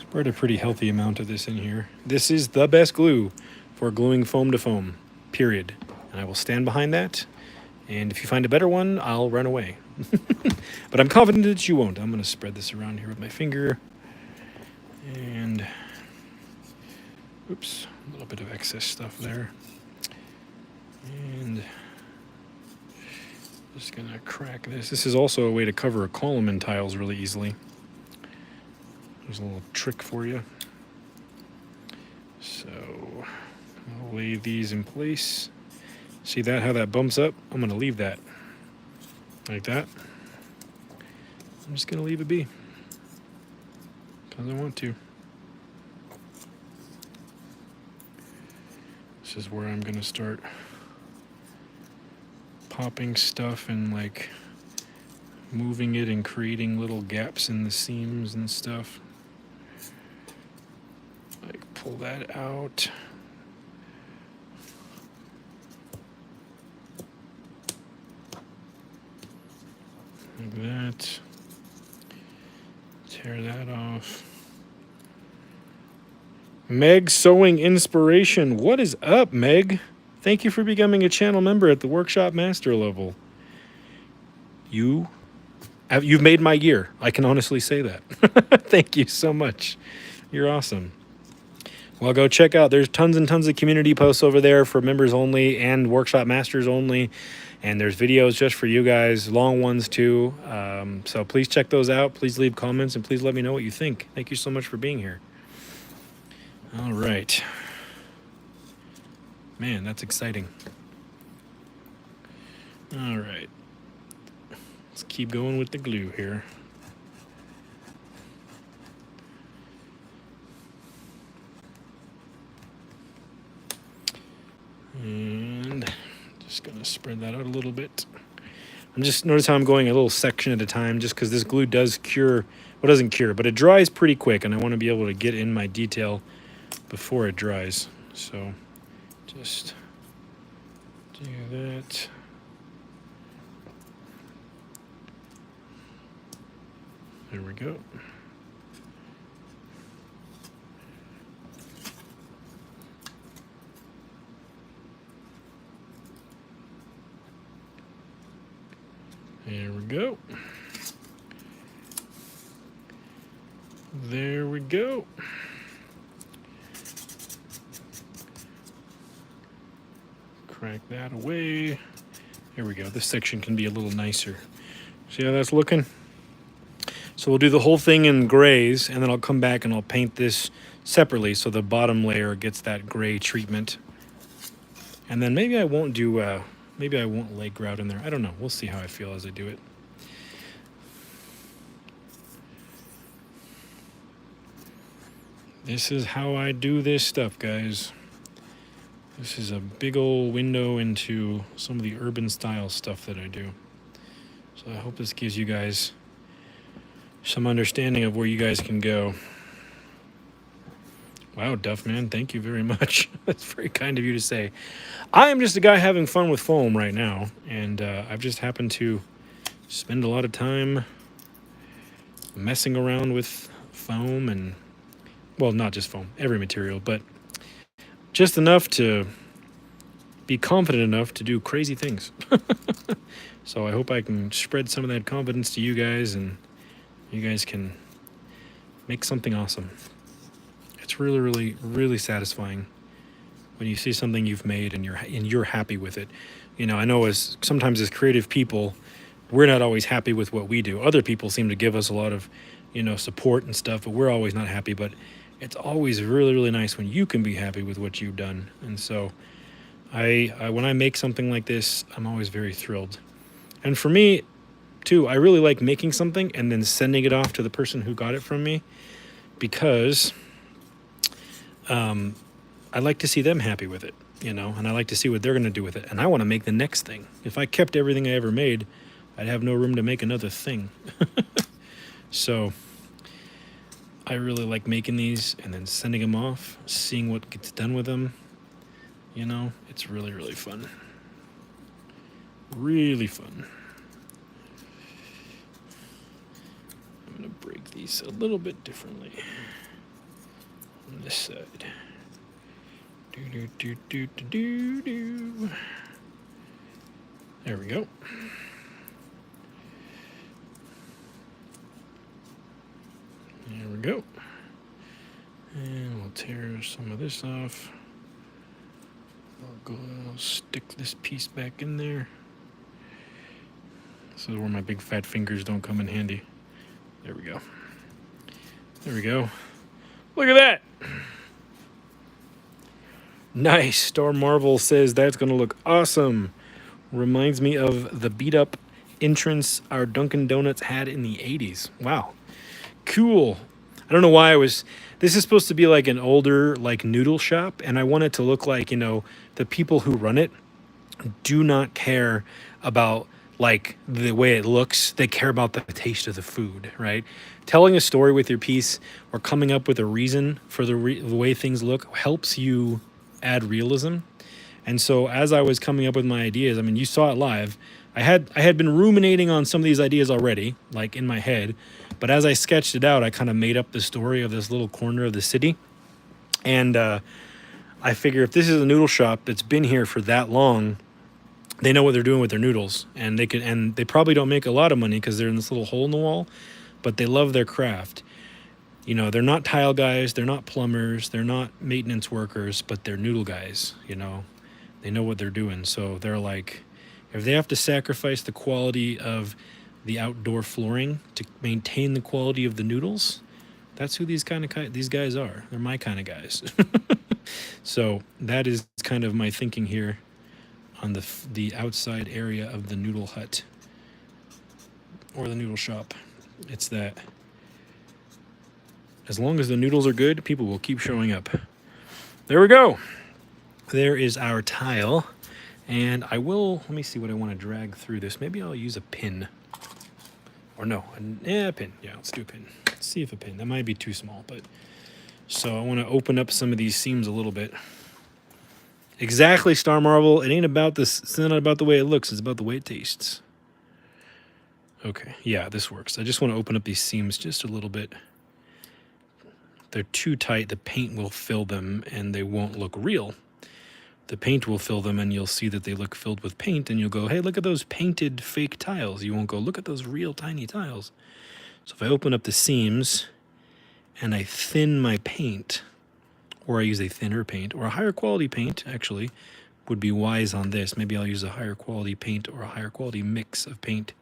Spread a pretty healthy amount of this in here. This is the best glue for gluing foam to foam, period. And I will stand behind that. And if you find a better one, I'll run away. But I'm confident that you won't. I'm going to spread this around here with my finger. And, oops, a little bit of excess stuff there. And just going to crack this. This is also a way to cover a column in tiles really easily. There's a little trick for you. So I'll lay these in place. See that, how that bumps up? I'm going to leave that like that. I'm just going to leave it be because I want to. This is where I'm going to start popping stuff and like moving it and creating little gaps in the seams and stuff. Like pull that out. Like that. Tear that off. Meg Sewing Inspiration. What is up, Meg? Thank you for becoming a channel member at the Workshop Master level. You've made my year. I can honestly say that. Thank you so much. You're awesome. Well, go check out. There's tons and tons of community posts over there for members only and Workshop Masters only. And there's videos just for you guys, long ones too. So please check those out. Please leave comments and please let me know what you think. Thank you so much for being here. All right. Man, that's exciting. All right. Let's keep going with the glue here. And just gonna spread that out a little bit. I'm just notice how I'm going a little section at a time, just because this glue does cure. Well, it doesn't cure, but it dries pretty quick, and I want to be able to get in my detail before it dries. So just do that. There we go. There we go. There we go. Crack that away. There we go. This section can be a little nicer. See how that's looking? So we'll do the whole thing in grays, and then I'll come back and I'll paint this separately so the bottom layer gets that gray treatment. And then maybe I won't do, maybe I won't lay grout in there. I don't know. We'll see how I feel as I do it. This is how I do this stuff, guys. This is a big old window into some of the urban style stuff that I do. So I hope this gives you guys some understanding of where you guys can go. Wow, Duff Man, thank you very much. That's very kind of you to say. I am just a guy having fun with foam right now, and I've just happened to spend a lot of time messing around with foam and, well, not just foam, every material, but just enough to be confident enough to do crazy things. So I hope I can spread some of that confidence to you guys, and you guys can make something awesome. It's really, really, really satisfying when you see something you've made and you're happy with it. You know, I know sometimes as creative people, we're not always happy with what we do. Other people seem to give us a lot of, support and stuff, but we're always not happy. But it's always really, really nice when you can be happy with what you've done. And so I when I make something like this, I'm always very thrilled. And for me, too, I really like making something and then sending it off to the person who got it from me, because I like to see them happy with it, and I like to see what they're going to do with it. And I want to make the next thing. If I kept everything I ever made, I'd have no room to make another thing. So I really like making these and then sending them off, seeing what gets done with them. It's really, really fun. Really fun. I'm going to break these a little bit differently on this side. Do. There we go. There we go. And we'll tear some of this off. I'll stick this piece back in there. This is where my big fat fingers don't come in handy. There we go. There we go. Look at that. Nice. Star Marvel says that's going to look awesome. Reminds me of the beat up entrance our Dunkin' Donuts had in the 80s. Wow. Cool. I don't know why this is supposed to be like an older, like, noodle shop, and I want it to look like, the people who run it do not care about, like, the way it looks. They care about the taste of the food, right? Telling a story with your piece or coming up with a reason for the way things look helps you add realism. And so as I was coming up with my ideas, I mean, you saw it live. I had been ruminating on some of these ideas already, like in my head, but as I sketched it out, I kind of made up the story of this little corner of the city. And I figure if this is a noodle shop that's been here for that long, they know what they're doing with their noodles, and they probably don't make a lot of money because they're in this little hole in the wall, but they love their craft. They're not tile guys, they're not plumbers, they're not maintenance workers, but they're noodle guys. They know what they're doing. So they're like, if they have to sacrifice the quality of the outdoor flooring to maintain the quality of the noodles, that's who these guys are. They're my kind of guys. So that is kind of my thinking here on the outside area of the noodle hut or the noodle shop. It's that as long as the noodles are good, people will keep showing up. There we go. There is our tile. And I will, let me see what I want to drag through this. Maybe I'll use a pin. Or no, a pin. Yeah, let's do a pin. Let's see if a pin. That might be too small, but... So I want to open up some of these seams a little bit. Exactly, Star Marvel. It ain't about this. It's not about the way it looks. It's about the way it tastes. Okay, yeah, this works. I just want to open up these seams just a little bit. If they're too tight, the paint will fill them and they won't look real. The paint will fill them and you'll see that they look filled with paint and you'll go, hey, look at those painted fake tiles. You won't go, look at those real tiny tiles. So if I open up the seams and I thin my paint, or I use a thinner paint, or a higher quality paint, actually, would be wise on this. Maybe I'll use a higher quality paint or a higher quality mix of paint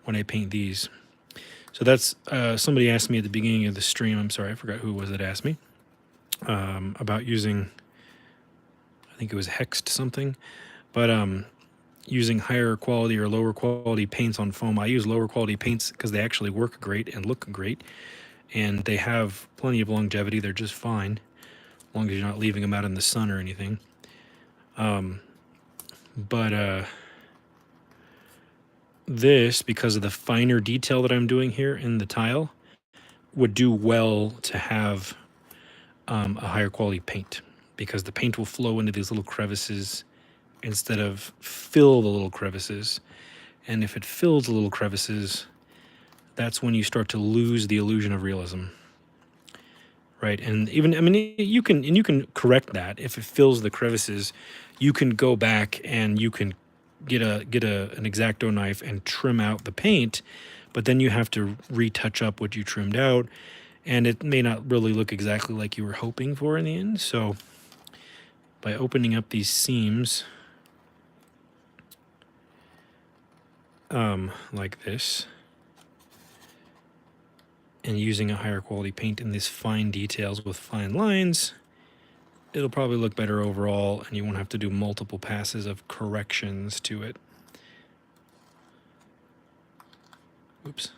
when I paint these. So that's, somebody asked me at the beginning of the stream, I'm sorry, I forgot who it was that asked me, about using, I think it was hexed something, but using higher quality or lower quality paints on foam. I use lower quality paints because they actually work great and look great, and they have plenty of longevity. They're just fine, as long as you're not leaving them out in the sun or anything. This, because of the finer detail that I'm doing here in the tile, would do well to have a higher quality paint, because the paint will flow into these little crevices instead of fill the little crevices. And if it fills the little crevices, that's when you start to lose the illusion of realism. Right, and even, I mean, you can correct that. If it fills the crevices, you can go back and you can get an X-Acto knife and trim out the paint, but then you have to retouch up what you trimmed out, and it may not really look exactly like you were hoping for in the end. So by opening up these seams like this, and using a higher quality paint in these fine details with fine lines, it'll probably look better overall, and you won't have to do multiple passes of corrections to it. Oops.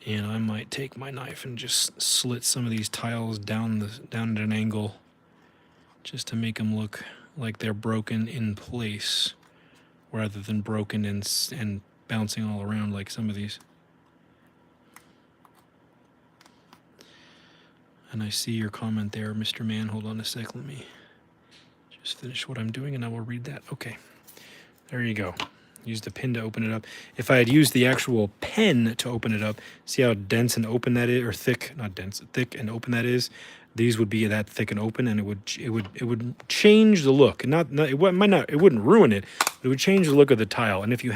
And I might take my knife and just slit some of these tiles down at an angle, just to make them look like they're broken in place, rather than broken and bouncing all around like some of these. And I see your comment there, Mr. Man. Hold on a sec. Let me just finish what I'm doing and I will read that. Okay. There you go. Use the pin to open it up. If I had used the actual pen to open it up, see how dense and open that is, or thick, not dense, thick and open that is. These would be that thick and open, and it would change the look. It wouldn't ruin it, but it would change the look of the tile. And if you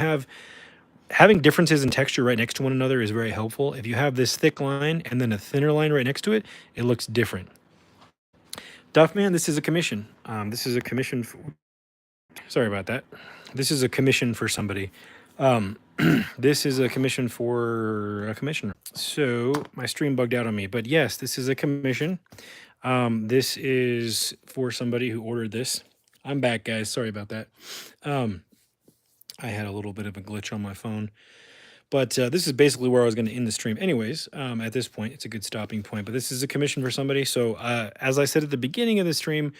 having differences in texture right next to one another is very helpful. If you have this thick line and then a thinner line right next to it, it looks different. Duffman, this is a commission. This is a commission for, sorry about that. This is a commission for somebody. This is a commission for a commissioner. So my stream bugged out on me, but yes, this is a commission. This is for somebody who ordered this. I'm back, guys. Sorry about that. I had a little bit of a glitch on my phone, but this is basically where I was going to end the stream. Anyways, at this point, it's a good stopping point, but this is a commission for somebody. So as I said at the beginning of the stream,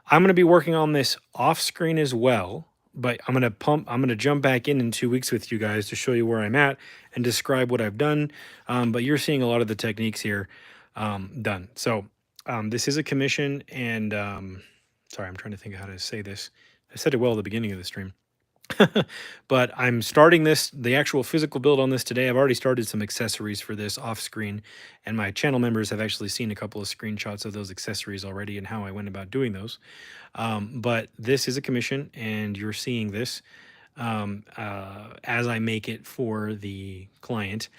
I'm going to be working on this off screen as well, but I'm going to jump back in 2 weeks with you guys to show you where I'm at and describe what I've done. But you're seeing a lot of the techniques here done. So this is a commission, and sorry, I'm trying to think of how to say this. I said it well at the beginning of the stream. But I'm starting the actual physical build on this today. I've already started some accessories for this off screen, and my channel members have actually seen a couple of screenshots of those accessories already and how I went about doing those. But this is a commission, and you're seeing this as I make it for the client.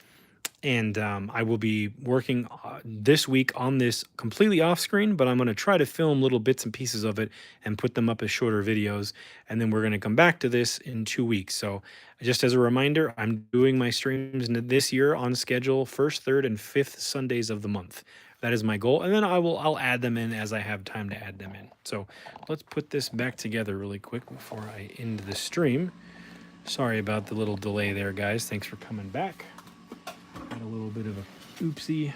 And I will be working this week on this completely off screen, but I'm going to try to film little bits and pieces of it and put them up as shorter videos. And then we're going to come back to this in 2 weeks. So just as a reminder, I'm doing my streams this year on schedule, 1st, 3rd, and 5th Sundays of the month. That is my goal, and then I'll add them in as I have time to add them in. So let's put this back together really quick before I end the stream. Sorry about the little delay there, guys. Thanks for coming back. Had a little bit of a oopsie,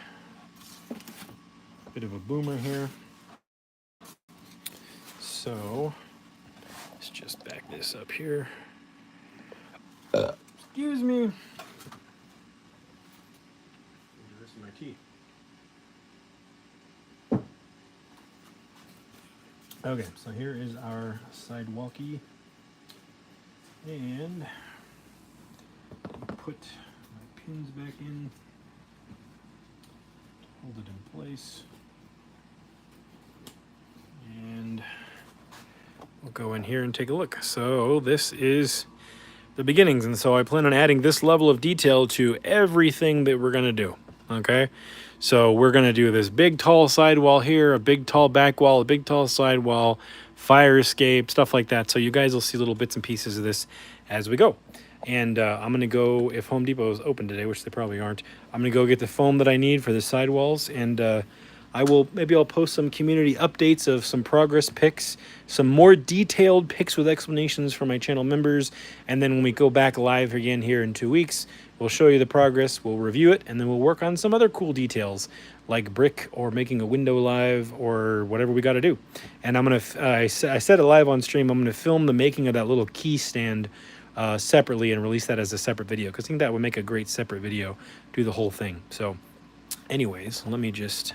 bit of a boomer here. So let's just back this up here. Excuse me. This is my tea. Okay, so here is our sidewalkie, and put my pins back in, hold it in place, and we'll go in here and take a look. So this is the beginnings, and so I plan on adding this level of detail to everything that we're gonna do, okay? So we're going to do this big tall sidewall here, a big tall back wall, a big tall sidewall, fire escape, stuff like that. So you guys will see little bits and pieces of this as we go. And I'm going to go, if Home Depot is open today, which they probably aren't, I'm going to go get the foam that I need for the sidewalls. And maybe I'll post some community updates of some progress pics, some more detailed pics with explanations for my channel members. And then when we go back live again here in 2 weeks, we'll show you the progress, we'll review it, and then we'll work on some other cool details like brick or making a window live or whatever we got to do. And I'm going to, I said it live on stream, I'm going to film the making of that little key stand separately and release that as a separate video, because I think that would make a great separate video, do the whole thing. So anyways, let me just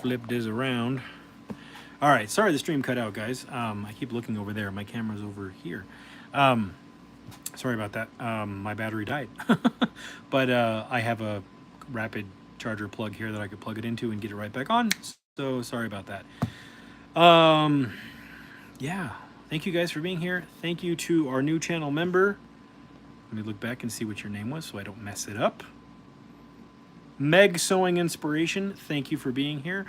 flip this around. All right, sorry the stream cut out, guys. I keep looking over there. My camera's over here. Sorry about that. My battery died. But I have a rapid charger plug here that I could plug it into and get it right back on. So sorry about that. Yeah, thank you guys for being here. Thank you to our new channel member. Let me look back and see what your name was so I don't mess it up. Meg Sewing Inspiration, thank you for being here.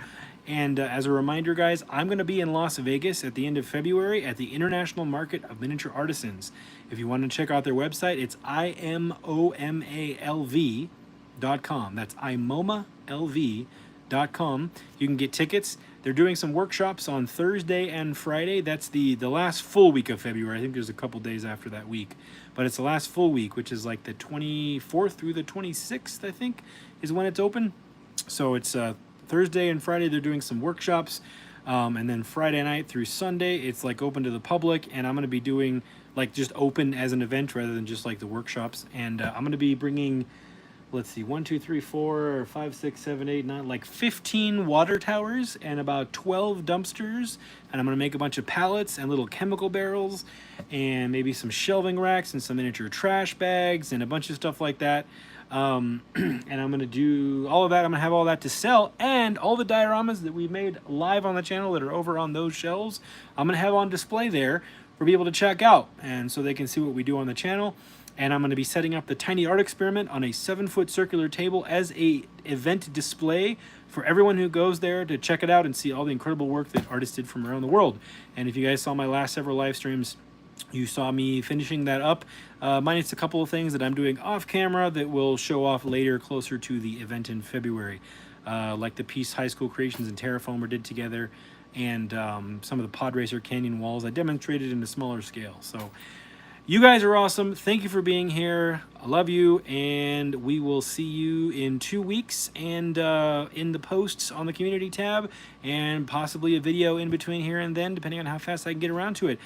And as a reminder, guys, I'm going to be in Las Vegas at the end of February at the International Market of Miniature Artisans. If you want to check out their website, it's imomalv.com. That's imomalv.com. You can get tickets. They're doing some workshops on Thursday and Friday. That's the last full week of February. I think there's a couple days after that week. But it's the last full week, which is like the 24th through the 26th, I think, is when it's open. So it's Thursday and Friday they're doing some workshops, and then Friday night through Sunday it's like open to the public, and I'm going to be doing like just open as an event rather than just like the workshops. And I'm going to be bringing, let's see, 1 2 3 4 5 6 7 8 9, like 15 water towers and about 12 dumpsters, and I'm going to make a bunch of pallets and little chemical barrels and maybe some shelving racks and some miniature trash bags and a bunch of stuff like that. And I'm going to do all of that. I'm going to have all that to sell, and all the dioramas that we've made live on the channel that are over on those shelves, I'm going to have on display there for people to check out, and so they can see what we do on the channel. And I'm going to be setting up the tiny art experiment on a 7-foot circular table as a event display for everyone who goes there to check it out and see all the incredible work that artists did from around the world. And if you guys saw my last several live streams, you saw me finishing that up, minus a couple of things that I'm doing off camera that will show off later closer to the event in February, like the piece High School Creations and Terraformer did together, and some of the Podracer Canyon walls I demonstrated in a smaller scale. So you guys are awesome. Thank you for being here. I love you, and we will see you in 2 weeks, and in the posts on the community tab, and possibly a video in between here and then, depending on how fast I can get around to it.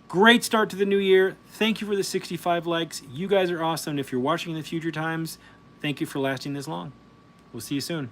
Great start to the new year. Thank you for the 65 likes. You guys are awesome. If you're watching in the future times, thank you for lasting this long. We'll see you soon.